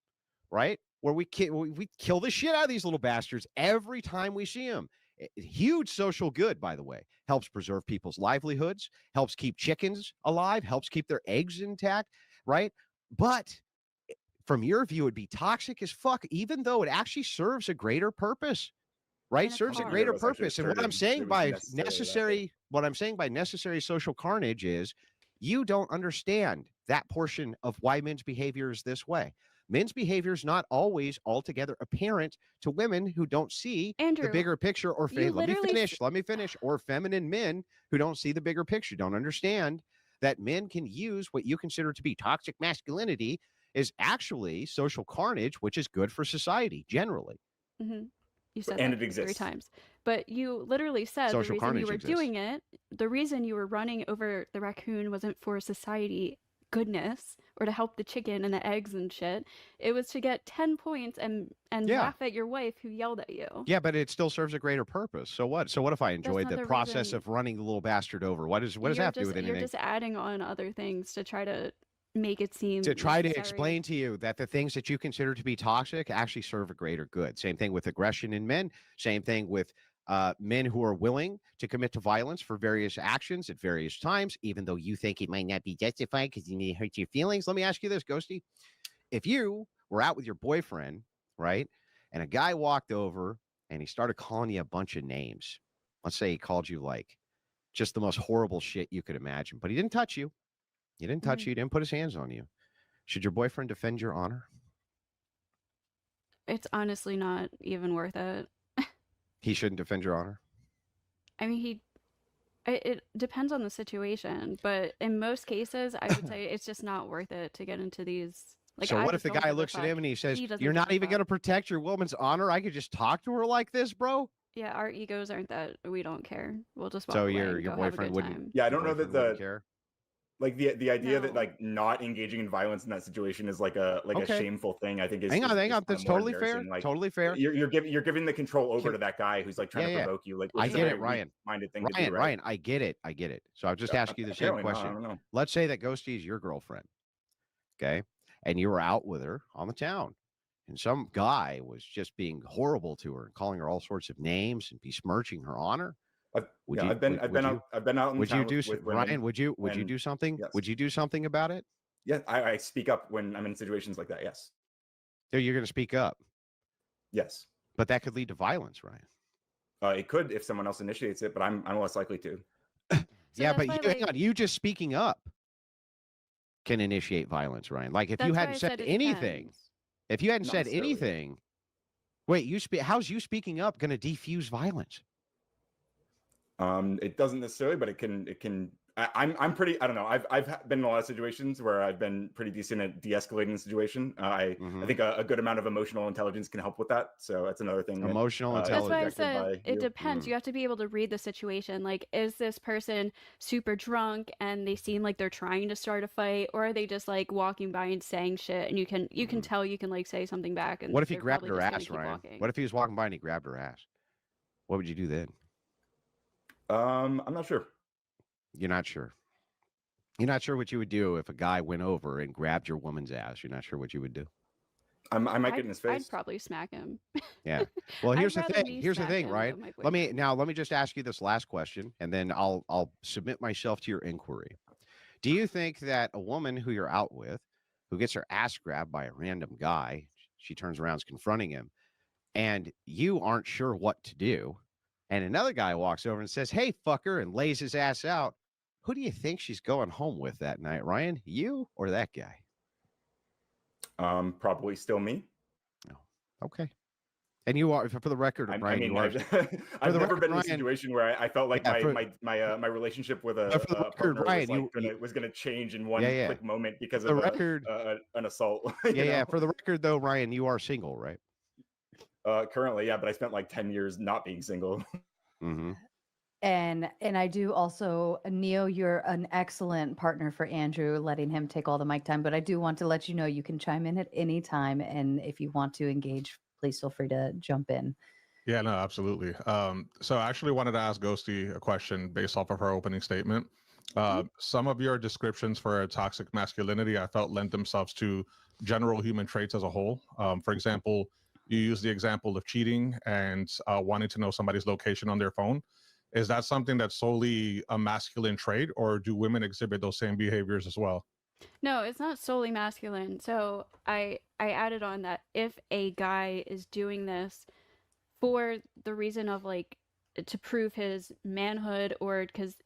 Speaker 1: right? Where we kill the shit out of these little bastards every time we see them. Huge social good, by the way. Helps preserve people's livelihoods, helps keep chickens alive, helps keep their eggs intact, right? But from your view, it'd be toxic as fuck, even though it actually serves a greater purpose, right?
Speaker 6: In a
Speaker 1: Serves a
Speaker 6: car.
Speaker 1: greater
Speaker 8: It was actually
Speaker 1: purpose. And what I'm
Speaker 8: asserted
Speaker 1: saying
Speaker 8: it was
Speaker 1: by
Speaker 8: necessary,
Speaker 1: necessary social carnage is you don't understand that portion of why men's behavior is this way. Men's behavior is not always altogether apparent to women who don't see the
Speaker 6: Andrew,
Speaker 1: bigger picture or
Speaker 6: you
Speaker 1: let me
Speaker 6: literally
Speaker 1: finish. Let me finish. Or feminine men who don't see the bigger picture, don't understand that men can use what you consider to be toxic masculinity is actually social carnage, which is good for society generally.
Speaker 6: hmm You said
Speaker 8: And
Speaker 6: that
Speaker 8: it exists.
Speaker 6: 3 times. But you literally said
Speaker 1: Social
Speaker 6: the reason you
Speaker 1: carnage
Speaker 6: were
Speaker 1: exists.
Speaker 6: doing it, the reason you were running over the raccoon wasn't for society goodness or to help the chicken and the eggs and shit. It was to get 10 points and
Speaker 1: Yeah.
Speaker 6: laugh at your wife who yelled at you.
Speaker 1: Yeah, but it still serves a greater purpose. So what? So what if I enjoyed
Speaker 6: not
Speaker 1: the
Speaker 6: the
Speaker 1: process
Speaker 6: reason-
Speaker 1: of running the little bastard over? What does that have to do with anything?
Speaker 6: You're just adding on other things to try to make it seem
Speaker 1: To try to
Speaker 6: necessary.
Speaker 1: explain to you that the things that you consider to be toxic actually serve a greater good. Same thing with aggression in men. Same thing with men who are willing to commit to violence for various actions at various times, even though you think it might not be justified because you may hurt your feelings. Let me ask you this, Ghosty. If you were out with your boyfriend, right, and a guy walked over and he started calling you a bunch of names, let's say he called you like just the most horrible shit you could imagine, but he didn't touch you. He didn't touch you. He didn't put his hands on you. Should your boyfriend defend your honor?
Speaker 6: It's honestly not even worth it.
Speaker 1: He shouldn't defend your honor.
Speaker 6: I mean, it depends on the situation, but in most cases, I would say it's just not worth it to get into these. Like,
Speaker 1: so
Speaker 6: I
Speaker 1: what if
Speaker 6: just
Speaker 1: the
Speaker 6: don't
Speaker 1: guy
Speaker 6: give a
Speaker 1: looks at
Speaker 6: fuck.
Speaker 1: him and he says,
Speaker 6: doesn't
Speaker 1: "You're not
Speaker 6: give a
Speaker 1: even
Speaker 6: fuck.
Speaker 1: going to protect your woman's honor? I could just talk to her like this, bro."
Speaker 6: Yeah, our egos aren't that. We don't care. We'll just walk
Speaker 1: So
Speaker 6: away
Speaker 1: your
Speaker 6: and
Speaker 1: your
Speaker 6: go have a
Speaker 1: boyfriend
Speaker 6: good
Speaker 1: wouldn't.
Speaker 6: time.
Speaker 8: Yeah, I
Speaker 1: your
Speaker 8: don't know that
Speaker 1: boyfriend wouldn't
Speaker 8: the
Speaker 1: care.
Speaker 8: like the idea that
Speaker 6: No.
Speaker 8: like not engaging in violence in that situation is like a
Speaker 1: Okay.
Speaker 8: shameful thing. I think is
Speaker 1: Hang on.
Speaker 8: is
Speaker 1: That's
Speaker 8: kinda more
Speaker 1: totally fair.
Speaker 8: embarrassing. Like
Speaker 1: Totally fair.
Speaker 8: you're giving the control over
Speaker 1: Can-
Speaker 8: to that guy who's like trying
Speaker 1: Yeah,
Speaker 8: to
Speaker 1: yeah.
Speaker 8: provoke you. Like
Speaker 1: I
Speaker 8: which is a
Speaker 1: get it,
Speaker 8: very
Speaker 1: Ryan.
Speaker 8: weak-minded thing to do, right?
Speaker 1: Ryan, I get it. So I'll just ask you the same
Speaker 8: Apparently not, I
Speaker 1: question.
Speaker 8: don't know.
Speaker 1: Let's say that Ghosty is your girlfriend, okay, and you were out with her on the town, and some guy was just being horrible to her and calling her all sorts of names and besmirching her honor. Would you-
Speaker 8: I've been
Speaker 1: would-
Speaker 8: I've
Speaker 1: would
Speaker 8: been
Speaker 1: you-
Speaker 8: out I've been out in
Speaker 1: Would you
Speaker 8: town
Speaker 1: do
Speaker 8: with women,
Speaker 1: Ryan? Would you
Speaker 8: and-
Speaker 1: do something?
Speaker 8: yes.
Speaker 1: Would you do something about it?
Speaker 8: Yeah, I speak up when I'm in situations like that. Yes,
Speaker 1: So you're going to speak up,
Speaker 8: yes.
Speaker 1: but that could lead to violence, Ryan.
Speaker 8: It could if someone else initiates it, but I'm less likely to.
Speaker 6: So
Speaker 1: Yeah,
Speaker 6: that's
Speaker 1: but
Speaker 6: why,
Speaker 1: hang on, you just speaking up can initiate violence, Ryan. Like if you
Speaker 6: that's why
Speaker 1: hadn't
Speaker 6: I
Speaker 1: said
Speaker 6: it
Speaker 1: anything,
Speaker 6: depends.
Speaker 1: if you hadn't
Speaker 8: Not
Speaker 1: said
Speaker 8: necessarily.
Speaker 1: anything, wait, how's you speaking up going to defuse violence?
Speaker 8: It doesn't necessarily, but it can. I'm pretty. I don't know. I've been in a lot of situations where I've been pretty decent at de-escalating the situation. I
Speaker 1: Mhm.
Speaker 8: think a good amount of emotional intelligence can help with that. So that's another thing. that,
Speaker 1: Emotional
Speaker 8: is
Speaker 6: That's why I
Speaker 1: intelligence.
Speaker 8: rejected
Speaker 6: said
Speaker 8: by
Speaker 6: it
Speaker 8: you.
Speaker 6: depends.
Speaker 1: Mm.
Speaker 6: You have to be able to read the situation. Like, is this person super drunk and they seem like they're trying to start a fight, or are they just like walking by and saying shit? And you can tell you can like say something back. And
Speaker 1: What if he
Speaker 6: they're
Speaker 1: grabbed
Speaker 6: probably
Speaker 1: her
Speaker 6: just gonna
Speaker 1: ass,
Speaker 6: keep
Speaker 1: Ryan?
Speaker 6: walking.
Speaker 1: What if he was walking by and he grabbed her ass? What would you do then?
Speaker 8: I'm not sure.
Speaker 1: You're not sure. You're not sure what you would do if a guy went over and grabbed your woman's ass. You're not sure what you would do.
Speaker 8: I might get in his face.
Speaker 6: I'd probably smack him.
Speaker 1: Yeah. Well,
Speaker 6: I'd
Speaker 1: here's the
Speaker 6: rather
Speaker 1: thing.
Speaker 6: me
Speaker 1: Here's the
Speaker 6: smack
Speaker 1: thing,
Speaker 6: him
Speaker 1: right?
Speaker 6: than my
Speaker 1: Let me
Speaker 6: boyfriend.
Speaker 1: just ask you this last question, and then I'll submit myself to your inquiry. Do you think that a woman who you're out with, who gets her ass grabbed by a random guy, she turns around, is confronting him, and you aren't sure what to do, and another guy walks over and says, "Hey, fucker," and lays his ass out, who do you think she's going home with that night, Ryan? You or that guy?
Speaker 8: Probably still me.
Speaker 1: Okay. And you are, for the record,
Speaker 8: I
Speaker 1: Ryan,
Speaker 8: mean,
Speaker 1: you are.
Speaker 8: I've
Speaker 1: the
Speaker 8: never
Speaker 1: record,
Speaker 8: been in a
Speaker 1: Ryan-
Speaker 8: situation where I felt like
Speaker 1: Yeah,
Speaker 8: my relationship with a,
Speaker 1: for the
Speaker 8: a
Speaker 1: record,
Speaker 8: partner
Speaker 1: Ryan,
Speaker 8: was gonna change in one
Speaker 1: Yeah.
Speaker 8: quick moment because
Speaker 1: For
Speaker 8: of
Speaker 1: the record,
Speaker 8: an assault. you
Speaker 1: yeah.
Speaker 8: know?
Speaker 1: For the record, though, Ryan, you are single, right?
Speaker 8: Currently, yeah, but I spent like 10 years not being single.
Speaker 1: Mm-hmm.
Speaker 7: And I do also, Neo, you're an excellent partner for Andrew, letting him take all the mic time. But I do want to let you know you can chime in at any time, and if you want to engage, please feel free to jump in.
Speaker 9: Yeah, no, absolutely. So I actually wanted to ask Ghosty a question based off of her opening statement. Some of your descriptions for toxic masculinity, I felt lent themselves to general human traits as a whole. For example, you use the example of cheating and wanting to know somebody's location on their phone. Is that something that's solely a masculine trait, or do women exhibit those same behaviors as well?
Speaker 6: No, it's not solely masculine. So I added on that if a guy is doing this for the reason of like to prove his manhood, or because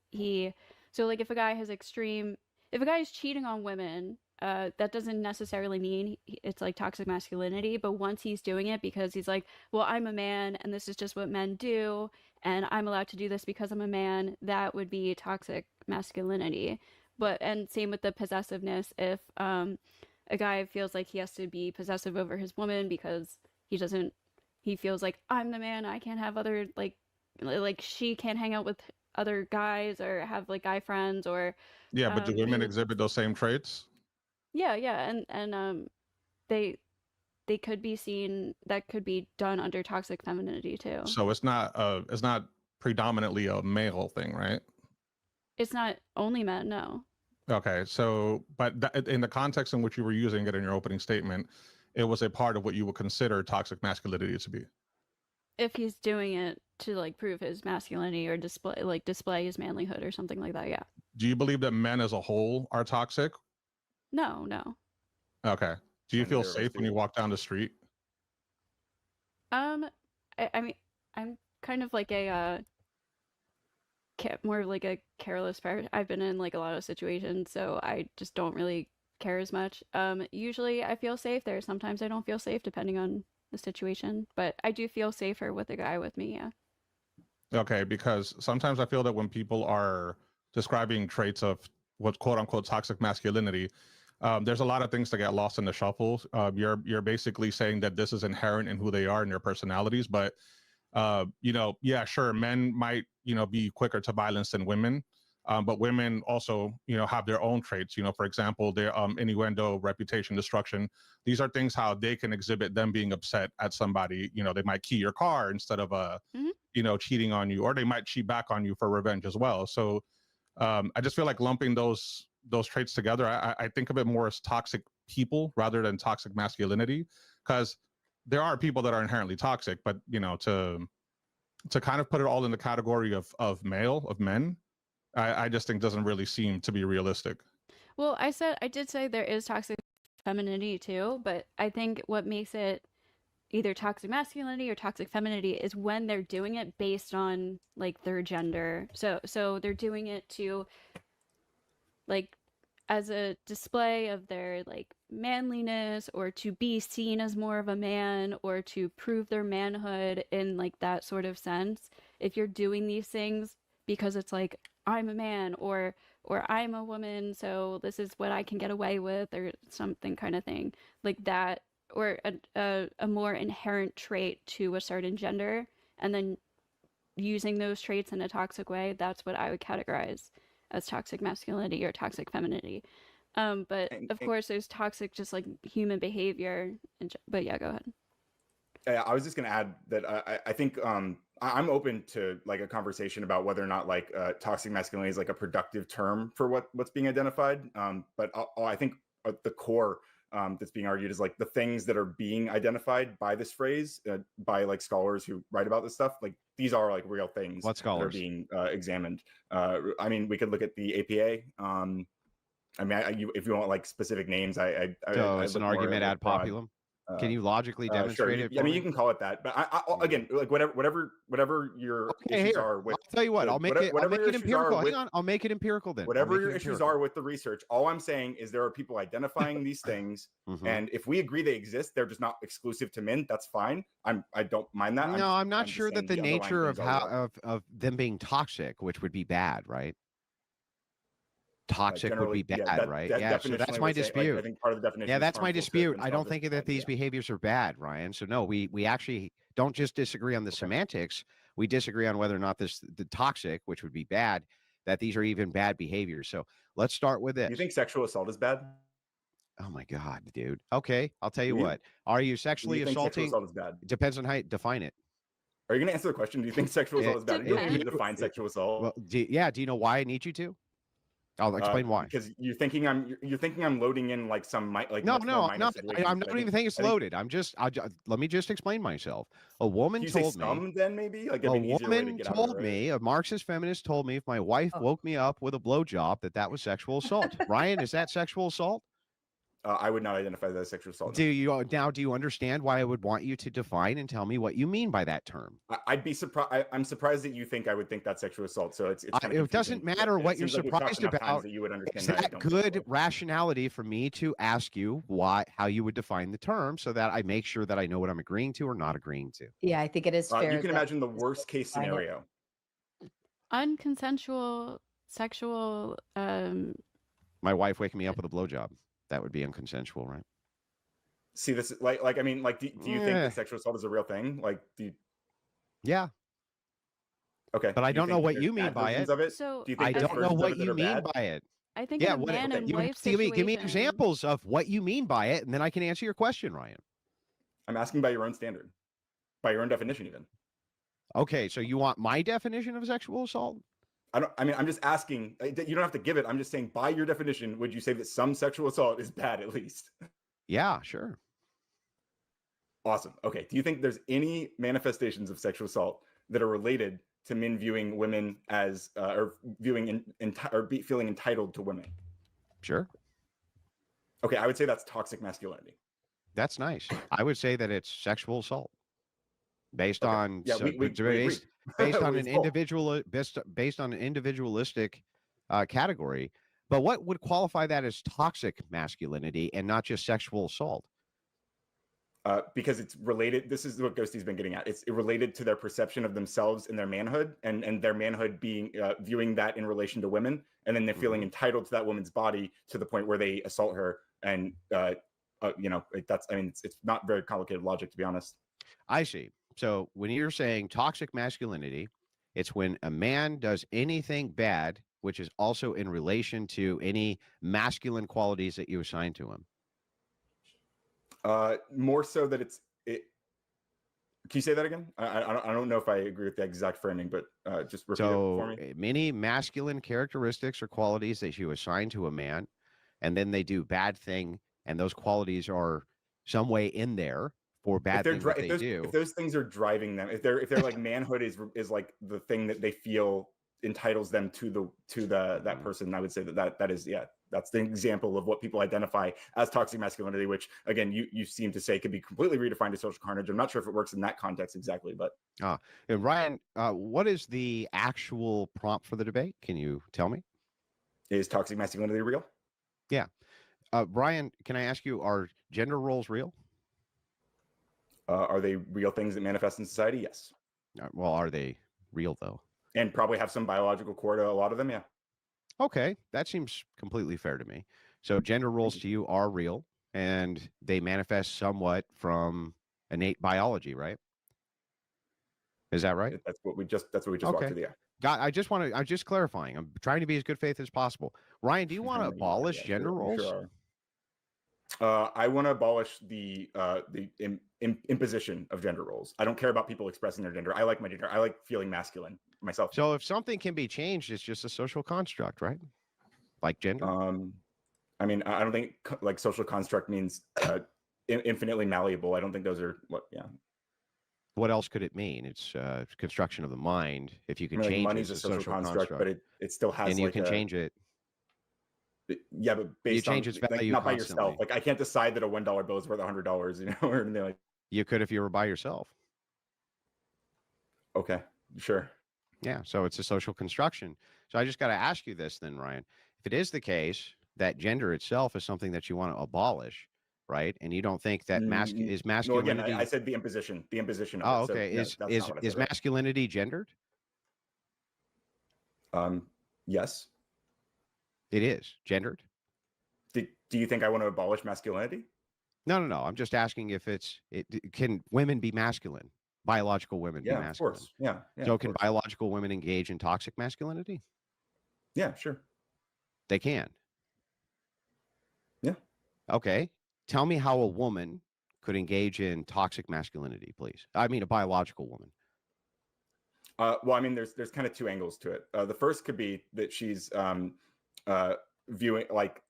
Speaker 6: so like if a guy is cheating on women, that doesn't necessarily mean it's like toxic masculinity, but once he's doing it because he's like, well, I'm a man and this is just what men do and I'm allowed to do this because I'm a man, that would be toxic masculinity. And same with the possessiveness. If a guy feels like he has to be possessive over his woman because he feels like, I'm the man, I can't have other like she can't hang out with other guys or have like guy friends, or
Speaker 9: Yeah, but do women exhibit those same traits?
Speaker 6: yeah, and they could be seen, that could be done under toxic femininity too.
Speaker 9: So it's not predominantly a male thing, right?
Speaker 6: It's not only men, no.
Speaker 9: Okay, so but in the context in which you were using it in your opening statement, it was a part of what you would consider toxic masculinity to be.
Speaker 6: If he's doing it to like prove his masculinity or display his manlyhood or something like that, yeah.
Speaker 9: Do you believe that men as a whole are toxic?
Speaker 6: No.
Speaker 9: Okay. Do you feel safe when you walk down the street?
Speaker 6: I mean, I'm kind of like a more of like a careless person. I've been in like a lot of situations, so I just don't really care as much. Usually I feel safe there. Sometimes I don't feel safe depending on the situation, but I do feel safer with a guy with me, yeah.
Speaker 9: Okay, because sometimes I feel that when people are describing traits of what's quote unquote toxic masculinity, there's a lot of things that get lost in the shuffle. You're basically saying that this is inherent in who they are and their personalities, but yeah, sure, men might be quicker to violence than women, but women also have their own traits. For example, their innuendo, reputation, destruction. These are things how they can exhibit them being upset at somebody. They might key your car instead of cheating on you, or they might cheat back on you for revenge as well. So I just feel like lumping those traits together, I think of it more as toxic people rather than toxic masculinity, because there are people that are inherently toxic, but to kind of put it all in the category of men, I just think doesn't really seem to be realistic.
Speaker 6: Well, I did say there is toxic femininity too, but I think what makes it either toxic masculinity or toxic femininity is when they're doing it based on like their gender. So they're doing it to like as a display of their like manliness, or to be seen as more of a man, or to prove their manhood in like that sort of sense. If you're doing these things because it's like, I'm a man, or I'm a woman, so this is what I can get away with, or something kind of thing like that, or a more inherent trait to a certain gender, and then using those traits in a toxic way, that's what I would categorize as toxic masculinity or toxic femininity. But of course there's toxic just like human behavior, but yeah, go ahead.
Speaker 8: I was just going to add that I think I'm open to like a conversation about whether or not like toxic masculinity is like a productive term for what's being identified. But I think the core that's being argued is like the things that are being identified by this phrase by like scholars who write about this stuff. Like these are like real things
Speaker 1: What scholars?
Speaker 8: that are being examined. I mean, we could look at the APA. I mean, if you want like specific names,
Speaker 1: So it's an argument ad populum. Can you logically
Speaker 8: Sure.
Speaker 1: demonstrate it?
Speaker 8: I mean,
Speaker 1: for
Speaker 8: you
Speaker 1: me?
Speaker 8: can call it that, but again, like whatever your
Speaker 1: Okay,
Speaker 8: issues
Speaker 1: here.
Speaker 8: are with.
Speaker 1: I'll tell you what. I'll make it. I'll
Speaker 8: Whatever
Speaker 1: make
Speaker 8: your
Speaker 1: it
Speaker 8: issues are
Speaker 1: empirical.
Speaker 8: with,
Speaker 1: Hang on. I'll make it empirical then. I'll
Speaker 8: whatever
Speaker 1: make
Speaker 8: your
Speaker 1: it
Speaker 8: issues
Speaker 1: empirical.
Speaker 8: are with the research, all I'm saying is there are people identifying these things,
Speaker 1: Mhm.
Speaker 8: and if we agree they exist, they're just not exclusive to men. That's fine. I don't mind that.
Speaker 1: No, I'm not
Speaker 8: I'm just
Speaker 1: sure that
Speaker 8: saying
Speaker 1: the
Speaker 8: underlying
Speaker 1: nature of
Speaker 8: things are real.
Speaker 1: of them being toxic, which would be bad, right? Toxic would
Speaker 8: Generally,
Speaker 1: be bad,
Speaker 8: yeah,
Speaker 1: right?
Speaker 8: that
Speaker 1: Yeah, so
Speaker 8: definitionally
Speaker 1: that's my
Speaker 8: would say, like, I
Speaker 1: dispute.
Speaker 8: think part of the definition
Speaker 1: Yeah,
Speaker 8: is
Speaker 1: that's my
Speaker 8: harmful to
Speaker 1: dispute. I don't
Speaker 8: themselves
Speaker 1: think
Speaker 8: as
Speaker 1: that
Speaker 8: well,
Speaker 1: these
Speaker 8: yeah.
Speaker 1: behaviors are bad, Ryan. So no, we actually don't just disagree on the
Speaker 8: Okay.
Speaker 1: semantics. We disagree on whether or not the toxic, which would be bad, that these are even bad behaviors. So let's start with
Speaker 8: Do you
Speaker 1: this.
Speaker 8: think sexual assault is bad?
Speaker 1: Oh my God, dude. Okay, I'll tell you
Speaker 8: Do you?
Speaker 1: what. Are you
Speaker 8: Do
Speaker 1: sexually
Speaker 8: you think sexual
Speaker 1: assaulting?
Speaker 8: assault is bad?
Speaker 1: It depends on how you define it.
Speaker 8: Are you going to answer the question? Do you think sexual assault is bad? You don't need to
Speaker 6: Depends.
Speaker 8: define sexual assault.
Speaker 1: Well, do you know why I need you to? I'll explain why.
Speaker 8: Because you're thinking I'm loading in like some like
Speaker 1: No,
Speaker 8: much
Speaker 1: no,
Speaker 8: more
Speaker 1: I'm
Speaker 8: minor
Speaker 1: not.
Speaker 8: situations,
Speaker 1: I'm
Speaker 8: but
Speaker 1: not
Speaker 8: I
Speaker 1: even thinking it's
Speaker 8: I think-
Speaker 1: loaded. Let me just explain myself. A woman
Speaker 8: Can you say
Speaker 1: told me.
Speaker 8: some then maybe? Like
Speaker 1: A
Speaker 8: it'd be an easier way to
Speaker 1: woman
Speaker 8: get out of it,
Speaker 1: told
Speaker 8: right?
Speaker 1: me, a Marxist feminist told me, if my wife
Speaker 7: Oh.
Speaker 1: woke me up with a blowjob, that was sexual assault. Ryan, is that sexual assault?
Speaker 8: I would not identify that as sexual assault.
Speaker 1: Do you understand why I would want you to define and tell me what you mean by that term?
Speaker 8: I'd be surprised. I'm surprised that you think I would think that's sexual assault. So it's kind of
Speaker 1: It doesn't matter what you're surprised about.
Speaker 8: That you would
Speaker 1: Is
Speaker 8: understand that I
Speaker 1: that
Speaker 8: don't feel that
Speaker 1: good
Speaker 8: way.
Speaker 1: rationality for me to ask you how you would define the term so that I make sure that I know what I'm agreeing to or not agreeing to?
Speaker 7: Yeah, I think it is fair.
Speaker 8: You can
Speaker 7: that
Speaker 8: imagine the
Speaker 7: this
Speaker 8: worst case
Speaker 7: define it.
Speaker 8: scenario.
Speaker 6: Unconsensual sexual
Speaker 1: My wife waking me up with a blowjob. That would be unconsensual, right?
Speaker 8: See, this like I mean, like, do you think
Speaker 1: Yeah.
Speaker 8: that sexual assault is a real thing? Like, do you?
Speaker 1: Yeah,
Speaker 8: Okay,
Speaker 1: but I
Speaker 8: do you
Speaker 1: don't know
Speaker 8: think
Speaker 1: what
Speaker 8: there's
Speaker 1: you mean
Speaker 8: bad
Speaker 1: by
Speaker 8: versions
Speaker 1: it.
Speaker 8: of it?
Speaker 6: So
Speaker 8: Do you think
Speaker 1: I
Speaker 8: there's
Speaker 1: don't know
Speaker 8: versions of
Speaker 1: what
Speaker 8: it that
Speaker 1: you
Speaker 8: are
Speaker 1: mean
Speaker 8: bad?
Speaker 1: by it.
Speaker 6: I think
Speaker 1: Yeah,
Speaker 6: in a
Speaker 1: what,
Speaker 6: man and
Speaker 1: you
Speaker 6: wife
Speaker 1: give me
Speaker 6: situation,
Speaker 1: examples of what you mean by it, and then I can answer your question, Ryan.
Speaker 8: I'm asking by your own standard, by your own definition, even.
Speaker 1: Okay, so you want my definition of sexual assault?
Speaker 8: I mean, I'm just asking. You don't have to give it. I'm just saying, by your definition, would you say that some sexual assault is bad at least?
Speaker 1: Yeah, sure.
Speaker 8: Awesome. Okay. Do you think there's any manifestations of sexual assault that are related to men viewing women as or viewing feeling entitled to women?
Speaker 1: Sure.
Speaker 8: Okay, I would say that's toxic masculinity.
Speaker 1: That's nice. I would say that it's sexual assault based
Speaker 8: Okay.
Speaker 1: on
Speaker 8: Yeah, we agree.
Speaker 1: based on
Speaker 8: We
Speaker 1: an
Speaker 8: both.
Speaker 1: based on an individualistic category. But what would qualify that as toxic masculinity and not just sexual assault?
Speaker 8: Because it's related. This is what Ghosty's been getting at. It's related to their perception of themselves and their manhood, and their manhood being viewing that in relation to women, and then they're feeling entitled to that woman's body to the point where they assault her. And that's. I mean, it's not very complicated logic, to be honest.
Speaker 1: I see. So when you're saying toxic masculinity, it's when a man does anything bad, which is also in relation to any masculine qualities that you assign to him.
Speaker 8: More so that it. Can you say that again? I don't know if I agree with the exact framing, but just repeat it for
Speaker 1: So
Speaker 8: me.
Speaker 1: many masculine characteristics or qualities that you assign to a man, and then they do bad thing, and those qualities are some way in there for bad things that they do.
Speaker 8: If those things are driving them, if they're like manhood is like the thing that they feel entitles them to that person, I would say that is, yeah, that's the example of what people identify as toxic masculinity, which again you seem to say could be completely redefined as social carnage. I'm not sure if it works in that context exactly, but
Speaker 1: And Ryan, what is the actual prompt for the debate? Can you tell me?
Speaker 8: is toxic masculinity real?
Speaker 1: Yeah. Brian, can I ask you, are gender roles real?
Speaker 8: Are they real things that manifest in society? Yes.
Speaker 1: Well, are they real though?
Speaker 8: And probably have some biological core to a lot of them. Yeah.
Speaker 1: Okay, that seems completely fair to me. So gender roles to you are real, and they manifest somewhat from innate biology, right? Is that right?
Speaker 8: That's what we just walked
Speaker 1: Okay.
Speaker 8: through. Yeah.
Speaker 1: God, I'm just clarifying. I'm trying to be as good faith as possible. Ryan, do you want to
Speaker 8: I know you are,
Speaker 1: abolish
Speaker 8: yeah,
Speaker 1: gender
Speaker 8: you
Speaker 1: roles?
Speaker 8: sure are. I want to abolish the imposition of gender roles. I don't care about people expressing their gender. I like my gender. I like feeling masculine myself.
Speaker 1: So if something can be changed, it's just a social construct, right? Like gender.
Speaker 8: I mean, I don't think like social construct means infinitely malleable. I don't think those are what. Yeah.
Speaker 1: What else could it mean? It's construction of the mind. If you
Speaker 8: I
Speaker 1: can
Speaker 8: mean, like
Speaker 1: change it,
Speaker 8: money's
Speaker 1: it's
Speaker 8: a social construct, but it still has
Speaker 1: and you
Speaker 8: like
Speaker 1: can change it.
Speaker 8: Yeah, but based on
Speaker 1: change its
Speaker 8: like,
Speaker 1: value
Speaker 8: not by
Speaker 1: constantly.
Speaker 8: yourself. Like I can't decide that a $1 bill is worth $100, you know, or anything like.
Speaker 1: You could if you were by yourself.
Speaker 8: Okay, sure.
Speaker 1: Yeah, so it's a social construction. So I just got to ask you this then, Ryan. If it is the case that gender itself is something that you want to abolish, right? And you don't think that is
Speaker 8: Well, again,
Speaker 1: masculinity?
Speaker 8: I said the imposition of
Speaker 1: Oh,
Speaker 8: it. So,
Speaker 1: okay.
Speaker 8: no,
Speaker 1: Is
Speaker 8: that's
Speaker 1: is
Speaker 8: not what I
Speaker 1: is
Speaker 8: said, right?
Speaker 1: masculinity gendered?
Speaker 8: Yes.
Speaker 1: It is gendered.
Speaker 8: Do you think I want to abolish masculinity?
Speaker 1: No. I'm just asking if can women be masculine? Biological women be
Speaker 8: Yeah,
Speaker 1: masculine?
Speaker 8: of course. Yeah.
Speaker 1: So
Speaker 8: of
Speaker 1: can
Speaker 8: course.
Speaker 1: biological women engage in toxic masculinity?
Speaker 8: Yeah, sure.
Speaker 1: They can.
Speaker 8: Yeah.
Speaker 1: Okay. Tell me how a woman could engage in toxic masculinity, please. I mean, a biological woman.
Speaker 8: Well, I mean, there's kind of two angles to it. The first could be that she's viewing, like,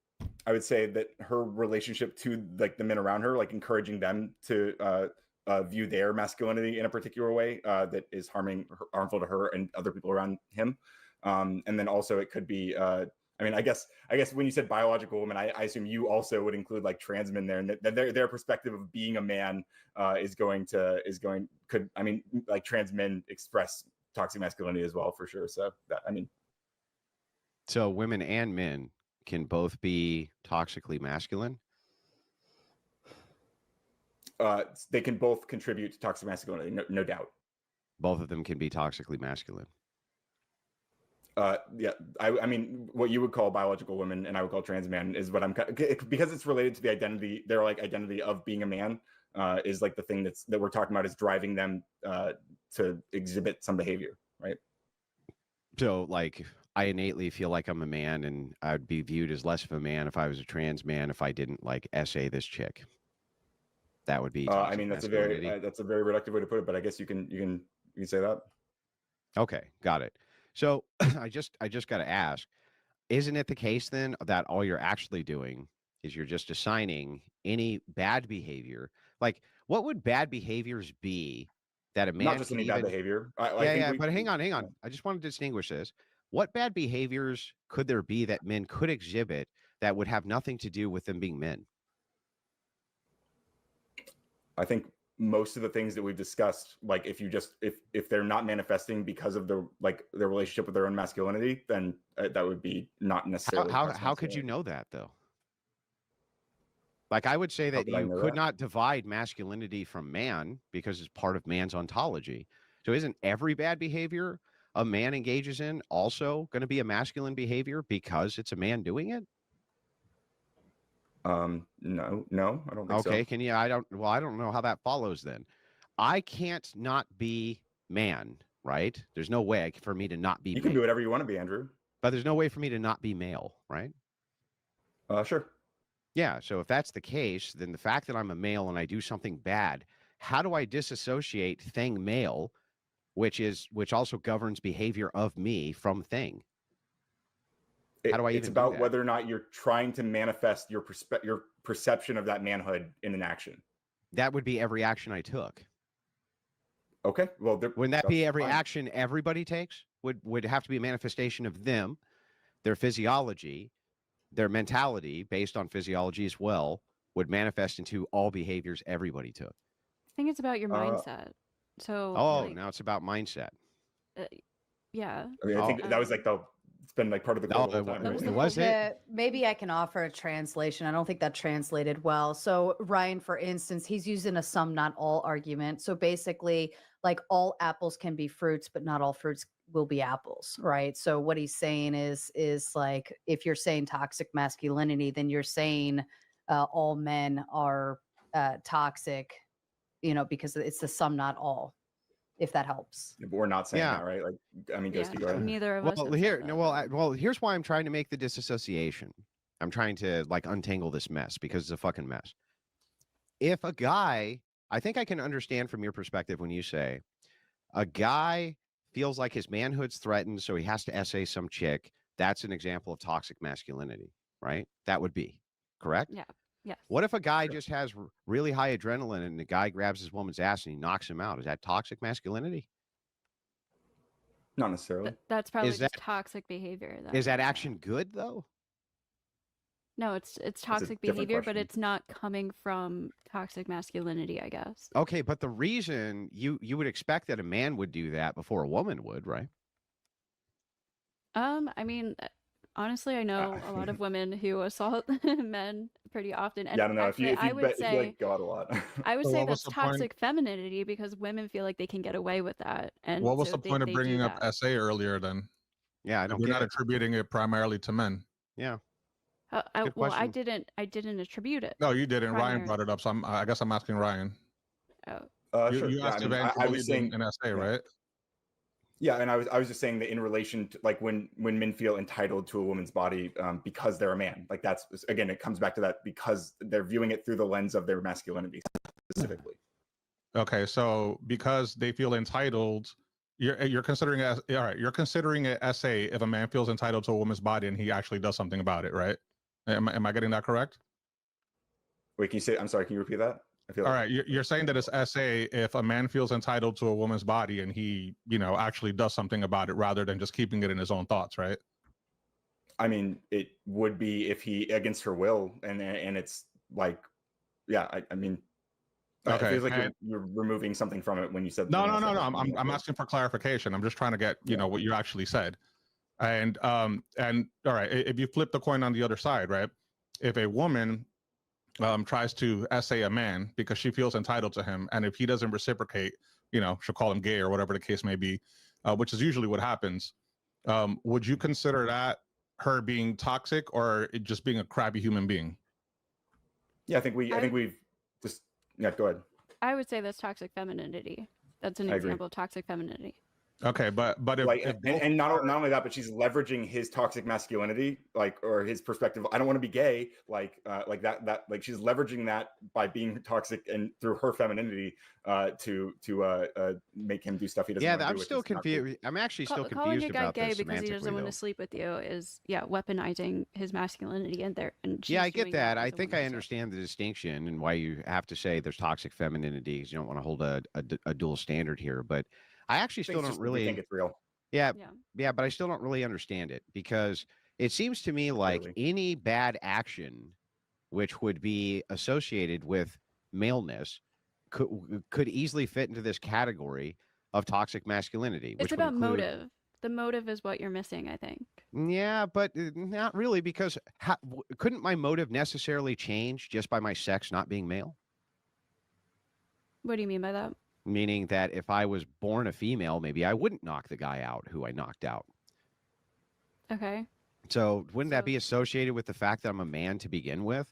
Speaker 8: I would say that her relationship to like the men around her, like encouraging them to view their masculinity in a particular way that is harmful to her and other people around him. And then also it could be, I mean, I guess when you said biological woman, I assume you also would include like trans men there, and that their perspective of being a man could, I mean, like trans men express toxic masculinity as well, for sure. So that, I mean,
Speaker 1: so women and men can both be toxically masculine.
Speaker 8: They can both contribute to toxic masculinity, no doubt.
Speaker 1: Both of them can be toxically masculine.
Speaker 8: Yeah, I mean, what you would call biological women and I would call trans man is what I'm, because it's related to the identity, their like identity of being a man is like the thing that we're talking about is driving them to exhibit some behavior, right?
Speaker 1: So like I innately feel like I'm a man and I'd be viewed as less of a man if I was a trans man if I didn't like essay this chick. That would be
Speaker 8: I mean, that's a very reductive way to put it, but I guess you can say that.
Speaker 1: Okay, got it. So I just got to ask, isn't it the case then that all you're actually doing is you're just assigning any bad behavior? Like, what would bad behaviors be that a man
Speaker 8: not just any bad behavior?
Speaker 1: But hang on. I just want to distinguish this. What bad behaviors could there be that men could exhibit that would have nothing to do with them being men?
Speaker 8: I think most of the things that we've discussed, like if they're not manifesting because of their relationship with their own masculinity, then that would be not necessarily.
Speaker 1: How could you know that though? Like I would say that you could not divide masculinity from man because it's part of man's ontology. So isn't every bad behavior a man engages in also going to be a masculine behavior because it's a man doing it?
Speaker 8: No, I don't think so.
Speaker 1: Okay, can you? I don't know how that follows then. I can't not be man, right? There's no way for me to not be
Speaker 8: You can be whatever you want to be, Andrew.
Speaker 1: But there's no way for me to not be male, right?
Speaker 8: Sure.
Speaker 1: Yeah, so if that's the case, then the fact that I'm a male and I do something bad, how do I disassociate thing male, which also governs behavior of me, from thing? How do I
Speaker 8: It's
Speaker 1: even
Speaker 8: about
Speaker 1: do that?
Speaker 8: whether or not you're trying to manifest your perception of that manhood in an action.
Speaker 1: That would be every action I took.
Speaker 8: Okay, well,
Speaker 1: wouldn't that be every action everybody takes? Would have to be a manifestation of them, their physiology, their mentality based on physiology as well, would manifest into all behaviors everybody took.
Speaker 6: I think it's about your mindset. So.
Speaker 1: Now it's about mindset.
Speaker 6: Yeah.
Speaker 8: I mean, I think that was like it's been like part of the goal the whole time.
Speaker 1: It was it.
Speaker 7: Maybe I can offer a translation. I don't think that translated well. So Ryan, for instance, he's using a some not all argument. So basically, like all apples can be fruits, but not all fruits will be apples, right? So what he's saying is like if you're saying toxic masculinity, then you're saying all men are toxic, because it's the some not all. If that helps.
Speaker 8: But we're not saying that, right? Like, I mean, Ghosty, go ahead.
Speaker 6: Neither of us.
Speaker 1: Here's why I'm trying to make the disassociation. I'm trying to like untangle this mess because it's a fucking mess. If a guy, I think I can understand from your perspective when you say a guy feels like his manhood's threatened, so he has to essay some chick. That's an example of toxic masculinity, right? That would be correct.
Speaker 6: Yeah. Yes.
Speaker 1: What if a guy just has really high adrenaline and the guy grabs his woman's ass and he knocks him out? Is that toxic masculinity?
Speaker 8: Not necessarily.
Speaker 6: That's probably just toxic behavior.
Speaker 1: Is that action good though?
Speaker 6: No, it's toxic
Speaker 8: different
Speaker 6: behavior, but
Speaker 8: question.
Speaker 6: it's not coming from toxic masculinity, I guess.
Speaker 1: Okay, but the reason you would expect that a man would do that before a woman would, right?
Speaker 6: I mean, honestly, I know a lot of women who assault men pretty often, and
Speaker 8: Yeah, I don't know.
Speaker 6: actually, I would
Speaker 8: If you
Speaker 6: say
Speaker 8: like go out a lot.
Speaker 6: I would
Speaker 9: So
Speaker 6: say
Speaker 9: what was
Speaker 6: that's
Speaker 9: the point?
Speaker 6: toxic femininity because women feel like they can get away with that, and
Speaker 9: What was
Speaker 6: so
Speaker 9: the point of
Speaker 6: they do
Speaker 9: bringing up
Speaker 6: that.
Speaker 9: SA earlier then?
Speaker 1: Yeah, I
Speaker 9: If
Speaker 1: don't
Speaker 9: we're
Speaker 1: get
Speaker 9: not
Speaker 1: it.
Speaker 9: attributing it primarily to men.
Speaker 1: Yeah, good
Speaker 6: Well, I
Speaker 1: question.
Speaker 6: didn't attribute it.
Speaker 9: No, you didn't. Ryan
Speaker 6: Primary.
Speaker 9: brought it up, so I guess I'm asking Ryan.
Speaker 6: Oh,
Speaker 8: Sure.
Speaker 9: You
Speaker 8: Yeah, I
Speaker 9: asked
Speaker 8: mean,
Speaker 9: if Andrew
Speaker 8: I was
Speaker 9: believed
Speaker 8: saying,
Speaker 9: in SA,
Speaker 8: yeah.
Speaker 9: right?
Speaker 8: Yeah, and I was just saying that in relation to like when men feel entitled to a woman's body because they're a man, like that's again, it comes back to that because they're viewing it through the lens of their masculinity specifically.
Speaker 9: Okay, so because they feel entitled, you're considering it as, all right, you're considering it SA if a man feels entitled to a woman's body and he actually does something about it, right? Am I getting that correct?
Speaker 8: Wait, can you say? I'm sorry. Can you repeat that? I feel
Speaker 9: All
Speaker 8: like
Speaker 9: right, you're saying that it's SA if a man feels entitled to a woman's body and he, actually does something about it rather than just keeping it in his own thoughts, right?
Speaker 8: I mean, it would be if he against her will, and it's like, yeah. I mean,
Speaker 9: Okay,
Speaker 8: it feels like
Speaker 9: and-
Speaker 8: you're removing something from it when you said
Speaker 9: No.
Speaker 8: when I said that.
Speaker 9: I'm asking for clarification. I'm just trying to get what you actually said. And all right, if you flip the coin on the other side, right? If a woman tries to essay a man because she feels entitled to him, and if he doesn't reciprocate, she'll call him gay or whatever the case may be, which is usually what happens. Would you consider that her being toxic or it just being a crappy human being?
Speaker 8: Yeah, I think we've just go ahead.
Speaker 6: I would say that's toxic femininity. That's an
Speaker 8: I agree.
Speaker 6: example of toxic femininity.
Speaker 9: Okay, but if,
Speaker 8: like,
Speaker 9: if both
Speaker 8: and not only that, but she's leveraging his toxic masculinity, like, or his perspective. I don't want to be gay, like that, like she's leveraging that by being toxic and through her femininity to make him do stuff he doesn't.
Speaker 1: Yeah,
Speaker 8: want to
Speaker 1: I'm
Speaker 8: do, which
Speaker 1: still
Speaker 8: is not cool.
Speaker 1: confused. I'm actually still
Speaker 6: Calling
Speaker 1: confused
Speaker 6: a guy
Speaker 1: about
Speaker 6: gay
Speaker 1: this
Speaker 6: because he doesn't
Speaker 1: semantically,
Speaker 6: want
Speaker 1: though.
Speaker 6: to sleep with you is weaponizing his masculinity, and
Speaker 1: Yeah, I
Speaker 6: she's
Speaker 1: get
Speaker 6: doing
Speaker 1: that.
Speaker 6: as
Speaker 1: I
Speaker 6: a
Speaker 1: think
Speaker 6: woman,
Speaker 1: I
Speaker 6: so-
Speaker 1: understand the distinction and why you have to say there's toxic femininity because you don't want to hold a dual standard here. But I actually
Speaker 8: I think
Speaker 1: still
Speaker 8: it's
Speaker 1: don't
Speaker 8: just that we think
Speaker 1: really.
Speaker 8: it's real.
Speaker 1: Yeah, but I still don't really understand it because it seems to me like
Speaker 8: Clearly.
Speaker 1: any bad action which would be associated with maleness could easily fit into this category of toxic masculinity.
Speaker 6: It's
Speaker 1: Which would
Speaker 6: about
Speaker 1: include,
Speaker 6: motive. The motive is what you're missing, I think.
Speaker 1: Yeah, but not really because couldn't my motive necessarily change just by my sex not being male?
Speaker 6: What do you mean by that?
Speaker 1: Meaning that if I was born a female, maybe I wouldn't knock the guy out who I knocked out.
Speaker 6: Okay.
Speaker 1: So wouldn't that be associated with the fact that I'm a man to begin with?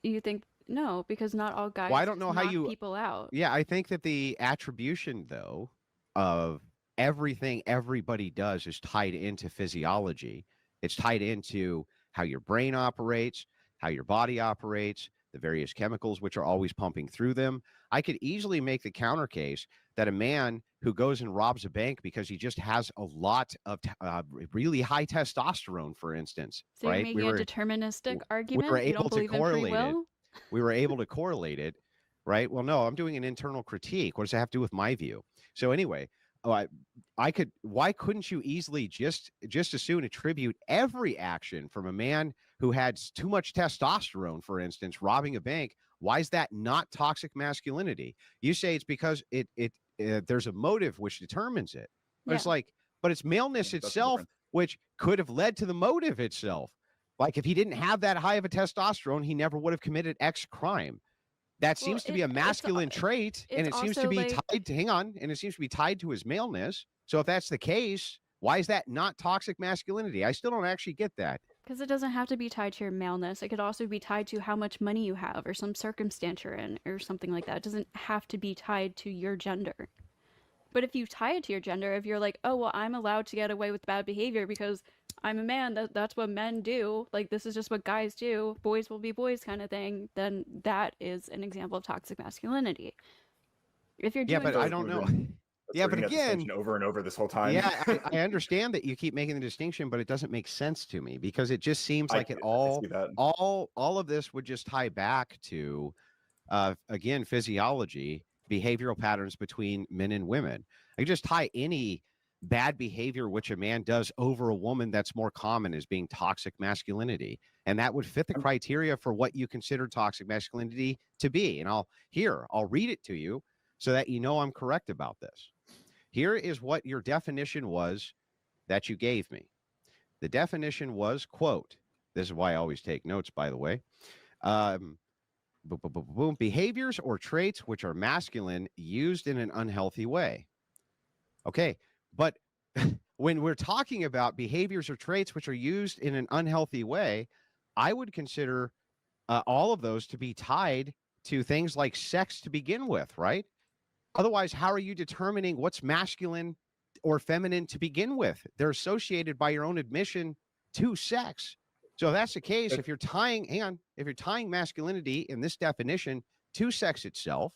Speaker 6: You think no, because not all guys
Speaker 1: Well, I don't know how
Speaker 6: knock
Speaker 1: you
Speaker 6: people out.
Speaker 1: Yeah, I think that the attribution though of everything everybody does is tied into physiology. It's tied into how your brain operates, how your body operates, the various chemicals which are always pumping through them. I could easily make the counter case that a man who goes and robs a bank because he just has a lot of really high testosterone, for instance,
Speaker 6: So you're
Speaker 1: right?
Speaker 6: making a deterministic argument.
Speaker 1: We were
Speaker 6: You don't
Speaker 1: able to
Speaker 6: believe in free
Speaker 1: correlate it.
Speaker 6: will?
Speaker 1: We were able to correlate it, right? Well, no, I'm doing an internal critique. What does that have to do with my view? So anyway, why couldn't you easily just as soon attribute every action from a man who had too much testosterone, for instance, robbing a bank? Why is that not toxic masculinity? You say it's because there's a motive which determines it. But it's like, but it's maleness
Speaker 8: That's
Speaker 1: itself,
Speaker 8: different.
Speaker 1: which could have led to the motive itself. Like if he didn't have that high of a testosterone, he never would have committed X crime. That seems to be a masculine trait, and it seems to be tied to, and it seems to be tied to his maleness. So if that's the case, why is that not toxic masculinity? I still don't actually get that.
Speaker 6: Because it doesn't have to be tied to your maleness. It could also be tied to how much money you have or some circumstance you're in or something like that. It doesn't have to be tied to your gender. But if you tie it to your gender, if you're like, oh, well, I'm allowed to get away with bad behavior because I'm a man, that's what men do. Like, this is just what guys do. Boys will be boys kind of thing. Then that is an example of toxic masculinity. If you're doing
Speaker 1: but I don't know. Yeah, but again,
Speaker 8: over and over this whole time.
Speaker 1: Yeah, I understand that you keep making the distinction, but it doesn't make sense to me because it just seems like all of this would just tie back to, again, physiology, behavioral patterns between men and women. I just tie any bad behavior which a man does over a woman that's more common as being toxic masculinity. And that would fit the criteria for what you consider toxic masculinity to be. And I'll read it to you so that you know I'm correct about this. Here is what your definition was that you gave me. The definition was, quote, this is why I always take notes, by the way. Behaviors or traits which are masculine used in an unhealthy way. Okay, but when we're talking about behaviors or traits which are used in an unhealthy way, I would consider all of those to be tied to things like sex to begin with, right? Otherwise, how are you determining what's masculine or feminine to begin with? They're associated by your own admission to sex. So if that's the case, if you're tying masculinity in this definition to sex itself,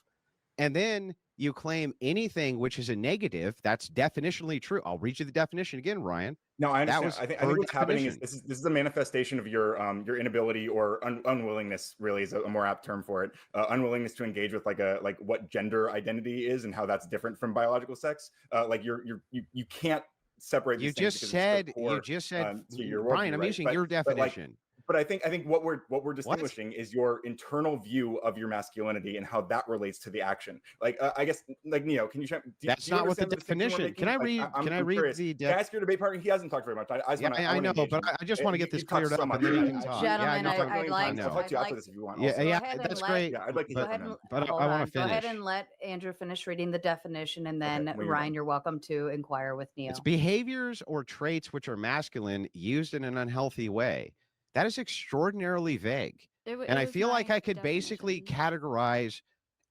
Speaker 1: and then you claim anything which is a negative, that's definitionally true. I'll read you the definition again, Ryan.
Speaker 8: No, I understand. I think what's happening is this is a manifestation of your inability or unwillingness, really is a more apt term for it. Unwillingness to engage with like what gender identity is and how that's different from biological sex. Like you can't separate.
Speaker 1: You just said, Brian, I'm using your definition.
Speaker 8: But I think what we're distinguishing is your internal view of your masculinity and how that relates to the action. Like I guess, like Neo, can you?
Speaker 1: That's not what the definition. Can I read? Can I read the?
Speaker 8: Can I ask your debate partner? He hasn't talked very much.
Speaker 1: I know, but I just want to get this cleared up, and then you can talk.
Speaker 7: Gentlemen, I'd like
Speaker 8: to talk to you after this if you want.
Speaker 1: Yeah, that's great.
Speaker 8: Yeah, I'd like to.
Speaker 1: But I want to finish.
Speaker 7: Go ahead and let Andrew finish reading the definition, and then Ryan, you're welcome to inquire with Neo.
Speaker 1: It's behaviors or traits which are masculine used in an unhealthy way. That is extraordinarily vague. And I feel like I could basically categorize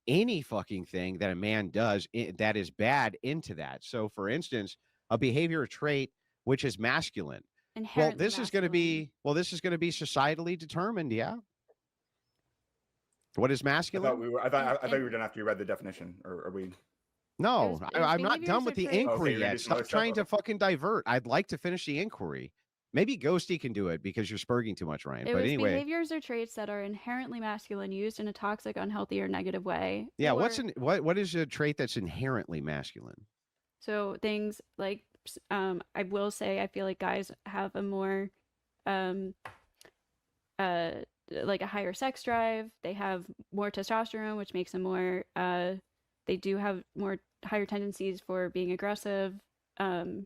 Speaker 1: any fucking thing that a man does that is bad into that. So, for instance, a behavior or trait which is masculine. Well, this is going to be societally determined. Yeah. What is masculine?
Speaker 8: I thought we were done after you read the definition, or are we?
Speaker 1: No, I'm not done with the inquiry yet. Stop trying to fucking divert. I'd like to finish the inquiry. Maybe Ghosty can do it because you're spurging too much, Ryan. But anyway,
Speaker 6: behaviors or traits that are inherently masculine used in a toxic, unhealthy, or negative way.
Speaker 1: Yeah, what is a trait that's inherently masculine?
Speaker 6: So things like, I will say, I feel like guys have a more, like a higher sex drive. They have more testosterone, which makes them more. They do have higher tendencies for being aggressive, and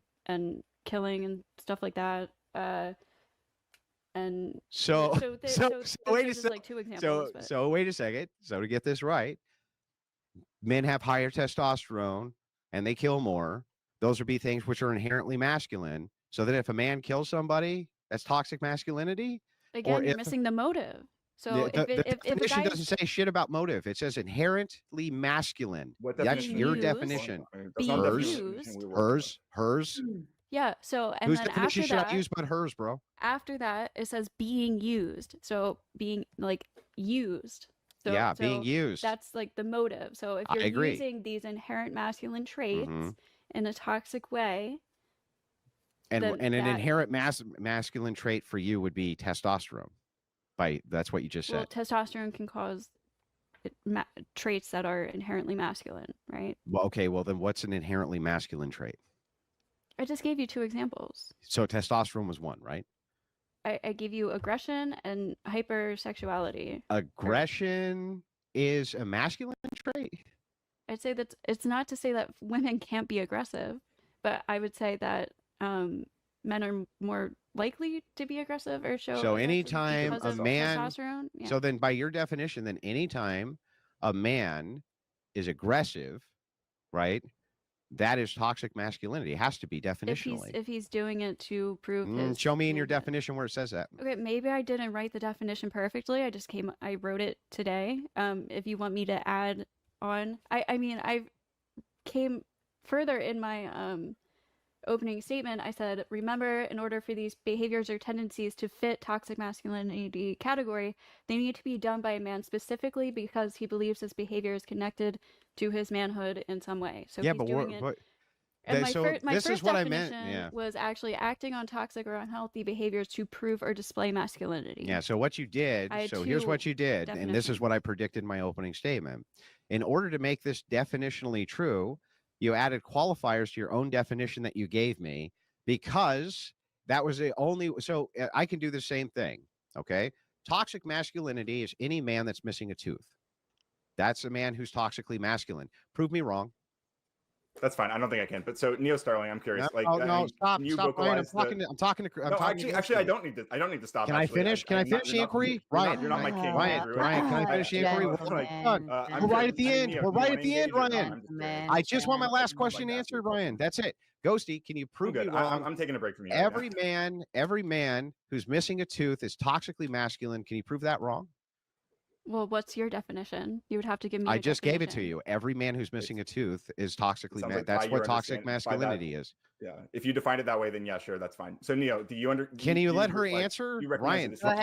Speaker 6: killing and stuff like that. And
Speaker 1: so wait a second.
Speaker 6: Like two examples,
Speaker 1: so wait a second. So to get this right, men have higher testosterone and they kill more. Those would be things which are inherently masculine. So that if a man kills somebody, that's toxic masculinity.
Speaker 6: Again, you're missing the motive. So
Speaker 1: the definition doesn't say shit about motive. It says inherently masculine. That's your definition. Hers.
Speaker 6: Yeah. So and
Speaker 1: whose
Speaker 6: then
Speaker 1: definition
Speaker 6: after
Speaker 1: should
Speaker 6: that,
Speaker 1: I use but hers, bro?
Speaker 6: After that, it says being used. So being like used. So,
Speaker 1: yeah, being used.
Speaker 6: That's like the motive. So if you're using these inherent masculine traits in a toxic way,
Speaker 1: and an inherent masculine trait for you would be testosterone. That's what you just said.
Speaker 6: Well, testosterone can cause traits that are inherently masculine, right?
Speaker 1: Well, okay. Well, then what's an inherently masculine trait?
Speaker 6: I just gave you two examples.
Speaker 1: So testosterone was one, right?
Speaker 6: I gave you aggression and hypersexuality.
Speaker 1: Aggression is a masculine trait?
Speaker 6: I'd say that it's not to say that women can't be aggressive, but I would say that men are more likely to be aggressive or show.
Speaker 1: So anytime a man,
Speaker 6: testosterone,
Speaker 1: so then by your definition, then anytime a man is aggressive, right? That is toxic masculinity. It has to be definitionally.
Speaker 6: If he's doing it to prove his.
Speaker 1: Show me in your definition where it says that.
Speaker 6: Okay, maybe I didn't write the definition perfectly. I wrote it today. If you want me to add on, I mean, I came further in my opening statement. I said, remember, in order for these behaviors or tendencies to fit toxic masculinity category, they need to be done by a man specifically because he believes his behavior is connected to his manhood in some way. So
Speaker 1: yeah,
Speaker 6: he's
Speaker 1: but
Speaker 6: doing it.
Speaker 1: And
Speaker 6: my
Speaker 1: this
Speaker 6: first
Speaker 1: is what I
Speaker 6: definition
Speaker 1: meant. Yeah.
Speaker 6: was actually acting on toxic or unhealthy behaviors to prove or display masculinity.
Speaker 1: Yeah. So what you did. So here's what you did, and this is what I predicted in my opening statement. In order to make this definitionally true, You added qualifiers to your own definition that you gave me because that was the only. So I can do the same thing. Okay. Toxic masculinity is any man that's missing a tooth. That's a man who's toxically masculine. Prove me wrong.
Speaker 8: That's fine. I don't think I can. But so Neo Starling, I'm curious.
Speaker 1: No, no, stop,
Speaker 8: you
Speaker 1: stop, Ryan. I'm
Speaker 8: vocalize
Speaker 1: talking. I'm talking to. I'm
Speaker 8: no,
Speaker 1: talking
Speaker 8: actually, I don't need to. I don't need to stop.
Speaker 1: Can I
Speaker 8: actually.
Speaker 1: finish? Can I finish the inquiry? Ryan,
Speaker 8: You're not my king.
Speaker 1: Ryan,
Speaker 8: Andrew.
Speaker 1: Ryan, can I finish the inquiry? We're right at the end. We're right at the end, Ryan. I just want my last question answered, Ryan. That's it. Ghosty, can you prove me wrong?
Speaker 8: I'm taking a break from you.
Speaker 1: Every man who's missing a tooth is toxically masculine. Can you prove that wrong?
Speaker 6: Well, what's your definition? You would have to give me.
Speaker 1: I just gave it to you. Every man who's missing a tooth is toxically. That's what toxic masculinity is.
Speaker 8: Yeah. If you define it that way, then yeah, sure, that's fine. So Neo, do you
Speaker 1: Can you let her answer? Ryan, stop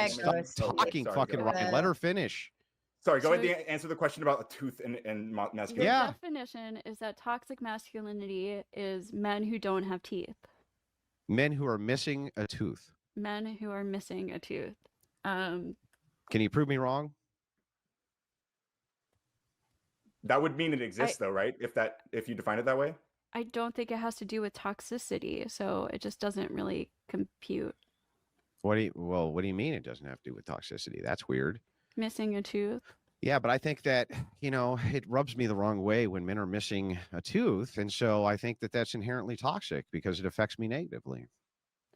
Speaker 1: talking, fucking Ryan. Let her finish.
Speaker 8: Sorry, go ahead and answer the question about a tooth and masculinity.
Speaker 6: The definition is that toxic masculinity is men who don't have teeth.
Speaker 1: Men who are missing a tooth.
Speaker 6: Men who are missing a tooth.
Speaker 1: Can you prove me wrong?
Speaker 8: That would mean it exists, though, right? If you define it that way.
Speaker 6: I don't think it has to do with toxicity, so it just doesn't really compute.
Speaker 1: What do you mean it doesn't have to do with toxicity? That's weird.
Speaker 6: Missing a tooth.
Speaker 1: Yeah, but I think that, it rubs me the wrong way when men are missing a tooth. And so I think that that's inherently toxic because it affects me negatively.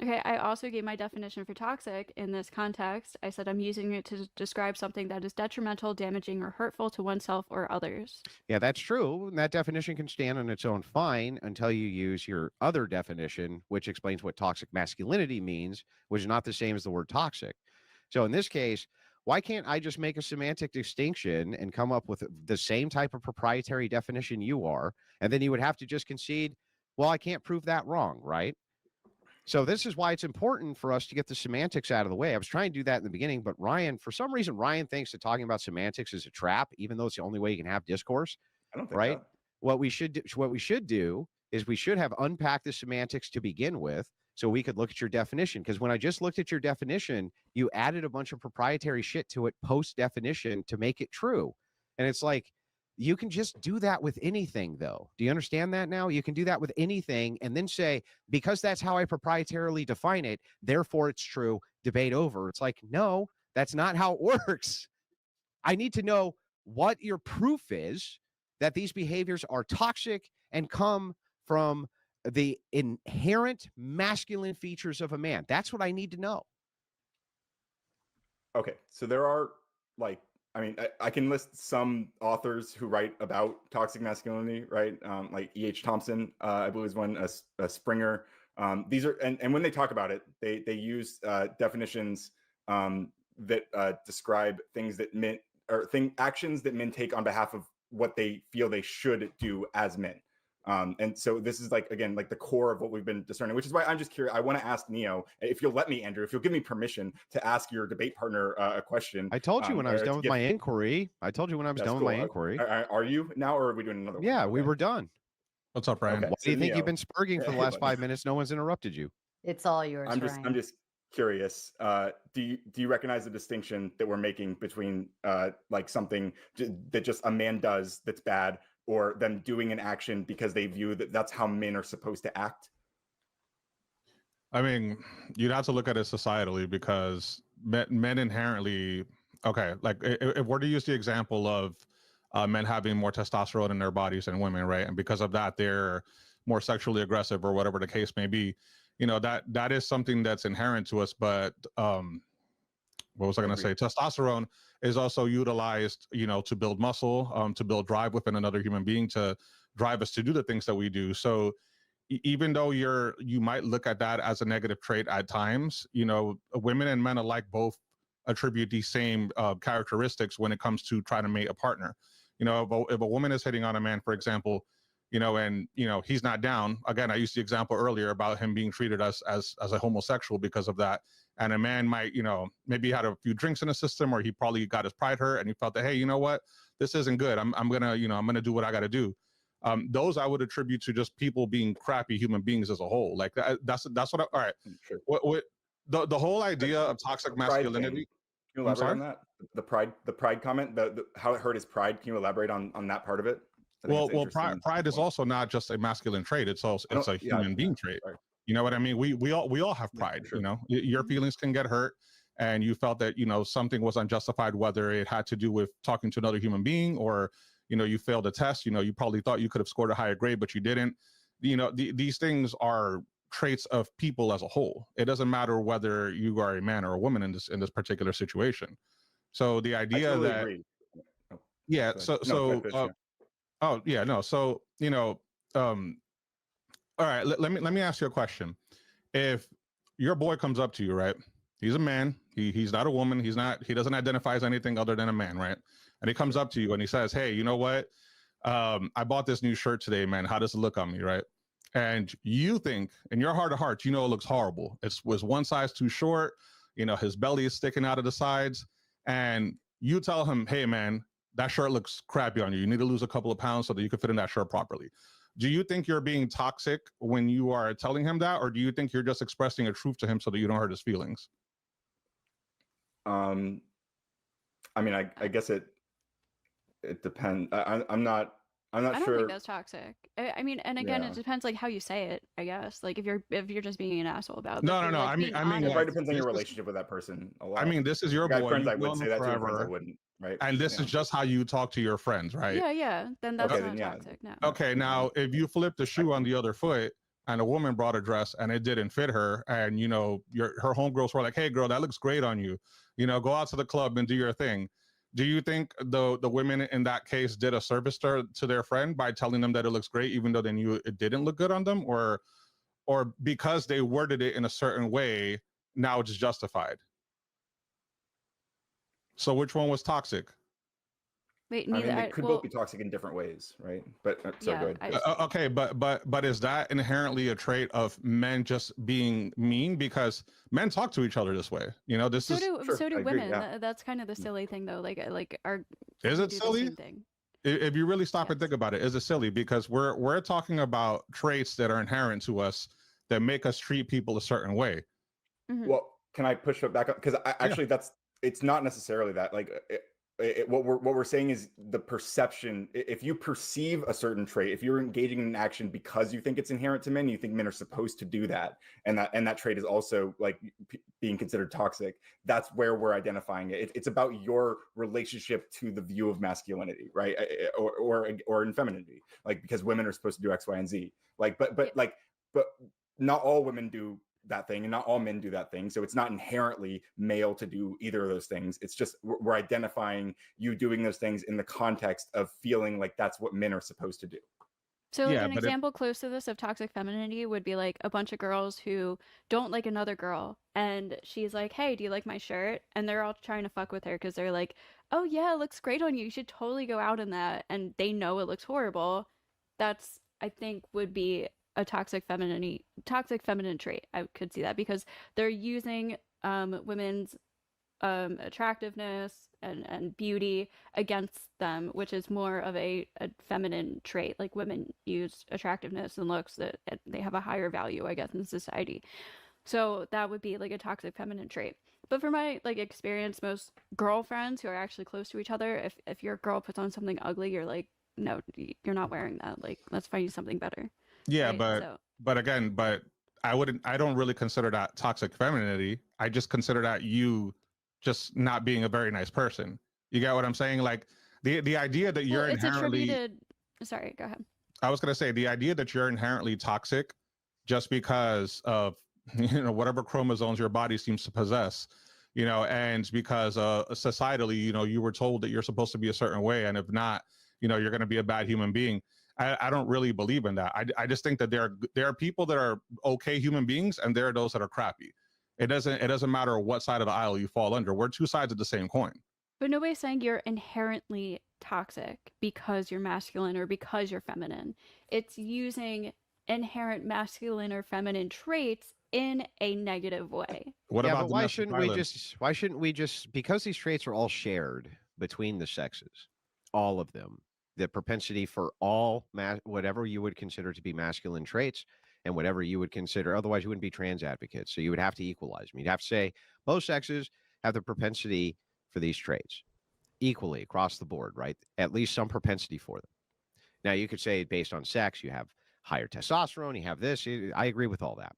Speaker 6: Okay, I also gave my definition for toxic in this context. I said I'm using it to describe something that is detrimental, damaging, or hurtful to oneself or others.
Speaker 1: Yeah, that's true. And that definition can stand on its own fine until you use your other definition, which explains what toxic masculinity means, which is not the same as the word toxic. So in this case, why can't I just make a semantic distinction and come up with the same type of proprietary definition you are? And then you would have to just concede, well, I can't prove that wrong, right? So this is why it's important for us to get the semantics out of the way. I was trying to do that in the beginning, but Ryan, for some reason, Ryan thinks that talking about semantics is a trap, even though it's the only way you can have discourse.
Speaker 8: I don't think
Speaker 1: right.
Speaker 8: So.
Speaker 1: What we should do is we should have unpacked the semantics to begin with, so we could look at your definition. Because when I just looked at your definition, you added a bunch of proprietary shit to it post definition to make it true, and it's like, you can just do that with anything, though. Do you understand that now? You can do that with anything and then say, because that's how I proprietarily define it, therefore it's true, debate over. It's like, no, that's not how it works. I need to know what your proof is that these behaviors are toxic and come from the inherent masculine features of a man. That's what I need to know.
Speaker 8: Okay, so there are I can list some authors who write about toxic masculinity, right? Like E.H. Thompson, I believe is one, Springer. These are, and when they talk about it, they use definitions that describe things that men, or actions that men take on behalf of what they feel they should do as men. And so this is again, the core of what we've been discerning, which is why I'm just curious. I want to ask Neo, if you'll let me, Andrew, if you'll give me permission to ask your debate partner a question.
Speaker 1: I told you when I was done with my inquiry. Are
Speaker 8: you now, or are we doing another one?
Speaker 1: Yeah, we were done.
Speaker 9: What's up, Ryan?
Speaker 1: Okay, why do you think you've been spurging for the last 5 minutes? No one's interrupted you.
Speaker 7: It's all yours.
Speaker 8: I'm just curious. Do you recognize the distinction that we're making between something that just a man does that's bad, or them doing an action because they view that that's how men are supposed to act?
Speaker 9: I mean, you'd have to look at it societally, because men inherently, okay, if we're to use the example of men having more testosterone in their bodies than women, right? And because of that, they're more sexually aggressive, or whatever the case may be. That is something that's inherent to us. But what was I going to say? Testosterone is also utilized, to build muscle, to build drive within another human being, to drive us to do the things that we do. So even though you might look at that as a negative trait at times, women and men alike both attribute these same characteristics when it comes to trying to mate a partner. If a woman is hitting on a man, for example, and he's not down. Again, I used the example earlier about him being treated as a homosexual because of that. And a man might, maybe had a few drinks in the system, or he probably got his pride hurt, and he felt that, hey, you know what, this isn't good. I'm gonna do what I got to do. Those I would attribute to just people being crappy human beings as a whole. Like that's what. All right. Sure. What the whole idea of toxic masculinity.
Speaker 8: Can you elaborate on that? The pride comment, the how it hurt his pride. Can you elaborate on that part of it? I think
Speaker 9: Well,
Speaker 8: it's
Speaker 9: well,
Speaker 8: interesting
Speaker 9: pride is
Speaker 8: point.
Speaker 9: also not just a masculine trait. It's also
Speaker 8: I
Speaker 9: it's
Speaker 8: don't,
Speaker 9: a
Speaker 8: yeah,
Speaker 9: human being trait.
Speaker 8: right.
Speaker 9: You know what I mean? We all have
Speaker 8: Yeah,
Speaker 9: pride.
Speaker 8: for sure.
Speaker 9: You know, your
Speaker 6: Mhm.
Speaker 9: feelings can get hurt, and you felt that something was unjustified, whether it had to do with talking to another human being or you failed a test. You probably thought you could have scored a higher grade, but you didn't. These things are traits of people as a whole. It doesn't matter whether you are a man or a woman in this particular situation. So the
Speaker 8: I
Speaker 9: idea
Speaker 8: totally
Speaker 9: that
Speaker 8: agree. Oh,
Speaker 9: yeah,
Speaker 8: go ahead.
Speaker 9: so
Speaker 8: No, go
Speaker 9: so
Speaker 8: ahead, finish, yeah.
Speaker 9: oh yeah, no, so um all right, let me ask you a question. If your boy comes up to you, right? He's a man. He's not a woman. He doesn't identify as anything other than a man, right? And he comes up to you and he says, "Hey, you know what? I bought this new shirt today, man. How does it look on me, right?" And you think in your heart of hearts, it looks horrible. It was one size too short. His belly is sticking out of the sides. And you tell him, "Hey, man, that shirt looks crappy on you. You need to lose a couple of pounds so that you can fit in that shirt properly." Do you think you're being toxic when you are telling him that, or do you think you're just expressing a truth to him so that you don't hurt his feelings?
Speaker 8: Um, I mean, I guess it depends. I'm
Speaker 6: I
Speaker 8: not
Speaker 6: don't
Speaker 8: sure.
Speaker 6: think that's toxic. I mean, and again,
Speaker 8: Yeah.
Speaker 6: it depends like how you say it, I guess. Like if you're just being an asshole about it.
Speaker 9: No,
Speaker 6: but if
Speaker 9: no,
Speaker 6: you're,
Speaker 9: no.
Speaker 6: like,
Speaker 9: I mean,
Speaker 6: being
Speaker 9: I mean,
Speaker 8: It
Speaker 6: honest,
Speaker 8: probably depends on your
Speaker 9: this is,
Speaker 8: relationship with that person a
Speaker 9: I
Speaker 8: lot.
Speaker 9: mean, this is your
Speaker 8: I got
Speaker 9: boy.
Speaker 8: friends I
Speaker 9: You've
Speaker 8: would
Speaker 9: known
Speaker 8: say
Speaker 9: him
Speaker 8: that to, and friends I
Speaker 9: forever,
Speaker 8: wouldn't, right?
Speaker 9: and this
Speaker 8: Yeah.
Speaker 9: is just how you talk to your friends, right?
Speaker 6: yeah, then that's
Speaker 8: Okay,
Speaker 6: not
Speaker 8: then yeah.
Speaker 6: toxic. No.
Speaker 9: Okay, now if you flip the shoe on the other foot and a woman brought a dress and it didn't fit her, and her homegirls were like, "Hey, girl, that looks great on you. Go out to the club and do your thing." Do you think the women in that case did a service to their friend by telling them that it looks great, even though they knew it didn't look good on them, or because they worded it in a certain way, now it's justified? So which one was toxic?
Speaker 6: Wait,
Speaker 8: I
Speaker 6: neither.
Speaker 8: mean, they could both be toxic in different ways, right? But sorry, go
Speaker 6: Yeah,
Speaker 8: ahead.
Speaker 9: Okay, but is that inherently a trait of men just being mean? Because men talk to each other this way. This
Speaker 6: So
Speaker 9: is
Speaker 6: do
Speaker 8: Sure,
Speaker 6: so do
Speaker 8: I agree,
Speaker 6: women.
Speaker 8: yeah.
Speaker 6: That's kind of the silly thing though. Like our
Speaker 9: is
Speaker 6: we
Speaker 9: it
Speaker 6: do the
Speaker 9: silly?
Speaker 6: same thing.
Speaker 9: If you really stop and
Speaker 6: Yes.
Speaker 9: think about it, is it silly? Because we're talking about traits that are inherent to us that make us treat people a certain way.
Speaker 6: Mhm.
Speaker 8: Well, can I push it back up? Because actually, it's not necessarily that. Like, what we're saying is the perception. If you perceive a certain trait, if you're engaging in an action because you think it's inherent to men, you think men are supposed to do that, and that trait is also like being considered toxic. That's where we're identifying it. It's about your relationship to the view of masculinity, right? Or in femininity, like because women are supposed to do X, Y, and Z. Like, but not all women do that thing and not all men do that thing, so it's not inherently male to do either of those things. It's just we're identifying you doing those things in the context of feeling like that's what men are supposed to do.
Speaker 6: So like
Speaker 9: Yeah,
Speaker 6: an
Speaker 9: but
Speaker 6: example close to this of toxic femininity would be like a bunch of girls who don't like another girl and she's like, "Hey, do you like my shirt?" And they're all trying to fuck with her because they're like, "Oh yeah, it looks great on you. You should totally go out in that." And they know it looks horrible. That's I think would be a toxic feminine trait. I could see that because they're using women's attractiveness and beauty against them, which is more of a feminine trait. Like women use attractiveness and looks that they have a higher value, I guess, in society. So that would be like a toxic feminine trait. But for my like experience, most girlfriends who are actually close to each other, if your girl puts on something ugly, you're like, no, you're not wearing that. Like, let's find you something better.
Speaker 9: yeah,
Speaker 6: Right?
Speaker 9: but again, I don't really consider that toxic femininity. I just consider that you just not being a very nice person. You get what I'm saying? Like the idea that you're
Speaker 6: it's
Speaker 9: inherently
Speaker 6: attributed. Sorry, go ahead.
Speaker 9: I was gonna say the idea that you're inherently toxic just because of whatever chromosomes your body seems to possess, and because societally, you were told that you're supposed to be a certain way, and if not, you're going to be a bad human being. I don't really believe in that. I just think that there are people that are okay human beings, and there are those that are crappy. It doesn't matter what side of the aisle you fall under. We're two sides of the same coin.
Speaker 6: But nobody's saying you're inherently toxic because you're masculine or because you're feminine. It's using inherent masculine or feminine traits in a negative way.
Speaker 9: What
Speaker 1: Yeah,
Speaker 9: about
Speaker 1: but why
Speaker 9: domestic
Speaker 1: shouldn't we just because these traits are all shared between the sexes, all of them, the propensity for all whatever you would consider to be masculine traits and whatever you would consider, otherwise you wouldn't be trans advocates. So you would have to equalize them. You'd have to say both sexes have the propensity for these traits equally across the board, right? At least some propensity for them. Now, you could say based on sex, you have higher testosterone, you have this. I agree with all that.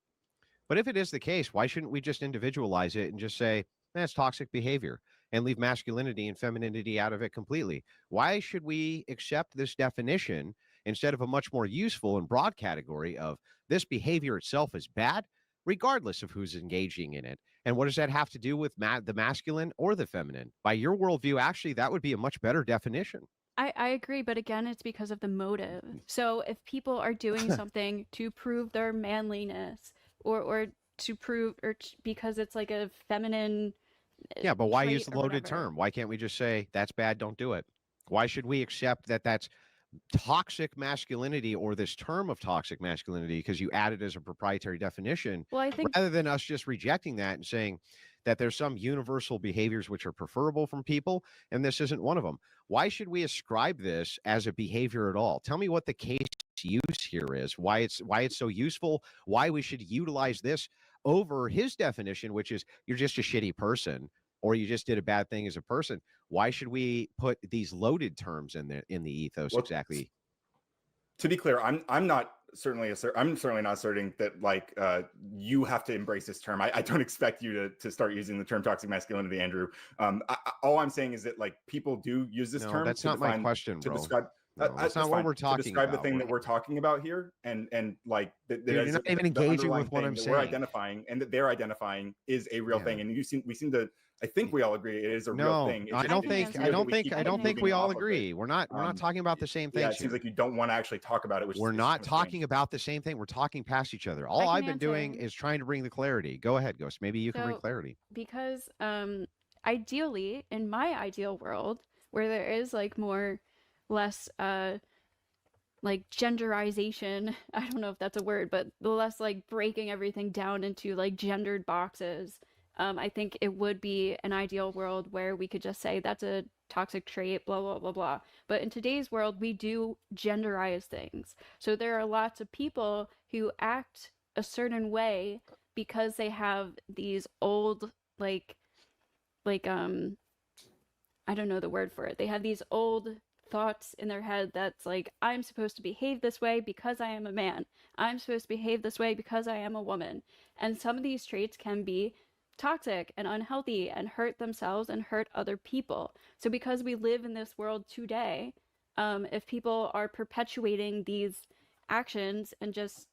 Speaker 1: But if it is the case, why shouldn't we just individualize it and just say, that's toxic behavior and leave masculinity and femininity out of it completely? Why should we accept this definition instead of a much more useful and broad category of this behavior itself is bad, regardless of who's engaging in it? And what does that have to do with the masculine or the feminine? By your worldview, actually, that would be a much better definition.
Speaker 6: I agree, but again, it's because of the motive. So if people are doing something to prove their manliness or to prove because it's like a feminine
Speaker 1: Yeah, but why use
Speaker 6: trait
Speaker 1: the
Speaker 6: or
Speaker 1: loaded
Speaker 6: whatever.
Speaker 1: term? Why can't we just say that's bad, don't do it? Why should we accept that that's toxic masculinity or this term of toxic masculinity because you add it as a proprietary definition
Speaker 6: Well, I think
Speaker 1: rather than us just rejecting that and saying that there's some universal behaviors which are preferable from people and this isn't one of them? Why should we ascribe this as a behavior at all? Tell me what the case use here is, why it's so useful, why we should utilize this over his definition, which is you're just a shitty person or you just did a bad thing as a person. Why should we put these loaded terms in the ethos?
Speaker 8: Well,
Speaker 1: exactly.
Speaker 8: To be clear, I'm not certainly I'm certainly not asserting that like you have to embrace this term. I don't expect you to start using the term toxic masculinity, Andrew. All I'm saying is that like people do use this term.
Speaker 1: That's not my question,
Speaker 8: to
Speaker 1: bro.
Speaker 8: describe.
Speaker 1: That's not what we're talking
Speaker 8: to describe
Speaker 1: about.
Speaker 8: the thing that we're talking about here, and like
Speaker 1: you're not even engaging with what I'm saying.
Speaker 8: We're identifying and that they're identifying is a real thing, and we seem to. I think we all agree it is a real thing.
Speaker 1: I don't think we all agree. We're not talking about the same thing.
Speaker 8: Yeah, it seems like you don't want to actually talk about it. Which
Speaker 1: we're not talking about the same thing. We're talking past each other. All I've been doing is trying to bring the clarity. Go ahead, Ghost. Maybe you can bring clarity.
Speaker 6: Because ideally, in my ideal world, where there is like less like genderization, I don't know if that's a word, but the less like breaking everything down into like gendered boxes. I think it would be an ideal world where we could just say that's a toxic trait, blah, blah, blah, blah. But in today's world, we do genderize things. So there are lots of people who act a certain way because they have these old, I don't know the word for it. They have these old thoughts in their head that's like, I'm supposed to behave this way because I am a man. I'm supposed to behave this way because I am a woman. And some of these traits can be toxic and unhealthy and hurt themselves and hurt other people. So because we live in this world today, if people are perpetuating these actions and just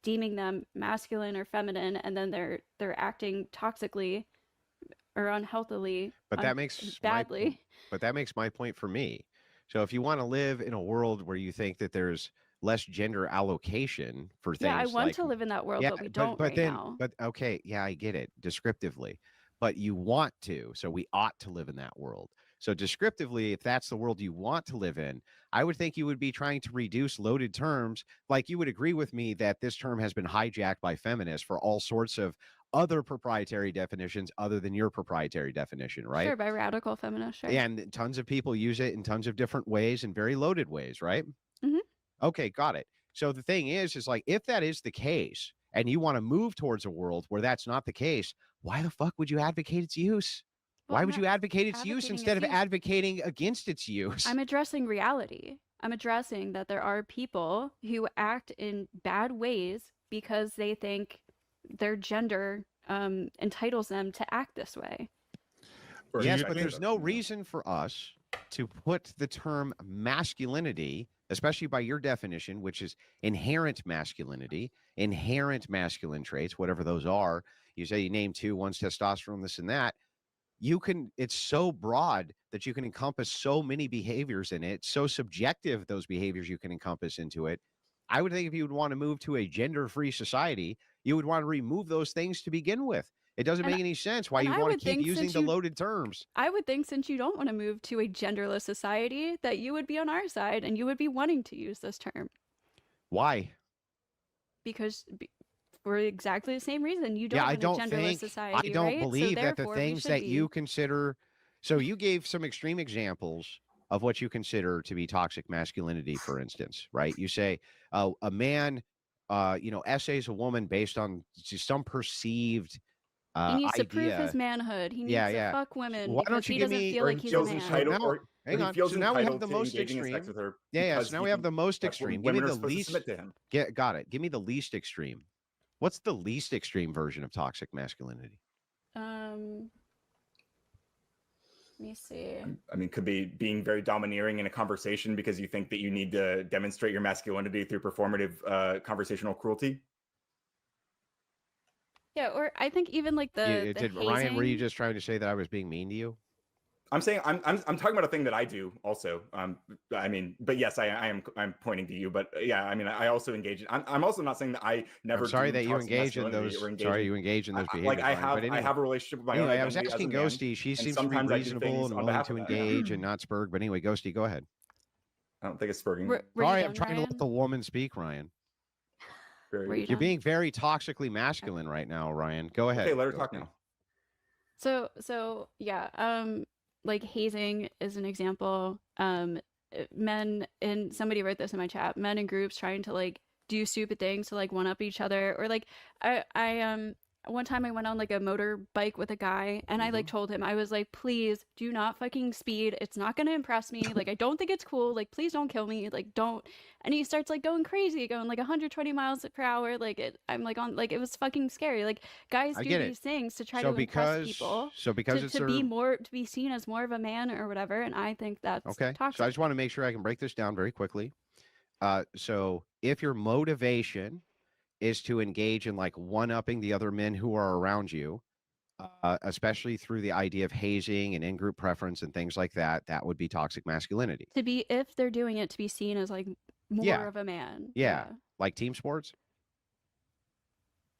Speaker 6: deeming them masculine or feminine, and then they're acting toxically or unhealthily,
Speaker 1: but that makes
Speaker 6: badly.
Speaker 1: But that makes my point for me. So if you want to live in a world where you think that there's less gender allocation for things,
Speaker 6: I want to live in that world, but we don't right now.
Speaker 1: But okay, yeah, I get it descriptively, but you want to, so we ought to live in that world. So descriptively, if that's the world you want to live in, I would think you would be trying to reduce loaded terms. Like you would agree with me that this term has been hijacked by feminists for all sorts of other proprietary definitions other than your proprietary definition, right?
Speaker 6: Sure, by radical feminists, sure.
Speaker 1: And tons of people use it in tons of different ways and very loaded ways, right?
Speaker 6: Mm-hmm.
Speaker 1: Okay, got it. So the thing is like, if that is the case and you want to move towards a world where that's not the case, why the fuck would you advocate its use? Why would you advocate its use instead of advocating against its use?
Speaker 6: I'm addressing reality. I'm addressing that there are people who act in bad ways because they think their gender entitles them to act this way.
Speaker 1: Yes, but there's no reason for us to put the term masculinity, especially by your definition, which is inherent masculinity, inherent masculine traits, whatever those are. You say you name two, one's testosterone, this and that. It's so broad that you can encompass so many behaviors in it. It's so subjective, those behaviors you can encompass into it. I would think if you would want to move to a gender-free society, you would want to remove those things to begin with. It doesn't make any sense why you want to keep using the loaded terms.
Speaker 6: I would think since you don't want to move to a genderless society, that you would be on our side and you would be wanting to use this term.
Speaker 1: Why?
Speaker 6: Because for exactly the same reason. You don't want a genderless society,
Speaker 1: I don't
Speaker 6: right?
Speaker 1: believe that the things that you consider... So you gave some extreme examples of what you consider to be toxic masculinity, for instance, right? You say a man, essays a woman based on some perceived
Speaker 6: he needs
Speaker 1: idea.
Speaker 6: to prove his manhood. He needs to fuck women because he doesn't feel like he's a man.
Speaker 1: hang
Speaker 8: he
Speaker 1: on.
Speaker 8: feels
Speaker 1: So now we have
Speaker 8: entitled
Speaker 1: the
Speaker 8: to
Speaker 1: most
Speaker 8: engaging in sex
Speaker 1: extreme.
Speaker 8: with her
Speaker 1: Yeah.
Speaker 8: because
Speaker 1: So now
Speaker 8: he
Speaker 1: we have
Speaker 8: thinks
Speaker 1: the most
Speaker 8: that's what
Speaker 1: extreme. Give me
Speaker 8: women are
Speaker 1: the
Speaker 8: supposed to
Speaker 1: least.
Speaker 8: submit to him.
Speaker 1: Got it. Give me the least extreme. What's the least extreme version of toxic masculinity?
Speaker 6: Let me see.
Speaker 8: I mean, could be being very domineering in a conversation because you think that you need to demonstrate your masculinity through performative conversational cruelty.
Speaker 6: Yeah, or I think even like the
Speaker 1: Ryan, were you
Speaker 6: hazing.
Speaker 1: just trying to say that I was being mean to you?
Speaker 8: I'm saying I'm talking about a thing that I do also. I mean, but yes, I'm pointing to you. But yeah, I mean, I also engage. I'm also not saying that I never.
Speaker 1: I'm sorry
Speaker 8: do
Speaker 1: that you
Speaker 8: toxic
Speaker 1: engage in
Speaker 8: masculinity
Speaker 1: those.
Speaker 8: or engage
Speaker 1: Sorry,
Speaker 8: in-
Speaker 1: you engage in those
Speaker 8: I-
Speaker 1: behaviors.
Speaker 8: like I
Speaker 1: Ryan,
Speaker 8: have
Speaker 1: but anyway.
Speaker 8: I have a relationship with my own
Speaker 1: Anyway, I was
Speaker 8: identity as a
Speaker 1: asking
Speaker 8: man,
Speaker 1: Ghosty. She
Speaker 8: and
Speaker 1: seems to be
Speaker 8: sometimes I do
Speaker 1: reasonable
Speaker 8: things
Speaker 1: and
Speaker 8: on
Speaker 1: willing
Speaker 8: behalf
Speaker 1: to
Speaker 8: of that, yeah.
Speaker 1: engage and not spurg. But anyway, Ghosty, go ahead.
Speaker 8: I don't think it's spurging.
Speaker 6: Were you
Speaker 1: Sorry,
Speaker 6: done,
Speaker 1: I'm trying to
Speaker 6: Ryan?
Speaker 1: let the woman speak, Ryan.
Speaker 6: Were you
Speaker 1: You're
Speaker 6: done?
Speaker 1: being very toxically masculine right now, Ryan. Go ahead.
Speaker 8: Okay, let her
Speaker 1: Ghosty.
Speaker 8: talk now.
Speaker 6: So yeah, like hazing is an example. Men, and somebody wrote this in my chat, men in groups trying to like do stupid things to like one up each other, or like I one time I went on like a motorbike with a guy and I like told him, I was like, please do not fucking speed. It's not gonna impress me. Like I don't think it's cool. Like please don't kill me. Like don't. And he starts like going crazy, going like 120 miles per hour. Like I'm like on like it was fucking scary. Like guys
Speaker 1: I
Speaker 6: do
Speaker 1: get it.
Speaker 6: these things to try
Speaker 1: So
Speaker 6: to impress
Speaker 1: because
Speaker 6: people.
Speaker 1: it's
Speaker 6: To be
Speaker 1: their-
Speaker 6: more, to be seen as more of a man or whatever, and I think that's
Speaker 1: Okay.
Speaker 6: toxic.
Speaker 1: So I just want to make sure I can break this down very quickly. So if your motivation is to engage in like one-upping the other men who are around you, especially through the idea of hazing and in-group preference and things like that, that would be toxic masculinity.
Speaker 6: To be, if they're doing it, to be seen as like more
Speaker 1: Yeah.
Speaker 6: of a man.
Speaker 1: Yeah. Like team sports.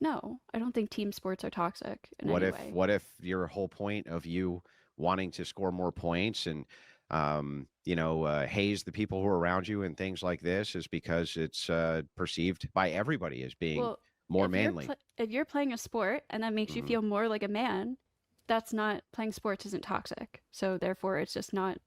Speaker 6: No, I don't think team sports are toxic in
Speaker 1: What
Speaker 6: any
Speaker 1: if
Speaker 6: way.
Speaker 1: what if your whole point of you wanting to score more points and haze the people who are around you and things like this is because it's perceived by everybody as being
Speaker 6: Well,
Speaker 1: more
Speaker 6: if
Speaker 1: manly.
Speaker 6: If you're playing a sport and that makes you feel more like a man, that's not, playing sports isn't toxic. So therefore, it's just not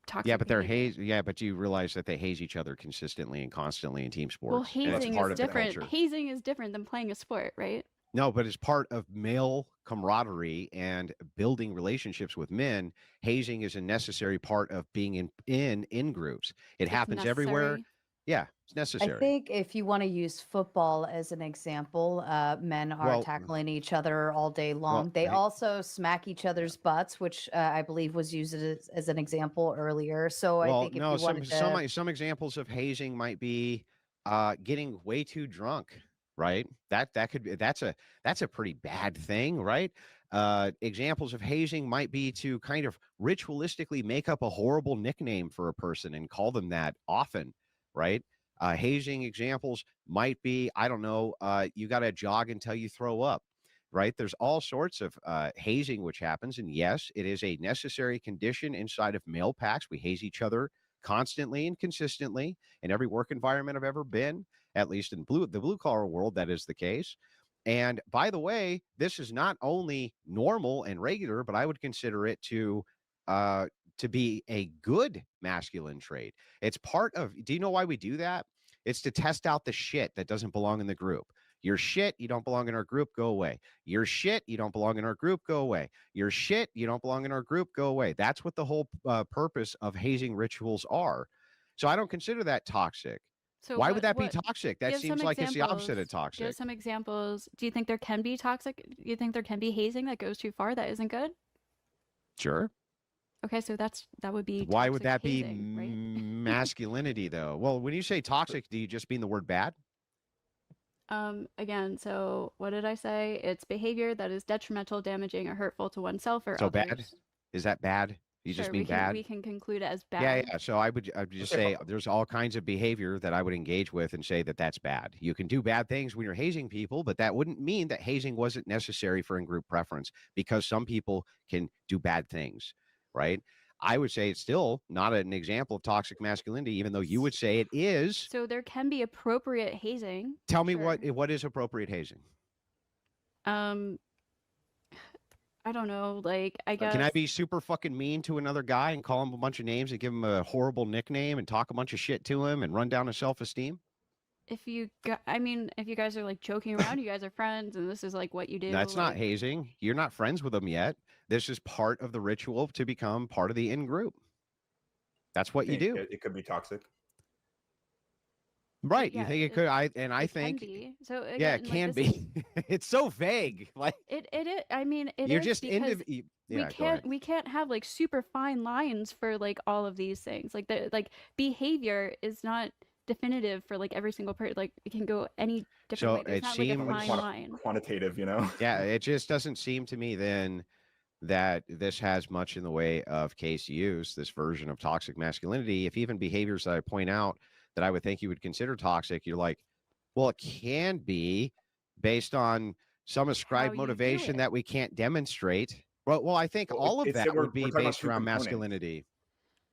Speaker 6: toxic.
Speaker 1: Yeah, but they're
Speaker 6: behavior.
Speaker 1: haze. Yeah, but you realize that they haze each other consistently and constantly in team sports.
Speaker 6: Well,
Speaker 1: and that's
Speaker 6: hazing
Speaker 1: part
Speaker 6: is
Speaker 1: of the
Speaker 6: different.
Speaker 1: culture.
Speaker 6: Hazing is different than playing a sport, right?
Speaker 1: No, but as part of male camaraderie and building relationships with men, hazing is a necessary part of being in groups. It happens everywhere.
Speaker 6: necessary.
Speaker 1: Yeah, it's
Speaker 7: I
Speaker 1: necessary.
Speaker 7: think if you want to use football as an example, men are
Speaker 1: Well,
Speaker 7: tackling each other all day long. They
Speaker 1: hey-
Speaker 7: also smack each other's butts, which I believe was used as an example earlier. So I
Speaker 1: Well,
Speaker 7: think if
Speaker 1: no,
Speaker 7: you wanted to,
Speaker 1: some examples of hazing might be getting way too drunk, right? That could be that's a pretty bad thing, right? Examples of hazing might be to kind of ritualistically make up a horrible nickname for a person and call them that often, right? Hazing examples might be, I don't know, you got to jog until you throw up, right? There's all sorts of hazing which happens. And yes, it is a necessary condition inside of male packs. We haze each other constantly and consistently in every work environment I've ever been, at least in the blue collar world, that is the case. And by the way, this is not only normal and regular, but I would consider it to be a good masculine trait. It's part of, do you know why we do that? It's to test out the shit that doesn't belong in the group. You're shit, you don't belong in our group, go away. You're shit, you don't belong in our group, go away. You're shit, you don't belong in our group, go away. That's what the whole purpose of hazing rituals are. So I don't consider that toxic.
Speaker 6: So
Speaker 1: Why
Speaker 6: what-
Speaker 1: would that be
Speaker 6: what-
Speaker 1: toxic? That
Speaker 6: give
Speaker 1: seems
Speaker 6: some
Speaker 1: like it's the opposite of
Speaker 6: examples.
Speaker 1: toxic.
Speaker 6: Give some examples. Do you think there can be toxic? Do you think there can be hazing that goes too far that isn't good?
Speaker 1: Sure.
Speaker 6: Okay, so that would be
Speaker 1: Why would that
Speaker 6: toxic
Speaker 1: be
Speaker 6: hazing, right?
Speaker 1: masculinity though? Well, when you say toxic, do you just mean the word bad?
Speaker 6: Again, so what did I say? It's behavior that is detrimental, damaging, or hurtful to oneself or
Speaker 1: So
Speaker 6: others.
Speaker 1: bad? Is that bad? You just
Speaker 6: Sure,
Speaker 1: mean bad?
Speaker 6: we can conclude it as bad.
Speaker 1: Yeah. So I would just say there's all kinds of behavior that I would engage with and say that that's bad. You can do bad things when you're hazing people, but that wouldn't mean that hazing wasn't necessary for in-group preference because some people can do bad things, right? I would say it's still not an example of toxic masculinity, even though you would say it is.
Speaker 6: So there can be appropriate hazing.
Speaker 1: Tell me
Speaker 6: sure.
Speaker 1: what is appropriate hazing?
Speaker 6: I don't know, like I guess.
Speaker 1: Can I be super fucking mean to another guy and call him a bunch of names and give him a horrible nickname and talk a bunch of shit to him and run down his self-esteem?
Speaker 6: If you guys are like joking around, you guys are friends, and this is like what you do.
Speaker 1: That's not
Speaker 6: like-
Speaker 1: hazing. You're not friends with them yet. This is part of the ritual to become part of the in-group. That's what you do.
Speaker 8: It could be toxic.
Speaker 1: Right. You
Speaker 6: Yeah,
Speaker 1: think it could? I
Speaker 6: it
Speaker 1: think
Speaker 6: can be. So
Speaker 1: yeah,
Speaker 6: again,
Speaker 1: it
Speaker 6: like,
Speaker 1: can
Speaker 6: this is
Speaker 1: be. It's so vague. Like
Speaker 6: I mean, it
Speaker 1: you're
Speaker 6: is
Speaker 1: just
Speaker 6: because
Speaker 1: yeah, go ahead.
Speaker 6: we can't have like super fine lines for like all of these things. Like the like behavior is not definitive for like every single person. Like it can go any different
Speaker 1: So
Speaker 6: way. There's
Speaker 1: it
Speaker 6: not like a
Speaker 1: seems
Speaker 6: fine line.
Speaker 8: Quantitative, you know.
Speaker 1: Yeah, it just doesn't seem to me then that this has much in the way of case use, this version of toxic masculinity. If even behaviors that I point out that I would think you would consider toxic, you're like, well, it can be based on some ascribed
Speaker 6: you do
Speaker 1: motivation
Speaker 6: it.
Speaker 1: that we can't demonstrate. Well, I think
Speaker 8: Well,
Speaker 1: all of
Speaker 8: it's
Speaker 1: that
Speaker 8: that we're
Speaker 1: would be
Speaker 8: talking about
Speaker 1: based
Speaker 8: two
Speaker 1: around
Speaker 8: components.
Speaker 1: masculinity.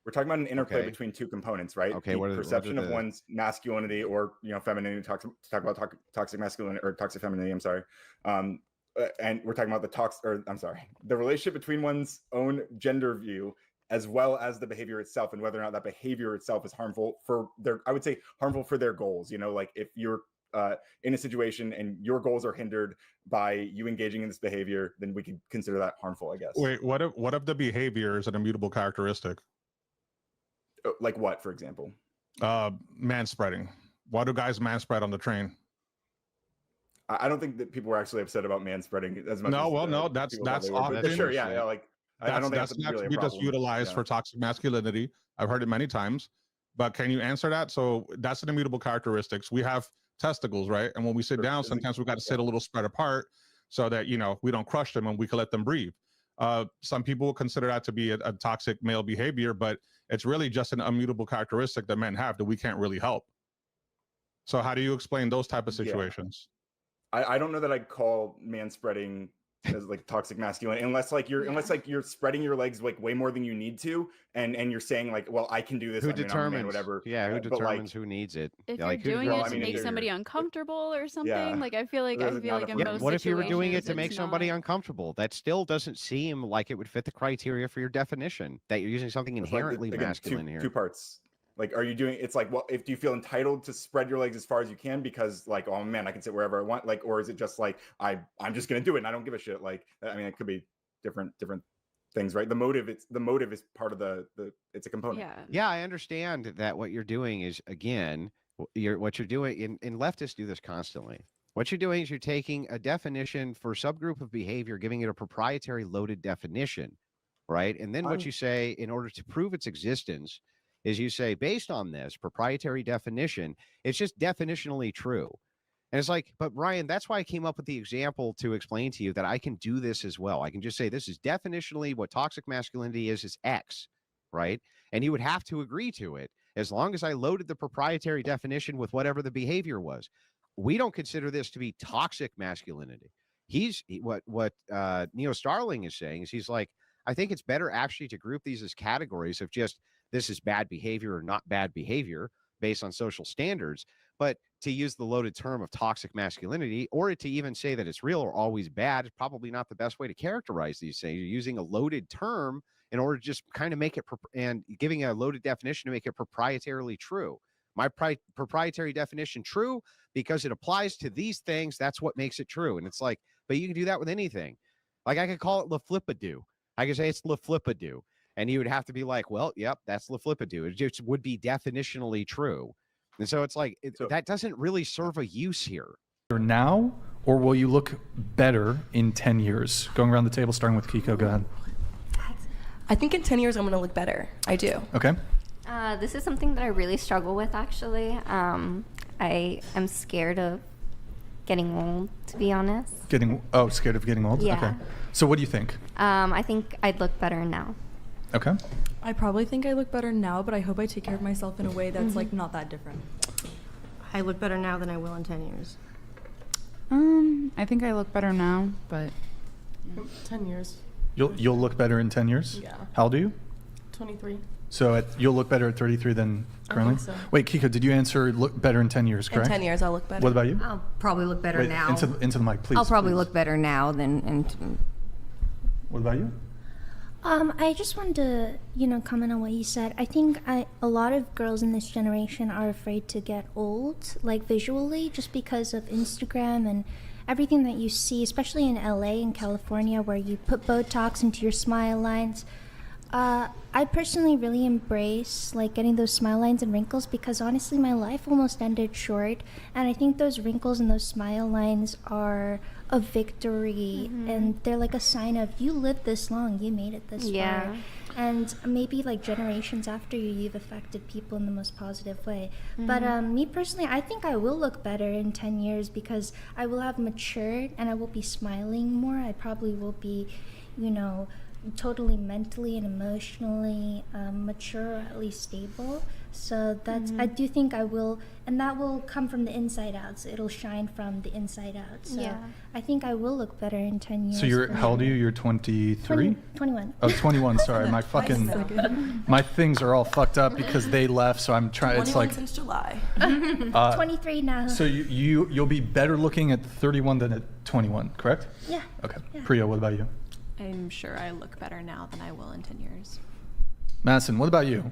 Speaker 8: We're talking about an interplay
Speaker 1: Okay.
Speaker 8: between two components, right?
Speaker 1: Okay,
Speaker 8: The
Speaker 1: what are
Speaker 8: perception of
Speaker 1: the-
Speaker 8: one's masculinity or femininity. Talk about toxic masculinity or toxic femininity. I'm sorry, and we're talking about the relationship between one's own gender view as well as the behavior itself, and whether or not that behavior itself is harmful for harmful for their goals. You know, like if you're in a situation and your goals are hindered by you engaging in this behavior, then we could consider that harmful, I guess.
Speaker 9: Wait, what if the behavior is an immutable characteristic?
Speaker 8: Like what, for example?
Speaker 9: Manspreading. Why do guys manspread on the train?
Speaker 8: I don't think that people were actually upset about manspreading as much.
Speaker 9: No,
Speaker 8: as,
Speaker 9: well, no,
Speaker 8: people
Speaker 9: that's
Speaker 8: thought they were,
Speaker 9: often-
Speaker 8: but sure,
Speaker 1: That's
Speaker 8: yeah, like I don't think
Speaker 9: that's not
Speaker 8: really
Speaker 9: to
Speaker 8: a
Speaker 9: be just
Speaker 8: problem.
Speaker 9: utilized
Speaker 8: Yeah.
Speaker 9: for toxic masculinity. I've heard it many times, but can you answer that? So that's an immutable characteristics. We have testicles, right? And when we sit
Speaker 8: Sure.
Speaker 9: down, sometimes we got to sit a little spread apart so that we don't crush them and we can let them breathe. Some people will consider that to be a toxic male behavior, but it's really just an immutable characteristic that men have that we can't really help. So how do you explain those type of
Speaker 8: Yeah.
Speaker 9: situations?
Speaker 8: I don't know that I'd call manspreading as like toxic masculinity, unless you're spreading your legs like way more than you need to, and you're saying like, well, I can do this.
Speaker 1: Who
Speaker 8: I'm a man,
Speaker 1: determines?
Speaker 8: whatever.
Speaker 1: Yeah, who
Speaker 8: But, like,
Speaker 1: determines who needs it?
Speaker 6: If
Speaker 1: Yeah, like,
Speaker 6: you're
Speaker 1: who
Speaker 6: doing
Speaker 8: well,
Speaker 6: it
Speaker 8: I
Speaker 6: to
Speaker 8: mean,
Speaker 6: make
Speaker 8: if
Speaker 6: somebody
Speaker 8: you're-
Speaker 6: uncomfortable or something,
Speaker 8: Yeah.
Speaker 6: like I feel like
Speaker 8: There's not
Speaker 6: in
Speaker 8: a-
Speaker 1: Yeah,
Speaker 6: most
Speaker 1: what if you were doing it
Speaker 6: situations
Speaker 1: to make
Speaker 6: it's
Speaker 1: somebody
Speaker 6: not.
Speaker 1: uncomfortable? That still doesn't seem like it would fit the criteria for your definition. That you're using something
Speaker 8: It's like,
Speaker 1: inherently
Speaker 8: again,
Speaker 1: masculine here.
Speaker 8: two parts. Like, are you doing? It's like, well, if do you feel entitled to spread your legs as far as you can because, like, oh man, I can sit wherever I want, like, or is it just like I'm just gonna do it and I don't give a shit? Like, I mean, it could be different things, right? The motive is part of the it's a component.
Speaker 6: Yeah.
Speaker 1: Yeah, I understand that what you're doing is, again, what you're doing, and leftists do this constantly. What you're doing is you're taking a definition for a subgroup of behavior, giving it a proprietary loaded definition, right? And then what
Speaker 8: I'm-
Speaker 1: you say in order to prove its existence is you say, based on this proprietary definition, it's just definitionally true. And it's like, but Ryan, that's why I came up with the example to explain to you that I can do this as well. I can just say this is definitionally what toxic masculinity is X, right? And you would have to agree to it as long as I loaded the proprietary definition with whatever the behavior was. We don't consider this to be toxic masculinity. What Neo Starling is saying is he's like, I think it's better actually to group these as categories of just this is bad behavior or not bad behavior based on social standards, but to use the loaded term of toxic masculinity, or to even say that it's real or always bad, is probably not the best way to characterize these things. You're using a loaded term in order to just kind of make it and giving a loaded definition to make it proprietarily true. My proprietary definition true because it applies to these things. That's what makes it true. And it's like, but you can do that with anything. Like I could call it LaFlippadoo. I could say it's LaFlippadoo. And you would have to be like, well, yep, that's LaFlippadoo. It just would be definitionally true. And so it's like, that doesn't really serve a use here.
Speaker 10: Now, or will you look better in 10 years? Going around the table, starting with Kiko, go ahead.
Speaker 11: I think in 10 years I'm going to look better. I do.
Speaker 10: Okay.
Speaker 12: This is something that I really struggle with, actually. I am scared of getting old, to be honest.
Speaker 10: Scared of getting old?
Speaker 12: Yeah.
Speaker 10: Okay. So what do you think?
Speaker 12: I think I'd look better now.
Speaker 10: Okay.
Speaker 11: I probably think I look better now, but I hope I take care of myself in a way that's like not that different.
Speaker 13: I look better now than I will in 10 years.
Speaker 3: I think I look better now, but
Speaker 13: 10 years.
Speaker 10: You'll look better in 10 years?
Speaker 13: Yeah.
Speaker 10: How old are you?
Speaker 13: 23.
Speaker 10: So you'll look better at 33 than currently?
Speaker 13: so.
Speaker 10: Wait, Kiko, did you answer look better in 10 years, correct?
Speaker 11: In 10 years I'll look better.
Speaker 10: What about you?
Speaker 13: I'll probably look better
Speaker 10: Wait,
Speaker 13: now.
Speaker 10: Into the mic, please.
Speaker 13: I'll probably
Speaker 10: please.
Speaker 13: look better now than.
Speaker 10: What about you?
Speaker 14: I just wanted to, comment on what you said. I think a lot of girls in this generation are afraid to get old, like visually, just because of Instagram and everything that you see, especially in LA and California, where you put Botox into your smile lines. I personally really embrace like getting those smile lines and wrinkles because honestly my life almost ended short, and I think those wrinkles and those smile lines are a victory, and they're like a sign of you lived this long, you made it this far. And maybe like generations after you, you've affected people in the most positive way. But me personally, I think I will look better in 10 years because I will have matured and I will be smiling more. I probably will be, you know, totally mentally and emotionally mature, or at least stable. So that's, I do think I will, and that will come from the inside out. So it'll shine from the inside out. So I think I will look better in 10 years.
Speaker 10: So you're,
Speaker 14: for
Speaker 10: how old are
Speaker 14: sure.
Speaker 10: you? You're 23?
Speaker 14: 21.
Speaker 10: Oh, 21, sorry. My fucking, my things are all fucked up because they left, so I'm trying, it's like.
Speaker 13: since July.
Speaker 14: 23 now.
Speaker 10: So you'll be better looking at 31 than at 21, correct?
Speaker 14: Yeah.
Speaker 10: Okay. Priya, what about you?
Speaker 15: I'm sure I look better now than I will in 10 years.
Speaker 10: Madison, what about you?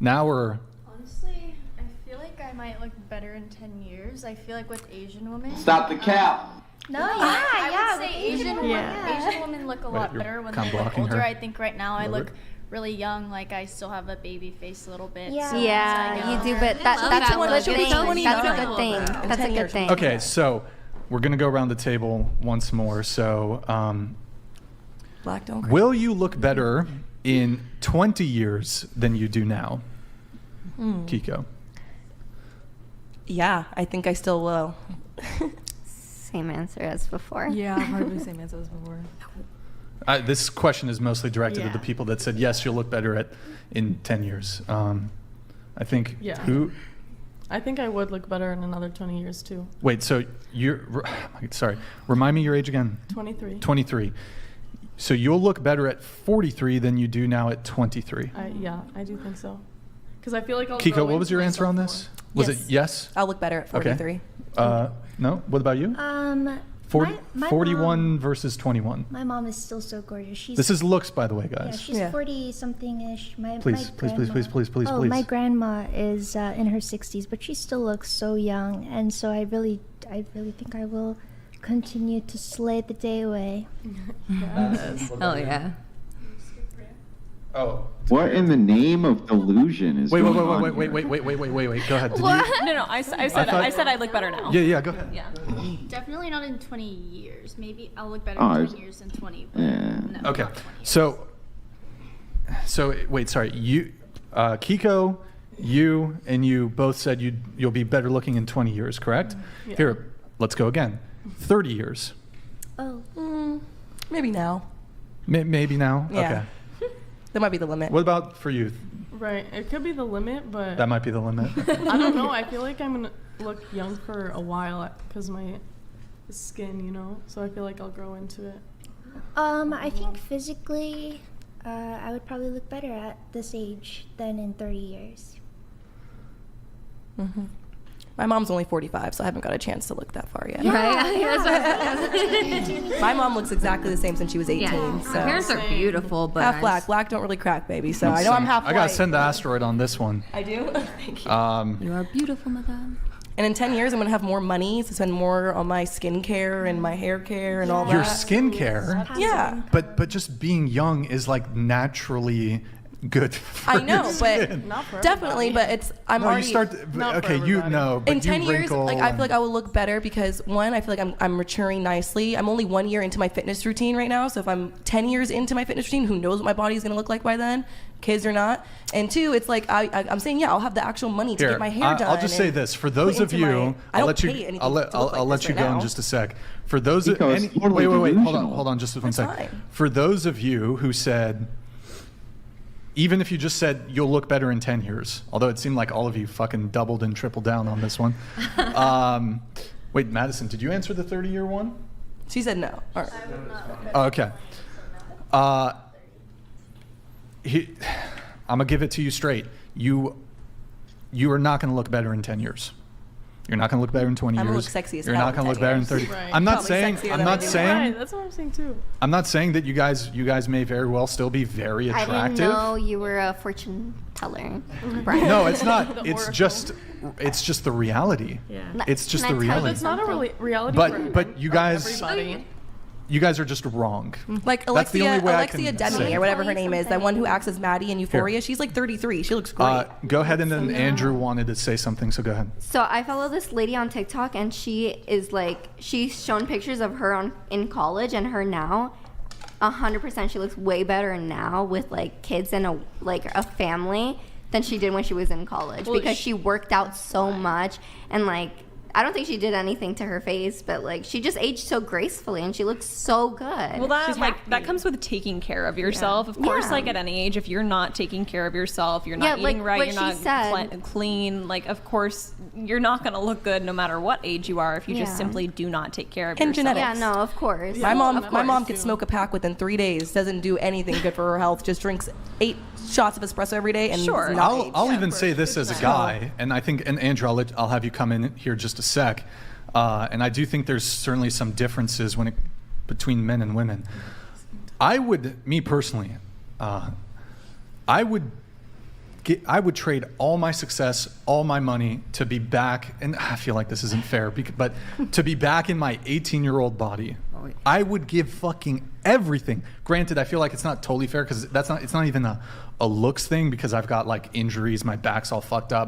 Speaker 10: Now or?
Speaker 16: Honestly, I feel like I might look better in 10 years. I feel like with Asian women.
Speaker 2: Stop the cap.
Speaker 16: No,
Speaker 14: I
Speaker 16: would say
Speaker 14: with
Speaker 16: Asian
Speaker 14: women,
Speaker 16: women. Asian women look a
Speaker 10: Wait,
Speaker 16: lot
Speaker 10: you're
Speaker 16: better when
Speaker 10: kinda
Speaker 16: they look
Speaker 10: blocking
Speaker 16: older.
Speaker 10: her.
Speaker 16: I think right now I
Speaker 10: Lower.
Speaker 16: look really young. Like I still have a baby face a little bit.
Speaker 14: Yeah.
Speaker 16: So
Speaker 12: Yeah,
Speaker 16: it's like,
Speaker 12: you do, but that's a good
Speaker 13: She'll be
Speaker 12: thing. That's a
Speaker 13: 29.
Speaker 12: good thing. That's a good thing.
Speaker 10: Okay, so we're gonna go around the table once more. So,
Speaker 13: Black don't cry.
Speaker 10: will you look better in 20 years than you do now? Kiko.
Speaker 13: Yeah, I think I still will.
Speaker 12: Same answer as before.
Speaker 11: Yeah, probably same answer as before.
Speaker 10: This question is mostly directed at
Speaker 11: Yeah.
Speaker 10: the people that said yes, you'll look better in 10 years. I think
Speaker 17: Yeah.
Speaker 10: who?
Speaker 17: I think I would look better in another 20 years too.
Speaker 10: Wait, so sorry. Remind me your age again.
Speaker 17: 23.
Speaker 10: 23. So you'll look better at 43 than you do now at 23.
Speaker 17: Yeah, I do think so. Because I feel like I'll
Speaker 10: Kiko,
Speaker 17: grow
Speaker 10: what was
Speaker 17: into
Speaker 10: your answer on
Speaker 17: myself
Speaker 10: this?
Speaker 17: more.
Speaker 10: Was it yes?
Speaker 13: I'll look better at 43.
Speaker 10: Okay. No? What about you? 41
Speaker 14: mom,
Speaker 10: versus 21.
Speaker 14: my mom is still so gorgeous. She's
Speaker 10: This is looks, by the way,
Speaker 14: Yeah,
Speaker 10: guys.
Speaker 14: she's 40 something ish. My
Speaker 10: Please,
Speaker 14: my
Speaker 10: please, please,
Speaker 14: grandma-
Speaker 10: please, please, please,
Speaker 14: Oh,
Speaker 10: please.
Speaker 14: my grandma is in her 60s, but she still looks so young, and so I really think I will continue to slay the day away.
Speaker 13: Oh yeah.
Speaker 10: Oh.
Speaker 18: What in the name of delusion is
Speaker 10: Wait.
Speaker 18: going on here?
Speaker 10: Wait. Go ahead. Did
Speaker 15: What?
Speaker 10: you?
Speaker 15: No, I said
Speaker 10: thought-
Speaker 15: I said I look better now.
Speaker 10: Yeah, go ahead.
Speaker 15: Yeah.
Speaker 16: Definitely not in 20 years. Maybe I'll look better
Speaker 18: Oh,
Speaker 16: in
Speaker 18: it's-
Speaker 16: 10 years than 20. But
Speaker 18: Yeah.
Speaker 16: no,
Speaker 10: Okay.
Speaker 16: not 20 years.
Speaker 10: So wait, sorry. You, Kiko, you both said you'll be better looking in 20 years, correct?
Speaker 17: Yeah.
Speaker 10: Here, let's go again. 30 years.
Speaker 14: Oh.
Speaker 13: Maybe now.
Speaker 10: Maybe now.
Speaker 13: Yeah.
Speaker 10: Okay.
Speaker 13: That might be the limit.
Speaker 10: What about for you?
Speaker 17: Right. It could be the limit, but
Speaker 10: That might be the limit.
Speaker 17: I don't know. I feel like I'm gonna look young for a while because my skin, you know. So I feel like I'll grow into it.
Speaker 14: I think physically, I would probably look better at this age than in 30 years.
Speaker 13: Mm-hmm. My mom's only 45, so I haven't got a chance to look that far yet.
Speaker 14: Right?
Speaker 13: My mom looks exactly the same since she was 18.
Speaker 19: Yeah.
Speaker 13: So.
Speaker 19: Her parents are beautiful, but
Speaker 13: half black. Black don't really crack, baby. So I know I'm half
Speaker 10: I
Speaker 13: white.
Speaker 10: gotta send the asteroid on this one.
Speaker 13: I do? Thank you.
Speaker 19: You are beautiful, madame.
Speaker 13: And in 10 years, I'm going to have more money to spend more on my skincare and my hair care and all
Speaker 10: Your
Speaker 13: that.
Speaker 10: skincare.
Speaker 13: Yeah.
Speaker 10: But just being young is like naturally good. For
Speaker 13: I know,
Speaker 10: your
Speaker 13: but
Speaker 10: skin.
Speaker 13: definitely, but it's I'm
Speaker 10: No,
Speaker 13: already
Speaker 10: you start. Okay, you know. But
Speaker 13: in 10
Speaker 10: you
Speaker 13: years,
Speaker 10: wrinkle
Speaker 13: like I feel like
Speaker 10: and-
Speaker 13: I will look better because one, I feel like I'm maturing nicely. I'm only 1 year into my fitness routine right now, so if I'm 10 years into my fitness routine, who knows what my body is gonna look like by then, kids or not. And two, it's like I'm saying, yeah, I'll have the actual money to
Speaker 10: Here,
Speaker 13: get my hair done.
Speaker 10: I'll just say
Speaker 13: and
Speaker 10: this for
Speaker 13: put
Speaker 10: those of
Speaker 13: into
Speaker 10: you.
Speaker 13: my- I
Speaker 10: I'll
Speaker 13: don't
Speaker 10: let you.
Speaker 13: pay anything
Speaker 10: I'll let
Speaker 13: to look
Speaker 10: I'll
Speaker 13: like
Speaker 10: let
Speaker 13: this
Speaker 10: you
Speaker 13: right
Speaker 10: go in
Speaker 13: now.
Speaker 10: just a sec. For those of
Speaker 18: Because it's totally
Speaker 10: wait.
Speaker 18: delusional.
Speaker 10: Hold on, just one sec.
Speaker 13: fine.
Speaker 10: For those of you who said, even if you just said you'll look better in 10 years, although it seemed like all of you fucking doubled and tripled down on this one. Wait, Madison, did you answer the 30-year one?
Speaker 13: She said no. All right.
Speaker 10: Oh, okay. I'm gonna give it to you straight. You are not gonna look better in 10 years. You're not gonna look better in 20
Speaker 13: I'm
Speaker 10: years.
Speaker 13: gonna look sexy as
Speaker 10: You're
Speaker 13: hell
Speaker 10: not
Speaker 13: in
Speaker 10: gonna
Speaker 13: 10
Speaker 10: look better in
Speaker 13: years.
Speaker 10: 30.
Speaker 17: Right.
Speaker 10: I'm not
Speaker 13: Probably
Speaker 10: saying.
Speaker 13: sexier
Speaker 10: I'm
Speaker 13: than
Speaker 10: not
Speaker 13: I do.
Speaker 10: saying.
Speaker 17: Right, that's what I'm saying too.
Speaker 10: I'm not saying that you guys may very well still be very
Speaker 12: I
Speaker 10: attractive.
Speaker 12: didn't know you were a fortune teller.
Speaker 10: No, it's not. It's just the reality.
Speaker 17: Yeah.
Speaker 10: It's just
Speaker 12: Can
Speaker 10: the
Speaker 12: I tell you
Speaker 10: reality.
Speaker 17: It's not a reality.
Speaker 10: But you guys.
Speaker 17: Everybody.
Speaker 10: you guys are just wrong.
Speaker 13: Like
Speaker 10: That's the only way I
Speaker 13: Alexia
Speaker 10: can say
Speaker 13: Demi
Speaker 10: it.
Speaker 13: or whatever her name is, that one who acts as Maddie in Euphoria. She's like 33. She looks great.
Speaker 10: Go ahead, and then Andrew wanted to say something, so go ahead.
Speaker 12: So I follow this lady on TikTok, and she is like, she's shown pictures of her in college and her now. 100%, she looks way better now with like kids and a family than she did when she was in college, because she worked out so much, and like, I don't think she did anything to her face, but like she just aged so gracefully and she looks so good.
Speaker 15: Well, that comes with taking care of yourself. Of course, like at any age, if you're not taking care of yourself, you're not eating right, you're not clean, like of course you're not going to look good no matter what age you are if you just simply do not take care of
Speaker 13: And
Speaker 15: yourself.
Speaker 13: genetics.
Speaker 12: Yeah, no, of course.
Speaker 13: My mom could smoke a pack within 3 days. Doesn't do anything good for her health. Just drinks 8 shots of espresso every day. And
Speaker 10: I'll even say this as a guy, and I think, and Andrew, I'll have you come in here just a sec. And I do think there's certainly some differences between men and women. Me personally, I would trade all my success, all my money to be back, and I feel like this isn't fair, but to be back in my 18-year-old body. I would give fucking everything. Granted, I feel like it's not totally fair because it's not even a looks thing, because I've got like injuries, my back's all fucked up,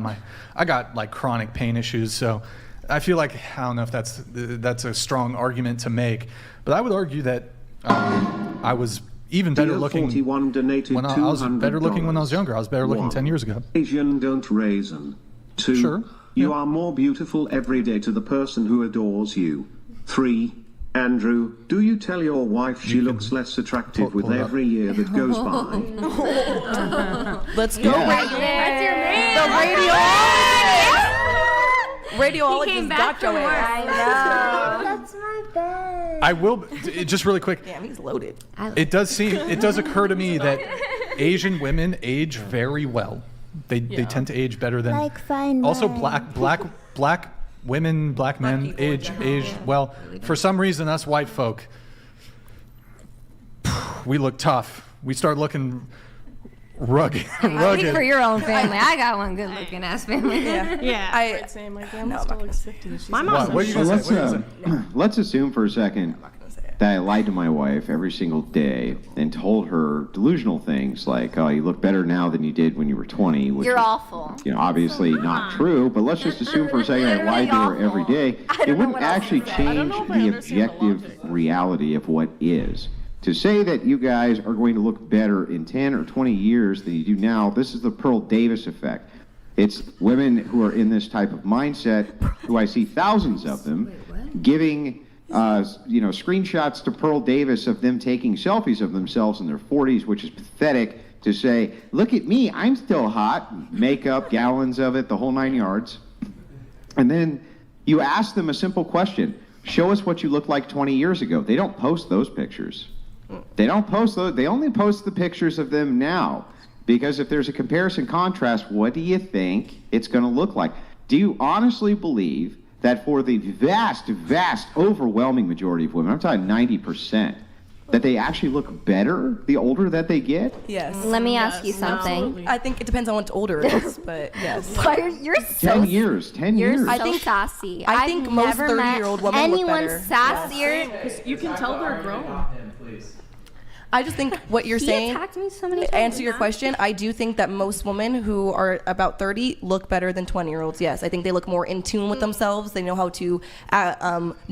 Speaker 10: I got like chronic pain issues, so I feel like, I don't know if that's a strong argument to make, but I would argue that I was even better looking when I was better looking when I was younger. I was better looking 10 years ago.
Speaker 20: Asian don't raisin. 2.
Speaker 10: Sure.
Speaker 20: You are more beautiful every day to the person who adores you. 3. Andrew, do you tell your wife she looks less attractive with every year that goes by?
Speaker 13: Let's go, Radiologist got your ass.
Speaker 14: That's my bed.
Speaker 10: I will, just really quick.
Speaker 13: Damn, he's loaded.
Speaker 10: It does occur to me that Asian women age very well. They tend to age better than
Speaker 14: Like fine
Speaker 10: also
Speaker 14: wine.
Speaker 10: black women, black men age well. For some reason, us white folk, we look tough. We start looking rugged.
Speaker 12: Speak for your own family. I got one good-looking ass family.
Speaker 17: Yeah. I'd say my grandma still looks 50.
Speaker 15: My mom.
Speaker 10: What are you gonna say?
Speaker 18: Let's assume for a second that I lied to my wife every single day and told her delusional things like, "Oh, you look better now than you did when you were 20." Which
Speaker 12: You're
Speaker 18: is,
Speaker 12: awful.
Speaker 18: Obviously not true. But let's just assume for a second I lied to her every day. It wouldn't actually change the objective reality of what is. To say that you guys are going to look better in 10 or 20 years than you do now, this is the Pearl Davis effect. It's women who are in this type of mindset, who I see thousands of them, giving screenshots to Pearl Davis of them taking selfies of themselves in their 40s, which is pathetic, to say, look at me, I'm still hot, makeup, gallons of it, the whole 9 yards. And then you ask them a simple question, show us what you looked like 20 years ago. They don't post those pictures. They don't post those. They only post the pictures of them now. Because if there's a comparison contrast, what do you think it's going to look like? Do you honestly believe that for the vast, overwhelming majority of women, I'm talking 90%, that they actually look better the older that they get?
Speaker 13: Yes.
Speaker 12: Let me ask you something.
Speaker 13: Absolutely. I think it depends on what older it is, but yes.
Speaker 12: You're so
Speaker 18: 10 years. 10
Speaker 12: You're
Speaker 18: years.
Speaker 12: so sassy.
Speaker 13: I think
Speaker 12: I've
Speaker 13: most
Speaker 12: never
Speaker 13: 30-year-old
Speaker 12: met
Speaker 13: women look
Speaker 12: anyone
Speaker 13: better.
Speaker 12: sassier.
Speaker 17: You can tell they're grown.
Speaker 13: I just think what you're
Speaker 12: He
Speaker 13: saying,
Speaker 12: attacked me so many
Speaker 13: to
Speaker 12: times.
Speaker 13: answer your question, I do think that most women who are about 30 look better than 20-year-olds. Yes, I think they look more in tune with themselves. They know how to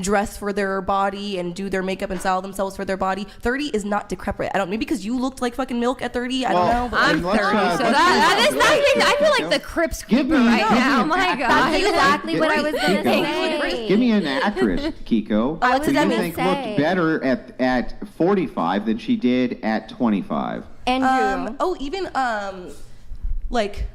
Speaker 13: dress for their body and do their makeup and style themselves for their body. 30 is not decrepit. I don't, maybe because you looked like fucking milk at 30. I don't know. But
Speaker 12: I'm 30, so that is nothing. I feel like the Crips creeper right now. Oh my God. That's exactly what I was going to say.
Speaker 18: Give me an actress, Kiko,
Speaker 12: Alexia
Speaker 18: who you
Speaker 12: Demi.
Speaker 18: think looked better at 45 than she did at 25.
Speaker 12: Andrew.
Speaker 13: Like,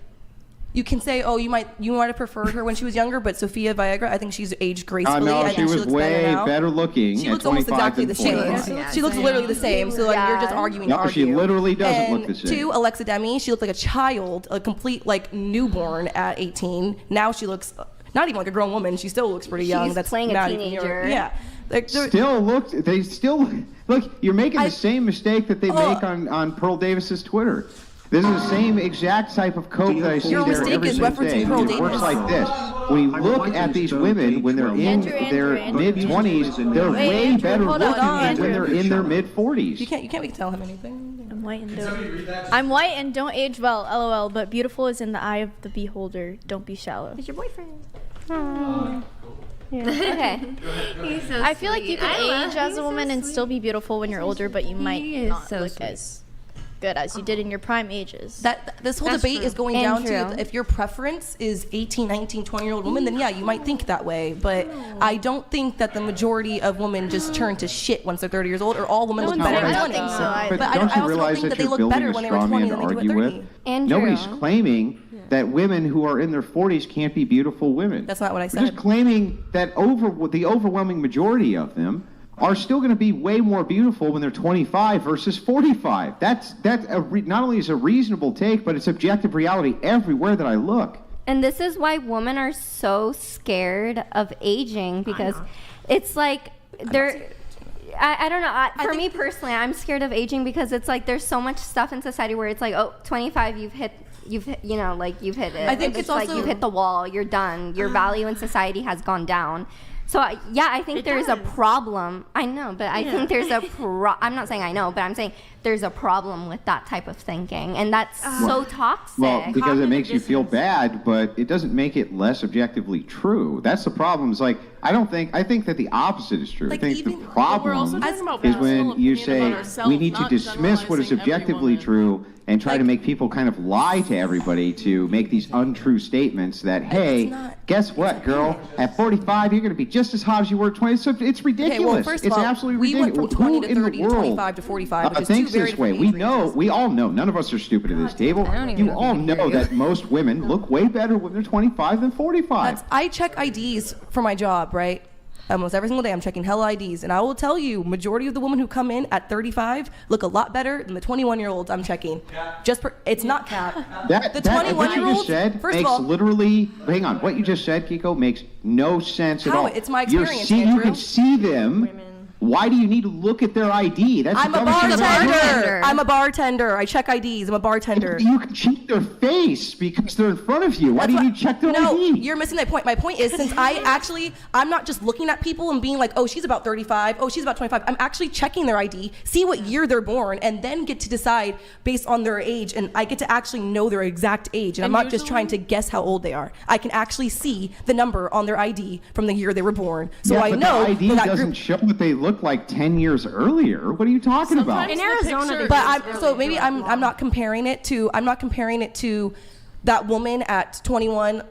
Speaker 13: you can say, oh, you might have preferred her when she was younger, but Sofia Viagra, I think she's aged gracefully.
Speaker 18: No,
Speaker 13: I
Speaker 18: she
Speaker 13: think
Speaker 18: was
Speaker 13: looks
Speaker 18: way
Speaker 13: better
Speaker 18: looking
Speaker 13: She
Speaker 18: at
Speaker 13: looks almost
Speaker 18: 25
Speaker 13: exactly
Speaker 18: than
Speaker 13: the same.
Speaker 18: 40.
Speaker 13: She looks literally the same. So like you're just arguing.
Speaker 18: No, she literally doesn't
Speaker 13: and
Speaker 18: look the same.
Speaker 13: 2, Alexa Demi, she looked like a child, a complete like newborn at 18. Now she looks not even like a grown woman. She still looks pretty young.
Speaker 12: She's
Speaker 13: That's
Speaker 12: playing a
Speaker 13: not
Speaker 12: teenager.
Speaker 13: Even, yeah. Like,
Speaker 18: They still look. You're making the same mistake that they make on Pearl Davis's Twitter. This is the same exact type of code that I see
Speaker 13: Your
Speaker 18: there
Speaker 13: mistake
Speaker 18: every
Speaker 13: is
Speaker 18: single
Speaker 13: referencing
Speaker 18: day.
Speaker 13: Pearl
Speaker 18: It works
Speaker 13: Davis.
Speaker 18: like this. when you look at these women when they're in their mid-20s, they're way better looking than when they're in their mid-40s.
Speaker 13: You can't tell him anything.
Speaker 16: I'm white and don't age well, lol, but beautiful is in the eye of the beholder. Don't be shallow.
Speaker 12: It's your boyfriend.
Speaker 16: Yeah.
Speaker 12: Okay.
Speaker 16: He's so I feel like you can age as a woman and still be beautiful when you're older, but you might not look as good as you did in your prime ages.
Speaker 13: This whole debate is going down to if your preference is 18, 19, 20-year-old woman, then yeah, you might think that way. But I don't think that the majority of women just turn to shit once they're 30 years old, or all women look better at 20.
Speaker 18: But don't you realize that you're building a straw man to argue with? Nobody's claiming that women who are in their 40s can't be beautiful women.
Speaker 13: That's not what I said.
Speaker 18: We're just claiming that the overwhelming majority of them are still going to be way more beautiful when they're 25 versus 45. That's not only is a reasonable take, but it's objective reality everywhere that I look.
Speaker 12: And this is why women are so scared of aging, because it's like they're... I don't know. For me personally, I'm scared of aging because it's like there's so much stuff in society where it's like, oh, 25, you've hit it.
Speaker 13: I think it's
Speaker 12: like
Speaker 13: also,
Speaker 12: you've hit the wall. You're done. Your value in society has gone down. So I think there's a problem. I know, but I think there's a I'm not saying I know, but I'm saying there's a problem with that type of thinking, and that's so toxic.
Speaker 18: Well, because it makes you feel bad, but it doesn't make it less objectively true. That's the problem. It's like I think that the opposite is true. I think the problem is when you say we need to dismiss what is objectively true and try to make people kind of lie to everybody to make these untrue statements that, hey, guess what, girl? At 45, you're going to be just as hot as you were at 20. So it's ridiculous.
Speaker 13: Okay, well, first of all,
Speaker 18: absolutely
Speaker 13: we
Speaker 18: ridiculous.
Speaker 13: went from 20 to 30 to 25 to 45, which is
Speaker 18: thinks
Speaker 13: two very
Speaker 18: this way.
Speaker 13: different
Speaker 18: We all know. None of us are stupid at this table. You all know that most women look way better when they're 25 than 45.
Speaker 13: I check IDs for my job, right? Almost every single day I'm checking hella IDs, and I will tell you, majority of the women who come in at 35 look a lot better than the 21-year-olds I'm checking. It's not cap. The 21-year-olds,
Speaker 18: first of all, literally, hang on, what you just said, Kiko, makes no sense at all.
Speaker 13: It's my experience,
Speaker 18: You can see them. Why do you need to look at their ID?
Speaker 13: I'm a bartender. I'm a bartender. I check IDs. I'm a bartender.
Speaker 18: You can check their face because they're in front of you. Why do you need to check their ID?
Speaker 13: No, you're missing my point. My point is, since I'm not just looking at people and being like, oh, she's about 35. Oh, she's about 25. I'm actually checking their ID, see what year they're born, and then get to decide based on their age. And I get to actually know their exact age. And I'm not just trying to guess how old they are. I can actually see the number on their ID from the year they were born. So I know
Speaker 18: the ID doesn't show what they look like 10 years earlier. What are you talking about?
Speaker 13: In Arizona, but maybe I'm not comparing it to that woman at 21.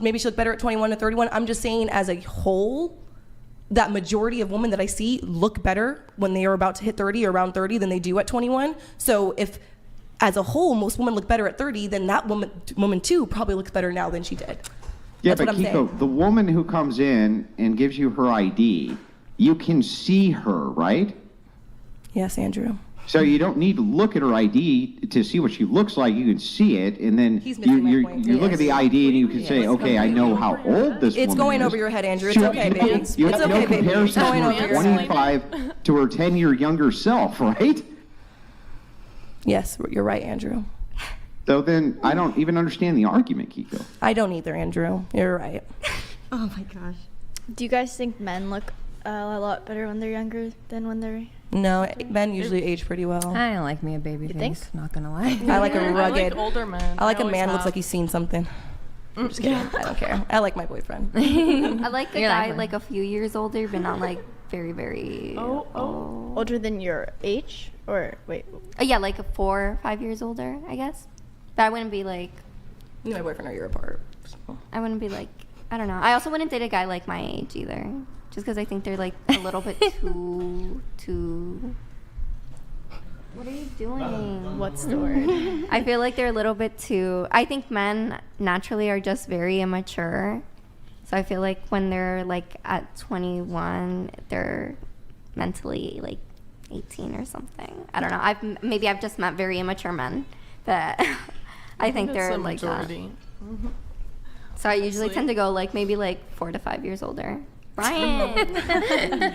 Speaker 13: Maybe she looked better at 21 to 31. I'm just saying as a whole, that majority of women that I see look better when they are about to hit 30 or around 30 than they do at 21. So if as a whole most women look better at 30, then that woman too probably looks better now than she did.
Speaker 18: Yeah, but Kiko, the woman who comes in and gives you her ID, you can see her, right?
Speaker 13: Yes, Andrew.
Speaker 18: So you don't need to look at her ID to see what she looks like. You can see it, and then you look at the ID and you can say, okay, I know how old this woman is.
Speaker 13: It's going over your head, Andrew. It's okay, baby.
Speaker 18: You have no comparison from her 25 to her 10-year younger self, right?
Speaker 13: Yes, you're right, Andrew.
Speaker 18: So then I don't even understand the argument, Kiko.
Speaker 13: I don't either, Andrew. You're right.
Speaker 16: Oh my gosh. Do you guys think men look a lot better when they're younger than when they're...
Speaker 13: No, men usually age pretty well.
Speaker 19: I don't like me a baby face, not gonna lie.
Speaker 13: I like a rugged...
Speaker 17: I like older men.
Speaker 13: I like a man who looks like he's seen something. I'm just kidding. I don't care. I like my boyfriend.
Speaker 12: I like a guy like a few years older, but not like very, very old.
Speaker 16: Older than your age? Or, wait.
Speaker 12: Yeah, like 4 or 5 years older, I guess. But I wouldn't be like...
Speaker 13: You and my boyfriend are a year apart. So.
Speaker 12: I wouldn't be like... I don't know. I also wouldn't date a guy like my age either. Just because I think they're like a little bit too... What are you doing?
Speaker 16: What's the word?
Speaker 12: I feel like they're a little bit too... I think men naturally are just very immature. So I feel like when they're like at 21, they're mentally like 18 or something. I don't know. Maybe I've just met very immature men. But I think they're like that. Mm-hmm. So I usually tend to go like maybe like 4 to 5 years older. Brian,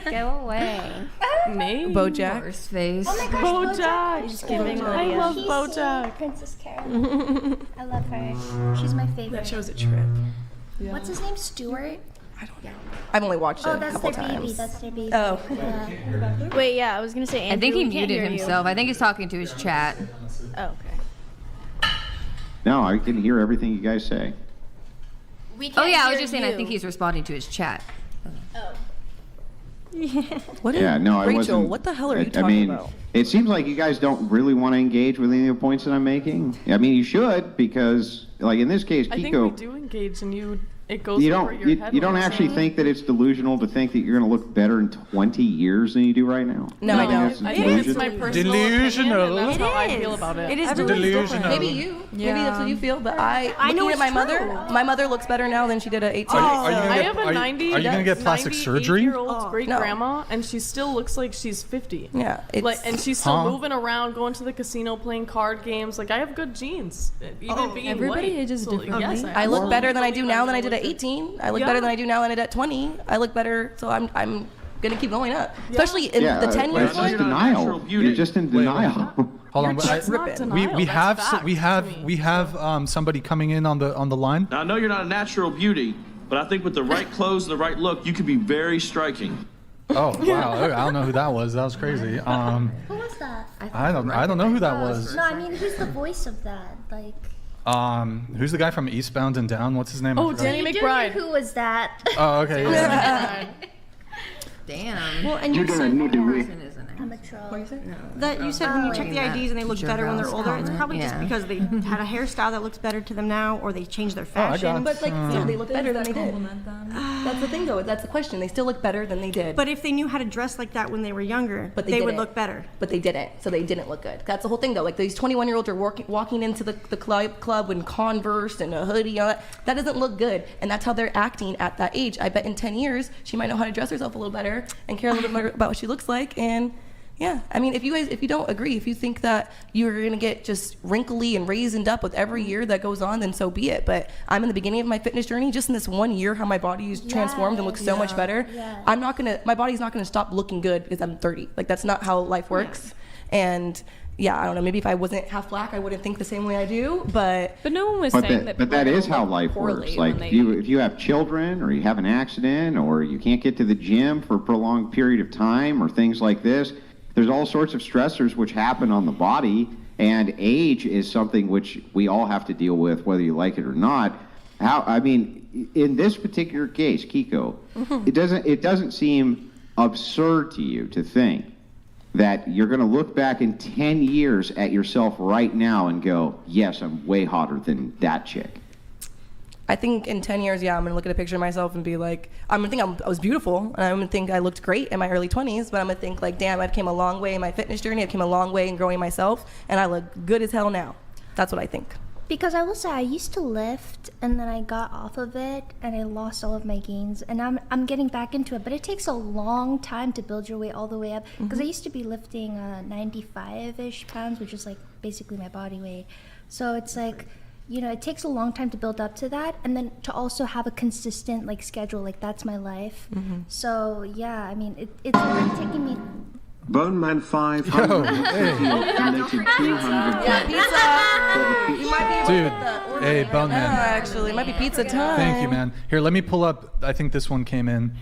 Speaker 12: go away.
Speaker 17: Me?
Speaker 13: BoJack.
Speaker 19: Horse face.
Speaker 16: Oh my gosh,
Speaker 17: BoJack.
Speaker 16: Just kidding.
Speaker 17: I love
Speaker 16: She's
Speaker 17: BoJack.
Speaker 16: Princess Carol. I love her. She's my favorite.
Speaker 13: That show's a trip.
Speaker 14: What's his name? Stuart?
Speaker 13: I've only watched it
Speaker 14: Oh,
Speaker 13: a
Speaker 14: that's
Speaker 13: couple
Speaker 14: their baby.
Speaker 13: times.
Speaker 14: That's their baby.
Speaker 13: Oh.
Speaker 14: Yeah.
Speaker 16: Wait, yeah, I was gonna say.
Speaker 19: I think
Speaker 16: Andrew,
Speaker 19: he
Speaker 16: we can't
Speaker 19: muted
Speaker 16: hear you.
Speaker 19: himself. I think he's talking to his chat.
Speaker 16: Oh, okay.
Speaker 18: No, I can hear everything you guys say.
Speaker 19: Oh yeah, I was just saying. I think he's responding to his chat.
Speaker 14: Oh.
Speaker 13: What
Speaker 18: Yeah, no, I
Speaker 13: Rachel,
Speaker 18: wasn't.
Speaker 13: what the hell are you
Speaker 18: I
Speaker 13: talking
Speaker 18: mean,
Speaker 13: about?
Speaker 18: it seems like you guys don't really want to engage with any of the points that I'm making. I mean, you should, because, like in this case,
Speaker 17: I think we
Speaker 18: Kiko,
Speaker 17: do engage, and it goes
Speaker 18: you
Speaker 17: over
Speaker 18: don't
Speaker 17: your
Speaker 18: you,
Speaker 17: head.
Speaker 18: you don't
Speaker 17: when
Speaker 18: actually
Speaker 17: saying
Speaker 18: think that it's delusional to think that you're going to look better in 20 years than you do right now.
Speaker 13: No, I don't.
Speaker 18: Think
Speaker 17: I
Speaker 18: that's
Speaker 17: think it's
Speaker 18: delusional?
Speaker 17: my personal opinion, and that's how I feel
Speaker 13: is.
Speaker 17: about it.
Speaker 13: It is
Speaker 17: Everyone's
Speaker 13: delusional.
Speaker 17: different.
Speaker 13: Maybe you. Maybe
Speaker 17: Yeah.
Speaker 13: that's what you feel. But I
Speaker 16: know
Speaker 13: looking at
Speaker 16: it's
Speaker 13: my
Speaker 16: true.
Speaker 13: mother. My mother looks better now than she did at 18.
Speaker 10: Are you gonna
Speaker 17: I
Speaker 10: get-
Speaker 17: have a
Speaker 10: are you-
Speaker 17: 90.
Speaker 10: are you gonna get plastic surgery?
Speaker 17: 98-year-old great grandma, and she still looks like she's 50.
Speaker 13: Yeah,
Speaker 17: like, and she's still
Speaker 10: Huh?
Speaker 17: moving around, going to the casino, playing card games. Like, I have good genes, even being
Speaker 13: everybody
Speaker 17: white.
Speaker 13: ages
Speaker 17: So,
Speaker 13: differently.
Speaker 17: yes,
Speaker 13: I look better than I do now than I
Speaker 17: did
Speaker 13: did at 18. I look
Speaker 17: Yeah.
Speaker 13: better than I do now than I did at 20. I look better, so I'm gonna keep going up. Especially in the 10
Speaker 18: but
Speaker 13: years.
Speaker 18: it's just denial. You're just in denial.
Speaker 10: Hold on,
Speaker 17: That's not denial,
Speaker 10: we
Speaker 17: that's
Speaker 10: have
Speaker 17: fact
Speaker 10: we have somebody coming in on the line.
Speaker 21: Now, I know you're not a natural beauty, but I think with the right clothes and the right look, you could be very striking.
Speaker 10: Oh wow, I don't know who that was. That was crazy.
Speaker 14: Who was that?
Speaker 10: I don't know who that was.
Speaker 14: No, I mean, who's the voice of that? Like.
Speaker 10: Who's the guy from Eastbound and Down? What's his name? I
Speaker 17: Oh,
Speaker 10: forgot.
Speaker 17: Danny
Speaker 14: Junior,
Speaker 17: McBride.
Speaker 14: Who was that?
Speaker 10: Oh, okay. Yeah.
Speaker 19: Damn.
Speaker 16: Well, and you said
Speaker 14: I'm a troll.
Speaker 16: that you said when you check the IDs and they look
Speaker 19: Your
Speaker 16: better when they're
Speaker 19: girl's
Speaker 16: older, it's
Speaker 19: comment,
Speaker 16: probably just
Speaker 19: yeah.
Speaker 16: because they had a hairstyle that looks better to them now, or they changed their
Speaker 10: Oh, I
Speaker 16: fashion.
Speaker 10: got.
Speaker 13: But like, still, they look better than they did. That's the thing, though. That's the question. They still look better than they did.
Speaker 16: But if they knew how to dress like that when they were younger,
Speaker 13: But
Speaker 16: they would
Speaker 13: didn't.
Speaker 16: look better.
Speaker 13: But they didn't, so they didn't look good. That's the whole thing, though. Like these 21-year-olds are walking into the club in Converse and a hoodie, all that. That doesn't look good, and that's how they're acting at that age. I bet in 10 years she might know how to dress herself a little better and care a little bit more about what she looks like. And yeah, I mean, if you don't agree, if you think that you're gonna get just wrinkly and raisined up with every year that goes on, then so be it. But I'm in the beginning of my fitness journey. Just in this 1 year, how my body is transformed and looks so much better.
Speaker 14: Yeah.
Speaker 13: My body's not gonna stop looking good because I'm 30. Like that's not how life works. And yeah, I don't know. Maybe if I wasn't half black, I wouldn't think the same way I do. But
Speaker 15: no one was
Speaker 18: But that is how life works. Like if you have children or you have an accident or you can't get to the gym for a prolonged period of time or things like this, there's all sorts of stressors which happen on the body, and age is something which we all have to deal with whether you like it or not. In this particular case, Kiko, it doesn't seem absurd to you to think that you're going to look back in 10 years at yourself right now and go, yes, I'm way hotter than that chick.
Speaker 13: I think in 10 years, yeah, I'm gonna look at a picture of myself and be like, I'm gonna think I was beautiful, and I'm gonna think I looked great in my early 20s, but I'm gonna think like, damn, I came a long way in my fitness journey, I came a long way in growing myself, and I look good as hell now. That's what I think.
Speaker 14: Because I will say I used to lift and then I got off of it and I lost all of my gains and I'm getting back into it, but it takes a long time to build your way all the way up because I used to be lifting 95-ish pounds, which is like basically my body weight. So it's like, you know, it takes a long time to build up to that, and then to also have a consistent like schedule, like that's my life. So yeah, I mean, it's really taking me.
Speaker 20: Bone Man 500 donated 200.
Speaker 13: Yeah, pizza. You might be able to
Speaker 10: Dude,
Speaker 13: get the order
Speaker 10: hey,
Speaker 13: right
Speaker 10: Bone
Speaker 13: now,
Speaker 10: Man.
Speaker 13: actually, it might be pizza time.
Speaker 10: Thank you, man. Here, let me pull up. I think this one came in.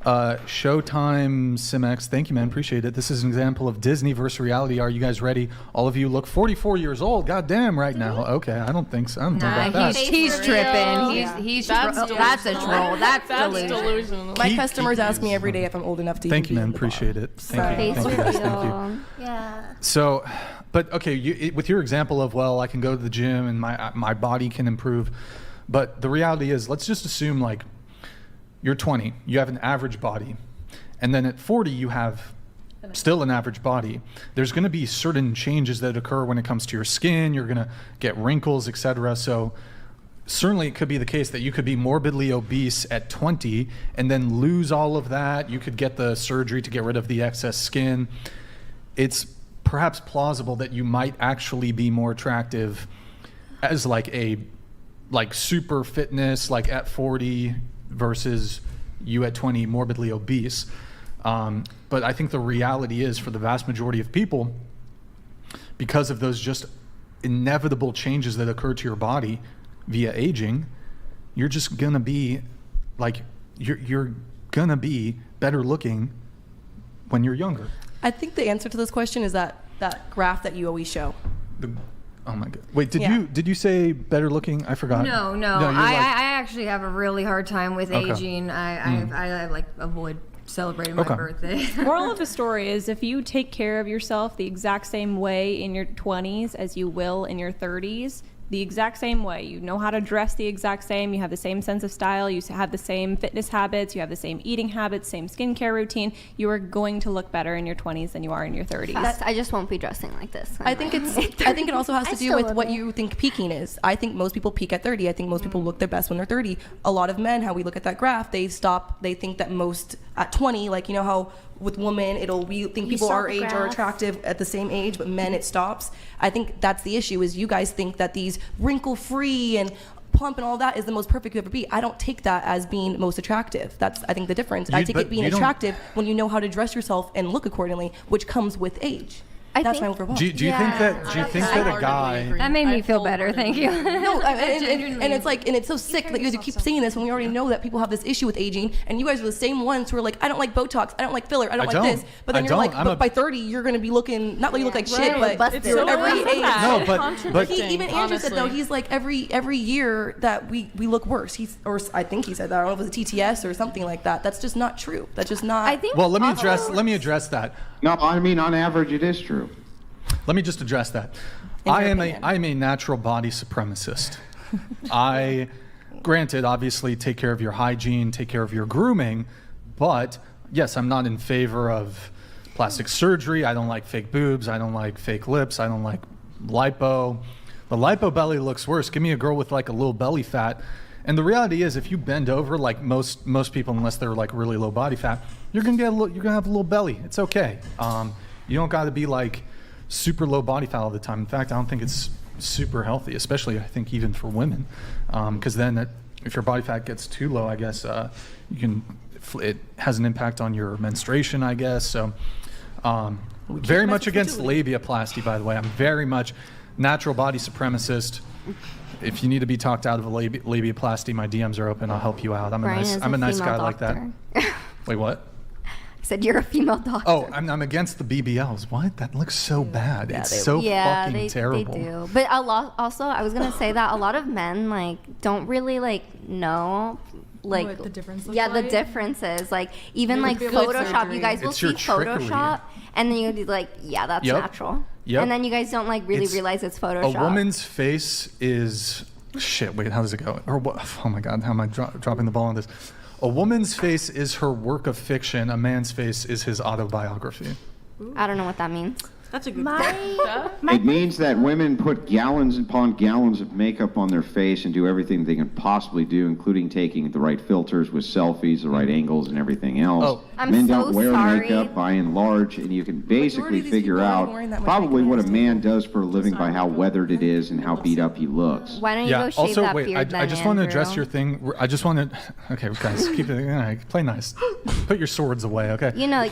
Speaker 10: Showtime Simex. Thank you, man. Appreciate it. This is an example of Disney versus reality. Are you guys ready? All of you look 44 years old. God damn, right now. Okay, I don't think so. I don't know about that.
Speaker 19: He's tripping. He's that's a troll. That's delusional.
Speaker 13: My customers ask me every day if I'm old enough to.
Speaker 10: Thank you, man. Appreciate it. Thank you. Thank you, guys. Thank you.
Speaker 14: Yeah.
Speaker 10: So, but okay, with your example of, well, I can go to the gym and my body can improve, but the reality is, let's just assume like you're 20, you have an average body, and then at 40 you have still an average body. There's going to be certain changes that occur when it comes to your skin. You're going to get wrinkles, etc. So certainly it could be the case that you could be morbidly obese at 20 and then lose all of that. You could get the surgery to get rid of the excess skin. It's perhaps plausible that you might actually be more attractive as like super fitness, like at 40 versus you at 20 morbidly obese. But I think the reality is, for the vast majority of people, because of those just inevitable changes that occur to your body via aging, you're just gonna be like you're gonna be better looking when you're younger.
Speaker 13: I think the answer to this question is that graph that you always show.
Speaker 10: Oh my god! Wait, did you say better looking? I forgot.
Speaker 19: No. I actually have a really hard time with aging. I like avoid celebrating my birthday.
Speaker 15: Moral of the story is if you take care of yourself the exact same way in your 20s as you will in your 30s, the exact same way. You know how to dress the exact same. You have the same sense of style. You have the same fitness habits. You have the same eating habits, same skincare routine. You are going to look better in your 20s than you are in your 30s.
Speaker 12: I just won't be dressing like this.
Speaker 13: I think it also has to do with what you think peaking is. I think most people peak at 30. I think most people look their best when they're 30. A lot of men, how we look at that graph, they think that most at 20, like, you know how with women, we think people our age are attractive at the same age, but men, it stops. I think that's the issue, is you guys think that these wrinkle-free and plump and all that is the most perfect you ever be. I don't take that as being most attractive. That's, I think, the difference. I take it being attractive when you know how to dress yourself and look accordingly, which comes with age. That's my overall.
Speaker 10: Do you think that a guy?
Speaker 19: That made me feel better. Thank you.
Speaker 13: No, and it's like, and it's so sick that you guys keep saying this when we already know that people have this issue with aging, and you guys are the same ones who are like, I don't like Botox, I don't like filler, I don't like this, but then you're like, but by 30 you're gonna be looking, not like you look like shit, but every age.
Speaker 10: No, but
Speaker 13: even Andrew said though, he's like every year that we look worse. Or I think he said that. I don't know if it was a TTS or something like that. That's just not true. That's just not.
Speaker 12: I think.
Speaker 10: Well, let me address that.
Speaker 18: No, I mean on average it is true.
Speaker 10: Let me just address that. I am a natural body supremacist. I, granted, obviously take care of your hygiene, take care of your grooming, but yes, I'm not in favor of plastic surgery. I don't like fake boobs. I don't like fake lips. I don't like lipo. The lipo belly looks worse. Give me a girl with like a little belly fat. And the reality is, if you bend over, like most people, unless they're like really low body fat, you're gonna have a little belly. It's okay. You don't got to be like super low body fat all the time. In fact, I don't think it's super healthy, especially I think even for women, because then if your body fat gets too low, I guess it has an impact on your menstruation, I guess. So very much against labiaplasty, by the way. I'm very much natural body supremacist. If you need to be talked out of a labiaplasty, my DMs are open. I'll help you out. I'm a nice guy like that. Wait, what?
Speaker 12: Said you're a female doctor.
Speaker 10: Oh, I'm against the BBLs. What? That looks so bad. It's so fucking terrible.
Speaker 12: They do. But also, I was gonna say that a lot of men like don't really like know like
Speaker 11: what the difference
Speaker 12: the differences. Like even like Photoshop, you guys will see Photoshop, and then you'll be like, yeah, that's natural. Yep. And then you guys don't like really realize it's Photoshop.
Speaker 10: A woman's face is shit. Wait, how does it go? Or what? Oh my God, how am I dropping the ball on this? A woman's face is her work of fiction. A man's face is his autobiography.
Speaker 12: I don't know what that means.
Speaker 17: That's a good
Speaker 18: It means that women put gallons upon gallons of makeup on their face and do everything they can possibly do, including taking the right filters with selfies, the right angles, and everything else. Men don't wear makeup by and large, and you can basically figure out probably what a man does for a living by how weathered it is and how beat up he looks.
Speaker 12: Why don't you go shave that beard then,
Speaker 10: I just want to address your thing. I just want to... Okay, guys, keep it... play nice. Put your swords away, okay?
Speaker 12: You know.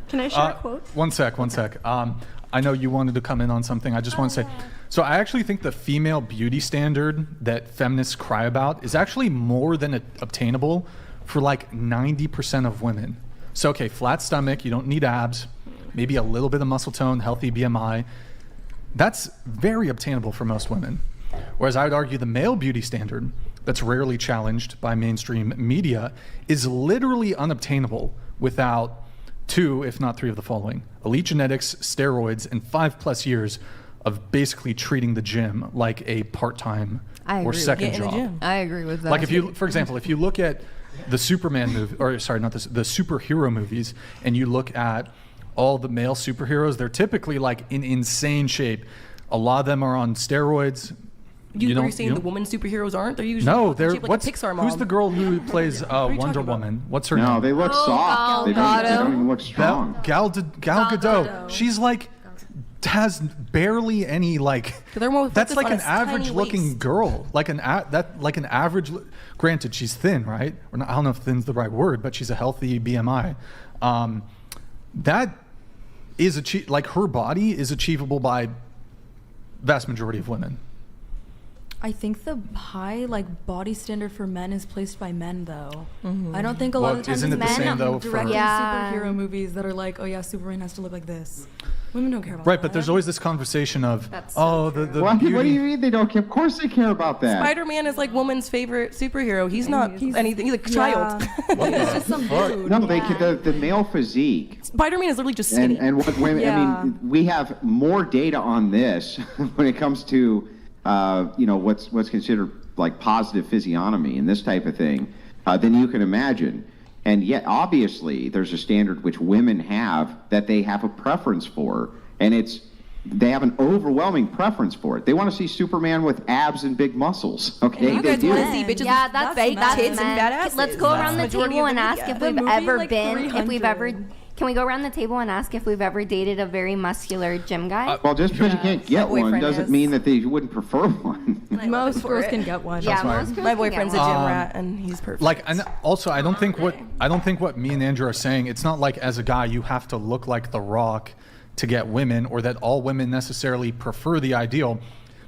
Speaker 17: Can I share a quote?
Speaker 10: One sec. I know you wanted to come in on something. I just want to say, so I actually think the female beauty standard that feminists cry about is actually more than obtainable for like 90% of women. So, okay, flat stomach, you don't need abs, maybe a little bit of muscle tone, healthy BMI. That's very obtainable for most women. Whereas I would argue the male beauty standard that's rarely challenged by mainstream media is literally unobtainable without 2, if not 3 of the following: elite genetics, steroids, and 5+ years of basically treating the gym like a part-time or second job.
Speaker 19: I agree with that.
Speaker 10: Like if you, for example, if you look at the Superman movie, or sorry, not the superhero movies, and you look at all the male superheroes, they're typically like in insane shape. A lot of them are on steroids.
Speaker 13: You're saying the women superheroes aren't? They're usually
Speaker 10: they're
Speaker 13: like a Pixar mom.
Speaker 10: Who's the girl who plays Wonder Woman? What's her name?
Speaker 18: No, they look soft. They don't even look strong.
Speaker 10: Gal Gadot. She's like has barely any like. That's like an average-looking girl. Like an average. Granted, she's thin, right? Or not, I don't know if thin's the right word, but she's a healthy BMI. That is like her body is achievable by vast majority of women.
Speaker 11: I think the high body standard for men is placed by men though. I don't think a lot of the times
Speaker 10: isn't it the same though
Speaker 11: directing superhero movies that are like, oh yeah, Superman has to look like this. Women don't care about that.
Speaker 10: Right, but there's always this conversation of,
Speaker 12: That's
Speaker 10: the
Speaker 18: What
Speaker 10: beauty.
Speaker 18: do you mean they don't care? Of course they care about that.
Speaker 13: Spider-Man is like woman's favorite superhero. He's not anything. He's like a child.
Speaker 11: He's just some dude.
Speaker 18: No, the male physique.
Speaker 13: Spider-Man is literally just skinny.
Speaker 18: And what women, I mean, we have more data on this when it comes to, what's considered like positive physiognomy and this type of thing than you can imagine. And yet, obviously, there's a standard which women have that they have a preference for, and they have an overwhelming preference for it. They want to see Superman with abs and big muscles. Okay,
Speaker 13: you guys want to see bitches with fake tits and fat asses.
Speaker 12: Let's go around the table and ask if we've ever been. Can we go around the table and ask if we've ever dated a very muscular gym guy?
Speaker 18: Well, just because you can't get one doesn't mean that they wouldn't prefer one.
Speaker 11: Most girls can get one.
Speaker 12: Yeah, most girls
Speaker 13: my boyfriend's a gym rat, and he's perfect.
Speaker 10: And also, I don't think what me and Andrew are saying. It's not like as a guy you have to look like The Rock to get women, or that all women necessarily prefer the ideal.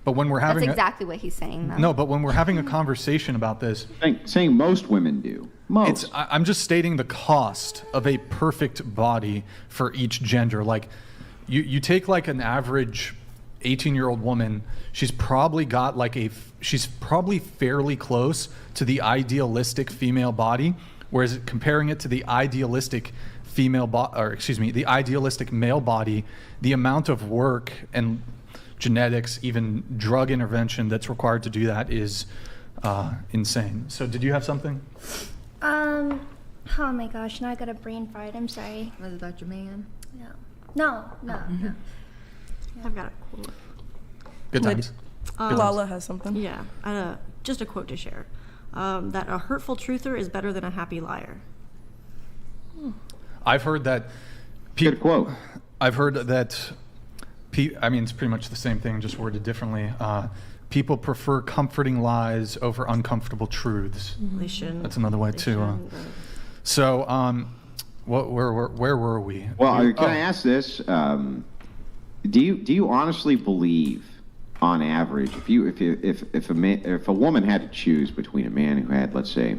Speaker 10: But when we're having
Speaker 12: that's exactly what he's saying. Though.
Speaker 10: No, but when we're having a conversation about this,
Speaker 18: saying most women do.
Speaker 10: I'm just stating the cost of a perfect body for each gender. Like, you take like an average 18-year-old woman, she's probably fairly close to the idealistic female body, whereas comparing it to the idealistic the idealistic male body, the amount of work and genetics, even drug intervention that's required to do that is insane. So did you have something?
Speaker 14: Oh my gosh, now I got a brain fart. I'm sorry.
Speaker 19: Was it about your man?
Speaker 14: No.
Speaker 4: I've got a quote.
Speaker 10: Good times.
Speaker 13: Lala has something.
Speaker 4: Yeah, just a quote to share. That a hurtful truther is better than a happy liar.
Speaker 10: I've heard that.
Speaker 18: Good quote.
Speaker 10: I've heard that. I mean, it's pretty much the same thing, just worded differently. People prefer comforting lies over uncomfortable truths.
Speaker 4: They shouldn't.
Speaker 10: That's another way to. So, where were we?
Speaker 18: Well, can I ask this? Do you honestly believe, on average, if a woman had to choose between a man who had, let's say,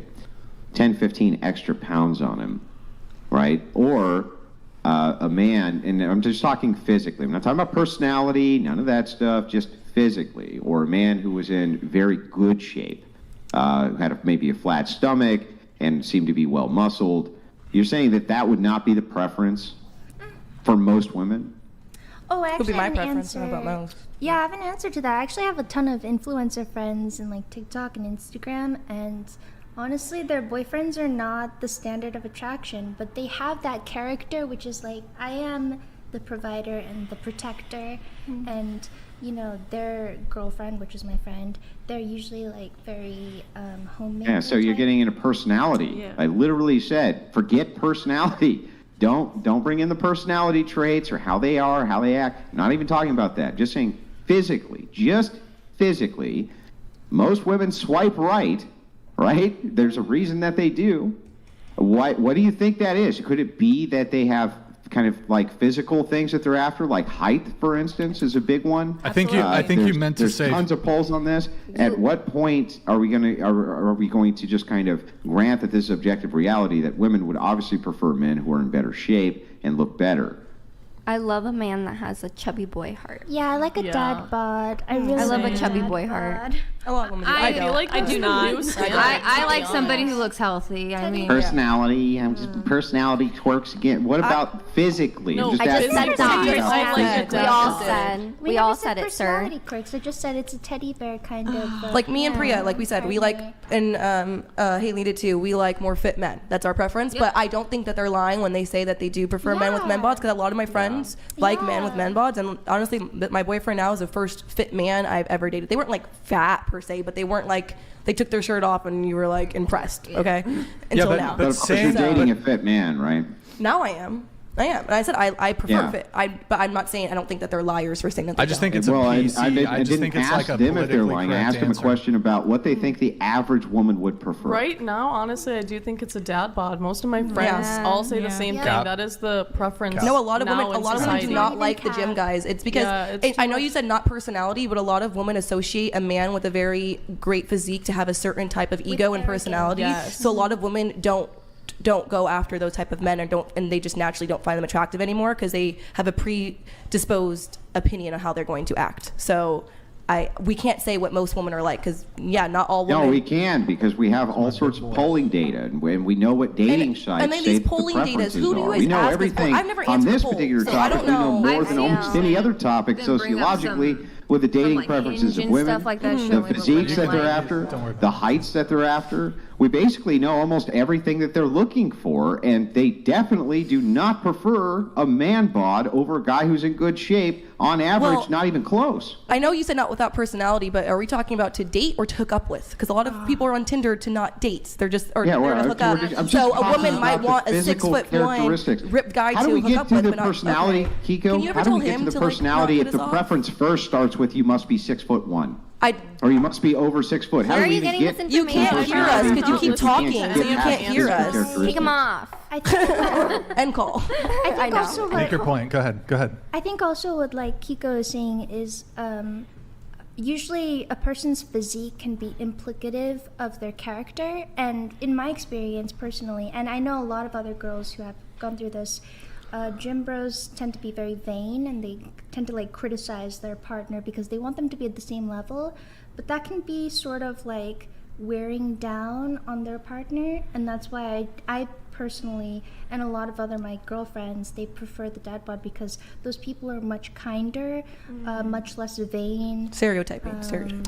Speaker 18: 10, 15 extra pounds on him, right, or a man, and I'm just talking physically, I'm not talking about personality, none of that stuff, just physically, or a man who was in very good shape, who had maybe a flat stomach and seemed to be well muscled, you're saying that would not be the preference for most women?
Speaker 14: Oh, I
Speaker 13: Could
Speaker 14: actually
Speaker 13: be my
Speaker 14: have an
Speaker 13: preference.
Speaker 14: answer.
Speaker 13: What about most?
Speaker 14: Yeah, I have an answer to that. I actually have a ton of influencer friends in like TikTok and Instagram, and honestly, their boyfriends are not the standard of attraction, but they have that character, which is like, I am the provider and the protector, and their girlfriend, which is my friend, they're usually like very homemade.
Speaker 18: Yeah, so you're getting into personality.
Speaker 4: Yeah.
Speaker 18: I literally said, forget personality. Don't bring in the personality traits or how they are, how they act. I'm not even talking about that. Just saying physically, most women swipe right? There's a reason that they do. What do you think that is? Could it be that they have kind of like physical things that they're after, like height, for instance, is a big one?
Speaker 10: I think you meant to say.
Speaker 18: There's tons of polls on this. At what point are we going to just kind of grant that this is objective reality that women would obviously prefer men who are in better shape and look better?
Speaker 12: I love a man that has a chubby boy heart.
Speaker 14: Yeah, I like a dad bod. I
Speaker 12: love a chubby boy heart.
Speaker 13: A lot of women do.
Speaker 19: I
Speaker 13: don't.
Speaker 19: like
Speaker 15: I do not.
Speaker 19: I like somebody who looks healthy. I mean,
Speaker 18: Personality, personality twerks again. What about physically?
Speaker 12: I just said that. We all said it, sir.
Speaker 14: Personality quirks. I just said it's a teddy bear kind of.
Speaker 13: Like me and Priya, like we said, we like, and Haley did too. We like more fit men. That's our preference. But I don't think that they're lying when they say that they do prefer men with men bods, because a lot of my friends like men with men bods. And honestly, my boyfriend now is the first fit man I've ever dated. They weren't like fat per se, but they weren't like, they took their shirt off and you were like impressed. Okay, until now.
Speaker 18: But you're dating a fit man, right?
Speaker 13: Now I am. I am. And I said I prefer
Speaker 18: Yeah.
Speaker 13: fit. But I'm not saying I don't think that they're liars for saying that they
Speaker 10: I just
Speaker 13: don't.
Speaker 10: think it's a PC.
Speaker 18: I
Speaker 10: just
Speaker 18: didn't
Speaker 10: think it's
Speaker 18: ask
Speaker 10: like a
Speaker 18: them if they're
Speaker 10: politically
Speaker 18: lying. I
Speaker 10: correct
Speaker 18: asked them a
Speaker 10: answer.
Speaker 18: question about what they think the average woman would prefer.
Speaker 17: Right now, honestly, I do think it's a dad bod. Most of my friends all say the same thing.
Speaker 10: Cap.
Speaker 17: That is the preference.
Speaker 13: No, a lot of women.
Speaker 17: now
Speaker 13: A
Speaker 17: in
Speaker 13: lot of women do
Speaker 17: society.
Speaker 13: not like the gym guys. It's because
Speaker 17: Yeah, it's
Speaker 13: I
Speaker 17: too
Speaker 13: know you
Speaker 17: much.
Speaker 13: said not personality, but a lot of women associate a man with a very great physique to have a certain type of ego and personality.
Speaker 17: Yes.
Speaker 13: So a lot of women don't go after those type of men and they just naturally don't find them attractive anymore because they have a predisposed opinion on how they're going to act. So we can't say what most women are like because not all women.
Speaker 18: No, we can because we have all sorts of polling data and we know what dating sites
Speaker 13: and then
Speaker 18: say
Speaker 13: these
Speaker 18: that the
Speaker 13: polling datas,
Speaker 18: preferences
Speaker 13: who do you
Speaker 18: are.
Speaker 13: guys
Speaker 18: We know
Speaker 13: ask?
Speaker 18: everything
Speaker 13: I've never
Speaker 18: on
Speaker 13: answered
Speaker 18: this
Speaker 13: polls,
Speaker 18: particular
Speaker 13: so I
Speaker 18: topic.
Speaker 13: don't
Speaker 18: We know
Speaker 13: know.
Speaker 18: more
Speaker 13: I've
Speaker 18: than
Speaker 13: seen
Speaker 18: almost any other topic
Speaker 19: them bring up
Speaker 18: sociologically
Speaker 19: some
Speaker 18: with the dating
Speaker 19: like
Speaker 18: preferences
Speaker 19: Hinge
Speaker 18: of
Speaker 19: and
Speaker 18: women,
Speaker 19: stuff like that showing
Speaker 18: the
Speaker 19: what
Speaker 18: physiques
Speaker 19: women
Speaker 18: that they're
Speaker 19: like.
Speaker 18: after, the heights that they're after. We basically know almost everything that they're looking for, and they definitely do not prefer a man bod over a guy who's in good shape. On average,
Speaker 13: Well,
Speaker 18: not even close.
Speaker 13: I know you said not without personality, but are we talking about to date or to hook up with? Because a lot of people are on Tinder to not date. They're just or
Speaker 18: Yeah,
Speaker 13: they're
Speaker 18: well,
Speaker 13: to hook
Speaker 18: I'm
Speaker 13: up.
Speaker 18: just
Speaker 13: So a
Speaker 18: talking
Speaker 13: woman might
Speaker 18: about the
Speaker 13: want a
Speaker 18: physical
Speaker 13: 6'1"
Speaker 18: characteristics.
Speaker 13: ripped guy
Speaker 18: How do
Speaker 13: to
Speaker 18: we
Speaker 13: hook
Speaker 18: get
Speaker 13: up
Speaker 18: to
Speaker 13: with,
Speaker 18: the
Speaker 13: but not
Speaker 18: personality,
Speaker 13: okay.
Speaker 18: Kiko?
Speaker 13: Can you ever
Speaker 18: How do
Speaker 13: tell
Speaker 18: we get
Speaker 13: him
Speaker 18: to the
Speaker 13: like,
Speaker 18: personality
Speaker 13: not
Speaker 18: if
Speaker 13: cut
Speaker 18: the
Speaker 13: us off?
Speaker 18: preference first starts with you must be 6'1"? Or you must be over 6 foot. How
Speaker 12: Where
Speaker 18: do
Speaker 12: are
Speaker 18: we
Speaker 12: you
Speaker 18: even
Speaker 12: getting
Speaker 18: get
Speaker 12: this
Speaker 13: You can't
Speaker 12: information?
Speaker 13: hear us because you keep
Speaker 18: if we
Speaker 13: talking,
Speaker 18: get
Speaker 13: so you
Speaker 18: past
Speaker 13: can't hear
Speaker 18: physical
Speaker 13: us.
Speaker 18: characteristics?
Speaker 12: Take them off.
Speaker 14: I think,
Speaker 13: End call.
Speaker 14: I think also
Speaker 10: Make
Speaker 14: what
Speaker 10: your point. Go ahead.
Speaker 14: I think also what like Kiko is saying is usually a person's physique can be implicative of their character, and in my experience personally, and I know a lot of other girls who have gone through this, gym bros tend to be very vain and they tend to like criticize their partner because they want them to be at the same level, but that can be sort of like wearing down on their partner, and that's why I personally and a lot of other my girlfriends, they prefer the dad bod because those people are much kinder, much less vain.
Speaker 13: Stereotyping.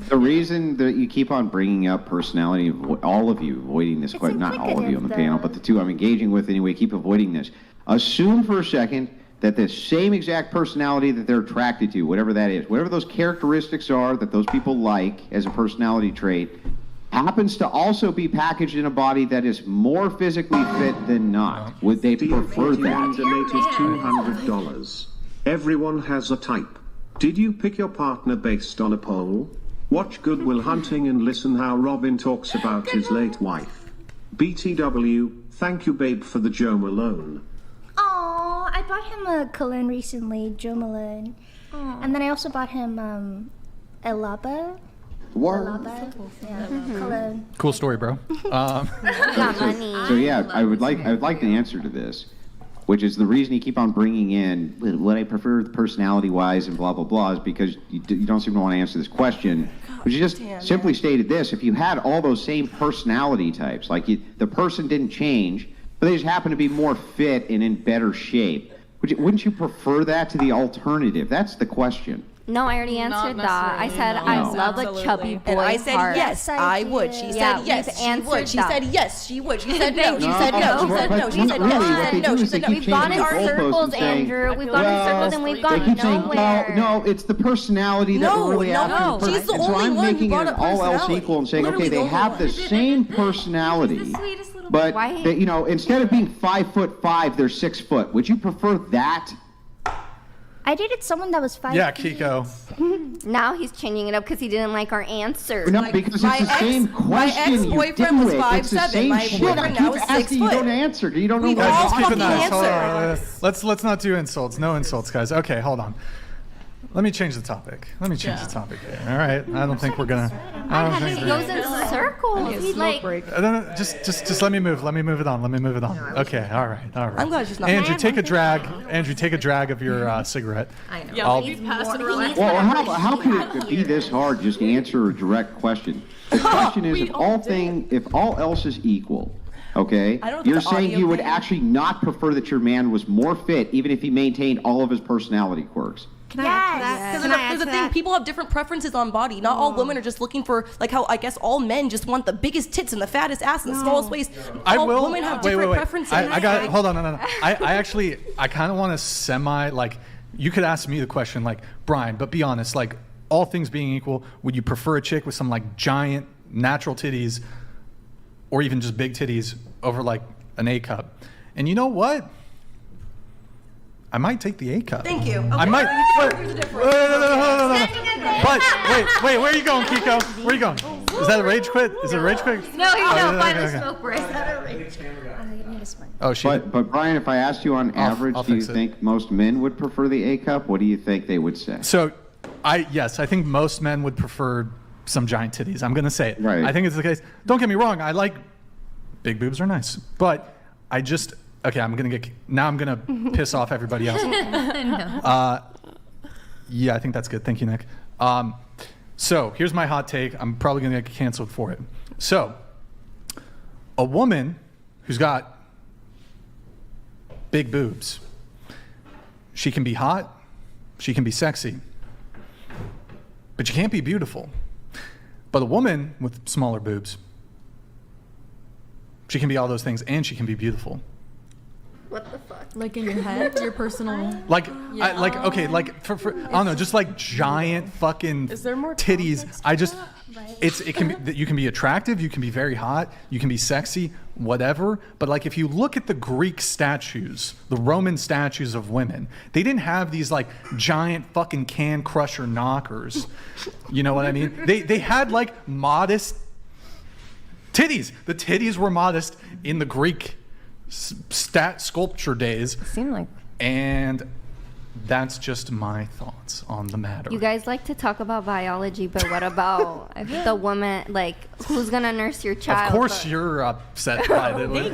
Speaker 18: The reason that you keep on bringing up personality, all of you avoiding this question, not all of you on the panel, but the two I'm engaging with anyway, keep avoiding this. Assume for a second that the same exact personality that they're attracted to, whatever that is, whatever those characteristics are that those people like as a personality trait, happens to also be packaged in a body that is more physically fit than not. Would they prefer that?
Speaker 20: Donated $200. Everyone has a type. Did you pick your partner based on a poll? Watch Good Will Hunting and listen how Robin talks about his late wife. BTW, thank you babe for the Joe Malone.
Speaker 14: Oh, I bought him a cologne recently, Joe Malone. And then I also bought him Elaba. Yeah, cologne.
Speaker 10: Cool story, bro.
Speaker 18: So yeah, I would like an answer to this, which is the reason you keep on bringing in what I prefer personality-wise and blah blah blah is because you don't seem to want to answer this question. But you just simply stated this: if you had all those same personality types, like the person didn't change, but they just happen to be more fit and in better shape, wouldn't you prefer that to the alternative? That's the question.
Speaker 12: No, I already answered that. I said I love a chubby boy
Speaker 13: And I said
Speaker 12: heart.
Speaker 13: yes, I would. She
Speaker 12: Yeah,
Speaker 13: said yes,
Speaker 12: we've
Speaker 13: she
Speaker 12: answered
Speaker 13: would. She
Speaker 12: that.
Speaker 13: said yes, she would. She said no.
Speaker 12: Thank
Speaker 13: She
Speaker 12: you.
Speaker 13: said no. She said no. She said no. She said no. She said no.
Speaker 12: We've gone in circles, Andrew. We've gone in circles and we've
Speaker 18: They
Speaker 12: gone
Speaker 18: keep saying,
Speaker 12: nowhere.
Speaker 18: no, it's the personality that we're really after.
Speaker 13: She's the
Speaker 18: And so
Speaker 13: only
Speaker 18: I'm
Speaker 13: one who
Speaker 18: making
Speaker 13: brought
Speaker 18: it
Speaker 13: up
Speaker 18: all else
Speaker 13: personality.
Speaker 18: equal and saying,
Speaker 13: Literally
Speaker 18: okay,
Speaker 13: the
Speaker 18: they
Speaker 13: only
Speaker 18: have
Speaker 13: one.
Speaker 18: the same personality, but they, instead of being 5'5", they're 6 foot. Would you prefer that?
Speaker 14: I dated someone that was 5
Speaker 10: Yeah,
Speaker 14: feet.
Speaker 10: Kiko.
Speaker 12: Now he's changing it up because he didn't like our answer.
Speaker 18: No, because it's the same question.
Speaker 13: ex-boyfriend was 5'7".
Speaker 18: It's the same
Speaker 13: My
Speaker 18: shit.
Speaker 13: boyfriend
Speaker 18: I
Speaker 13: now
Speaker 18: keep
Speaker 13: is 6
Speaker 18: asking, you
Speaker 13: foot.
Speaker 18: don't answer. You don't know
Speaker 13: We've
Speaker 18: what
Speaker 13: all
Speaker 18: I'm
Speaker 10: Let's keep it
Speaker 13: fucking
Speaker 10: nice. Hold
Speaker 13: answered.
Speaker 10: on. Let's not do insults. No insults, guys. Okay, hold on. Let me change the topic. The topic here. All right. I don't think we're gonna.
Speaker 12: He goes in circles. He's like.
Speaker 10: No, just let me move. Let me move it on. Okay. All right.
Speaker 13: I'm glad she's not.
Speaker 10: Andrew, take a drag. Andrew, take a drag of your cigarette.
Speaker 19: I know.
Speaker 17: Yeah,
Speaker 10: I'll-
Speaker 17: he's passing around.
Speaker 18: Well, how can it be this hard just to answer a direct question? The question is, if all else is equal, okay,
Speaker 13: I don't know if
Speaker 18: you're
Speaker 13: it's the
Speaker 18: saying
Speaker 13: audio
Speaker 18: you would
Speaker 13: thing.
Speaker 18: actually not prefer that your man was more fit, even if he maintained all of his personality quirks.
Speaker 19: Can I add to that?
Speaker 13: Because
Speaker 19: Can I add
Speaker 13: there's
Speaker 19: to
Speaker 13: a thing,
Speaker 19: that?
Speaker 13: people have different preferences on body. Not all women are just looking for, like how I guess all men just want the biggest tits and the fattest ass and the smallest waist. All women have different preferences.
Speaker 10: I got. Hold on. No. I kind of want to you could ask me the question, like, Brian, but be honest, like, all things being equal, would you prefer a chick with some like giant natural titties or even just big titties over like an A cup? And you know what? I might take the A cup.
Speaker 13: Thank you.
Speaker 10: I might.
Speaker 13: There's a difference.
Speaker 10: No. But wait, where are you going, Kiko? Where are you going? Is that a rage quit? Is it a rage quit?
Speaker 19: No, he's not
Speaker 10: okay,
Speaker 19: by the
Speaker 10: okay.
Speaker 19: smoke break.
Speaker 10: Oh, shit.
Speaker 18: But Brian, if I asked you on average, do you
Speaker 10: fix it.
Speaker 18: think most men would prefer the A cup? What do you think they would say?
Speaker 10: So, yes, I think most men would prefer some giant titties. I'm gonna say it.
Speaker 18: Right.
Speaker 10: I think it's the case. Don't get me wrong. I like big boobs are nice, but I just I'm gonna piss off everybody else.
Speaker 19: No.
Speaker 10: Yeah, I think that's good. Thank you, Nick. So here's my hot take. I'm probably gonna get canceled for it. So, a woman who's got big boobs, she can be hot, she can be sexy, but you can't be beautiful. But a woman with smaller boobs, she can be all those things and she can be beautiful.
Speaker 12: What the fuck?
Speaker 11: Like in your head, your personal.
Speaker 10: Like, for I don't know, just like giant fucking
Speaker 17: Is there more
Speaker 10: titties. It can be, you can be attractive, you can be very hot, you can be sexy, whatever. But like if you look at the Greek statues, the Roman statues of women, they didn't have these like giant fucking can crusher knockers. You know what I mean? They had like modest titties. The titties were modest in the Greek sculpture days.
Speaker 19: Seemed like.
Speaker 10: And that's just my thoughts on the matter.
Speaker 12: You guys like to talk about biology, but what about the woman, like, who's gonna nurse your child?
Speaker 10: Of course you're upset by it.
Speaker 12: Who's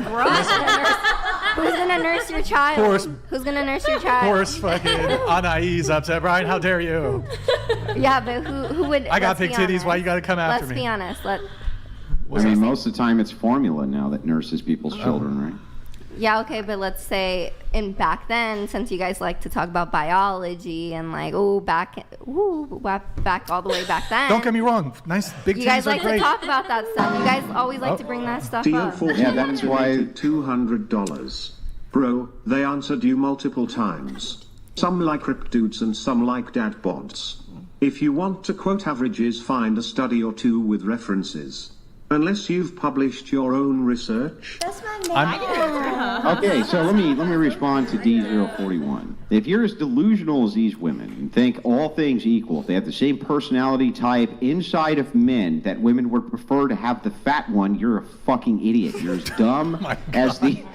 Speaker 12: gonna nurse your child?
Speaker 10: Of course.
Speaker 12: Who's gonna nurse your child?
Speaker 10: Of course, fucking Anais upset. Brian, how dare you?
Speaker 12: Yeah, but who would?
Speaker 10: I got big titties. Why you gotta come after
Speaker 12: Let's
Speaker 10: me?
Speaker 12: be honest.
Speaker 18: I mean, most of the time it's formula now that nurses people's children, right?
Speaker 12: Yeah, okay, but let's say back then, since you guys like to talk about biology and like back all the way back then.
Speaker 10: Don't get me wrong. Nice big titties
Speaker 12: You guys
Speaker 10: are
Speaker 12: like
Speaker 10: great.
Speaker 12: to talk about that stuff. You guys always like to bring that stuff up.
Speaker 18: Yeah, that's why.
Speaker 20: $200. Bro, they answered you multiple times. Some like rip dudes and some like dad bods. If you want to quote averages, find a study or two with references. Unless you've published your own research.
Speaker 12: That's my
Speaker 18: Okay, so let me respond to D041. If you're as delusional as these women and think all things equal, if they have the same personality type inside of men that women would prefer to have the fat one, you're a fucking idiot. You're as dumb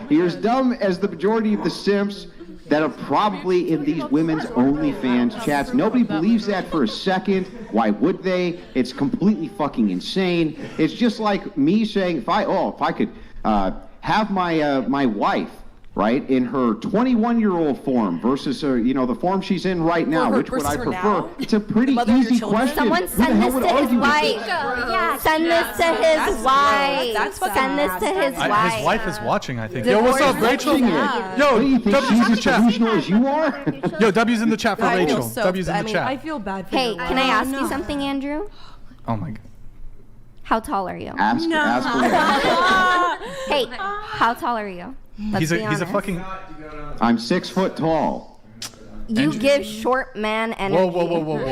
Speaker 18: you're as dumb as the majority of the simps that are probably in these women's OnlyFans chats. Nobody believes that for a second. Why would they? It's completely fucking insane. It's just like me saying, if I could have my wife, right, in her 21-year-old form versus the form she's in right now, which would I prefer? It's a pretty easy question.
Speaker 12: Someone send this to his wife. Send this to his wife. Send this to his wife.
Speaker 10: His wife is watching, I think. Yo, what's up, Rachel? Yo,
Speaker 18: you think
Speaker 10: W's
Speaker 18: she's
Speaker 10: in the
Speaker 18: as
Speaker 10: chat.
Speaker 18: delusional as you are?
Speaker 10: Yo, W's in the chat for
Speaker 13: I feel
Speaker 10: Rachel.
Speaker 13: so-
Speaker 10: W's in
Speaker 13: I
Speaker 10: the
Speaker 13: mean,
Speaker 10: chat.
Speaker 13: I feel bad for
Speaker 12: Hey,
Speaker 13: you.
Speaker 12: can I ask you something, Andrew?
Speaker 10: Oh my god.
Speaker 12: How tall are you?
Speaker 18: Ask away.
Speaker 12: Hey, how tall are you?
Speaker 10: He's a
Speaker 12: honest.
Speaker 10: fucking.
Speaker 18: I'm 6 foot tall.
Speaker 12: You give short man energy.
Speaker 10: Whoa.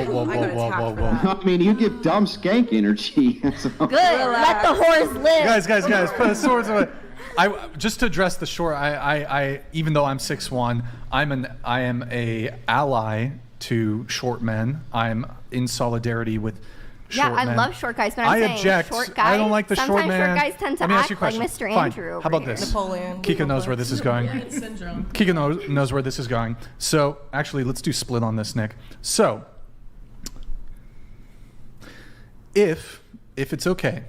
Speaker 18: I mean, you give dumb skank energy. So.
Speaker 12: Good. Let the horse live.
Speaker 10: Guys, put the swords away. Just to address the short, I even though I'm 6'1", I am a ally to short men. I'm in solidarity with short men.
Speaker 12: Yeah, I love short guys, but
Speaker 10: I
Speaker 12: I'm saying
Speaker 10: object.
Speaker 12: short guys.
Speaker 10: I don't like the short
Speaker 12: sometimes
Speaker 10: man.
Speaker 12: short guys tend to
Speaker 10: Let me ask
Speaker 12: act
Speaker 10: you a
Speaker 12: like
Speaker 10: question.
Speaker 12: Mr.
Speaker 10: Fine.
Speaker 12: Andrew.
Speaker 10: How about
Speaker 12: over
Speaker 10: this?
Speaker 12: here.
Speaker 13: Napoleon.
Speaker 10: Kika knows where this is going.
Speaker 17: Syndrome.
Speaker 10: Kika knows where this is going. So actually, let's do split on this, Nick. So if it's okay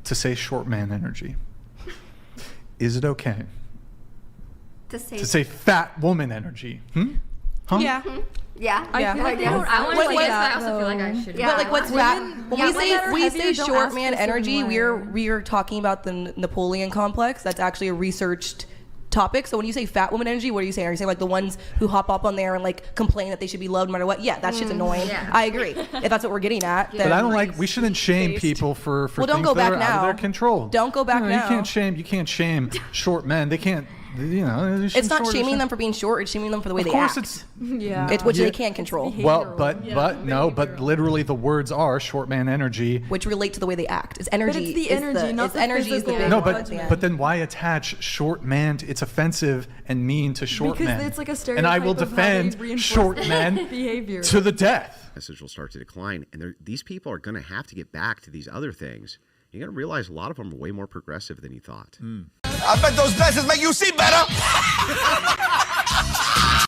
Speaker 10: to say short man energy, is it okay
Speaker 12: To say,
Speaker 10: to say fat woman energy? Huh?
Speaker 13: Yeah.
Speaker 12: yeah.
Speaker 13: Yeah.
Speaker 19: I want to
Speaker 13: Wait,
Speaker 19: say that, but I also feel like I should.
Speaker 12: Yeah.
Speaker 13: But like, what's fat? When we say
Speaker 11: don't
Speaker 13: short
Speaker 11: ask
Speaker 13: man
Speaker 11: this in
Speaker 13: energy,
Speaker 11: way.
Speaker 13: we are talking about the Napoleon complex. That's actually a researched topic. So when you say fat woman energy, what are you saying? Are you saying like the ones who hop up on there and like complain that they should be loved no matter what? Yeah, that shit's annoying.
Speaker 19: Yeah.
Speaker 13: I agree. If that's what we're getting at, then
Speaker 10: But I don't like. We shouldn't shame people for
Speaker 13: Well, don't
Speaker 10: things
Speaker 13: go
Speaker 10: that
Speaker 13: back
Speaker 10: are out of
Speaker 13: now.
Speaker 10: their control.
Speaker 13: Don't go back
Speaker 10: No,
Speaker 13: now.
Speaker 10: You can't shame short men. They can't you know,
Speaker 13: it's not shaming them for being short. It's shaming them for the way they act. It's which they can't control.
Speaker 10: Well, but literally the words are short man energy,
Speaker 13: which relate to the way they act. It's energy.
Speaker 11: But it's the energy, not the
Speaker 13: energy is the big
Speaker 10: no, but then why attach short man? It's offensive and mean to short
Speaker 11: because
Speaker 10: men.
Speaker 11: It's like a stereotype.
Speaker 10: And I will defend short men
Speaker 11: behavior
Speaker 10: to the death.
Speaker 1: Message will start to decline, and these people are going to have to get back to these other things. You're going to realize a lot of them are way more progressive than you thought.
Speaker 2: I bet those glasses make you see better.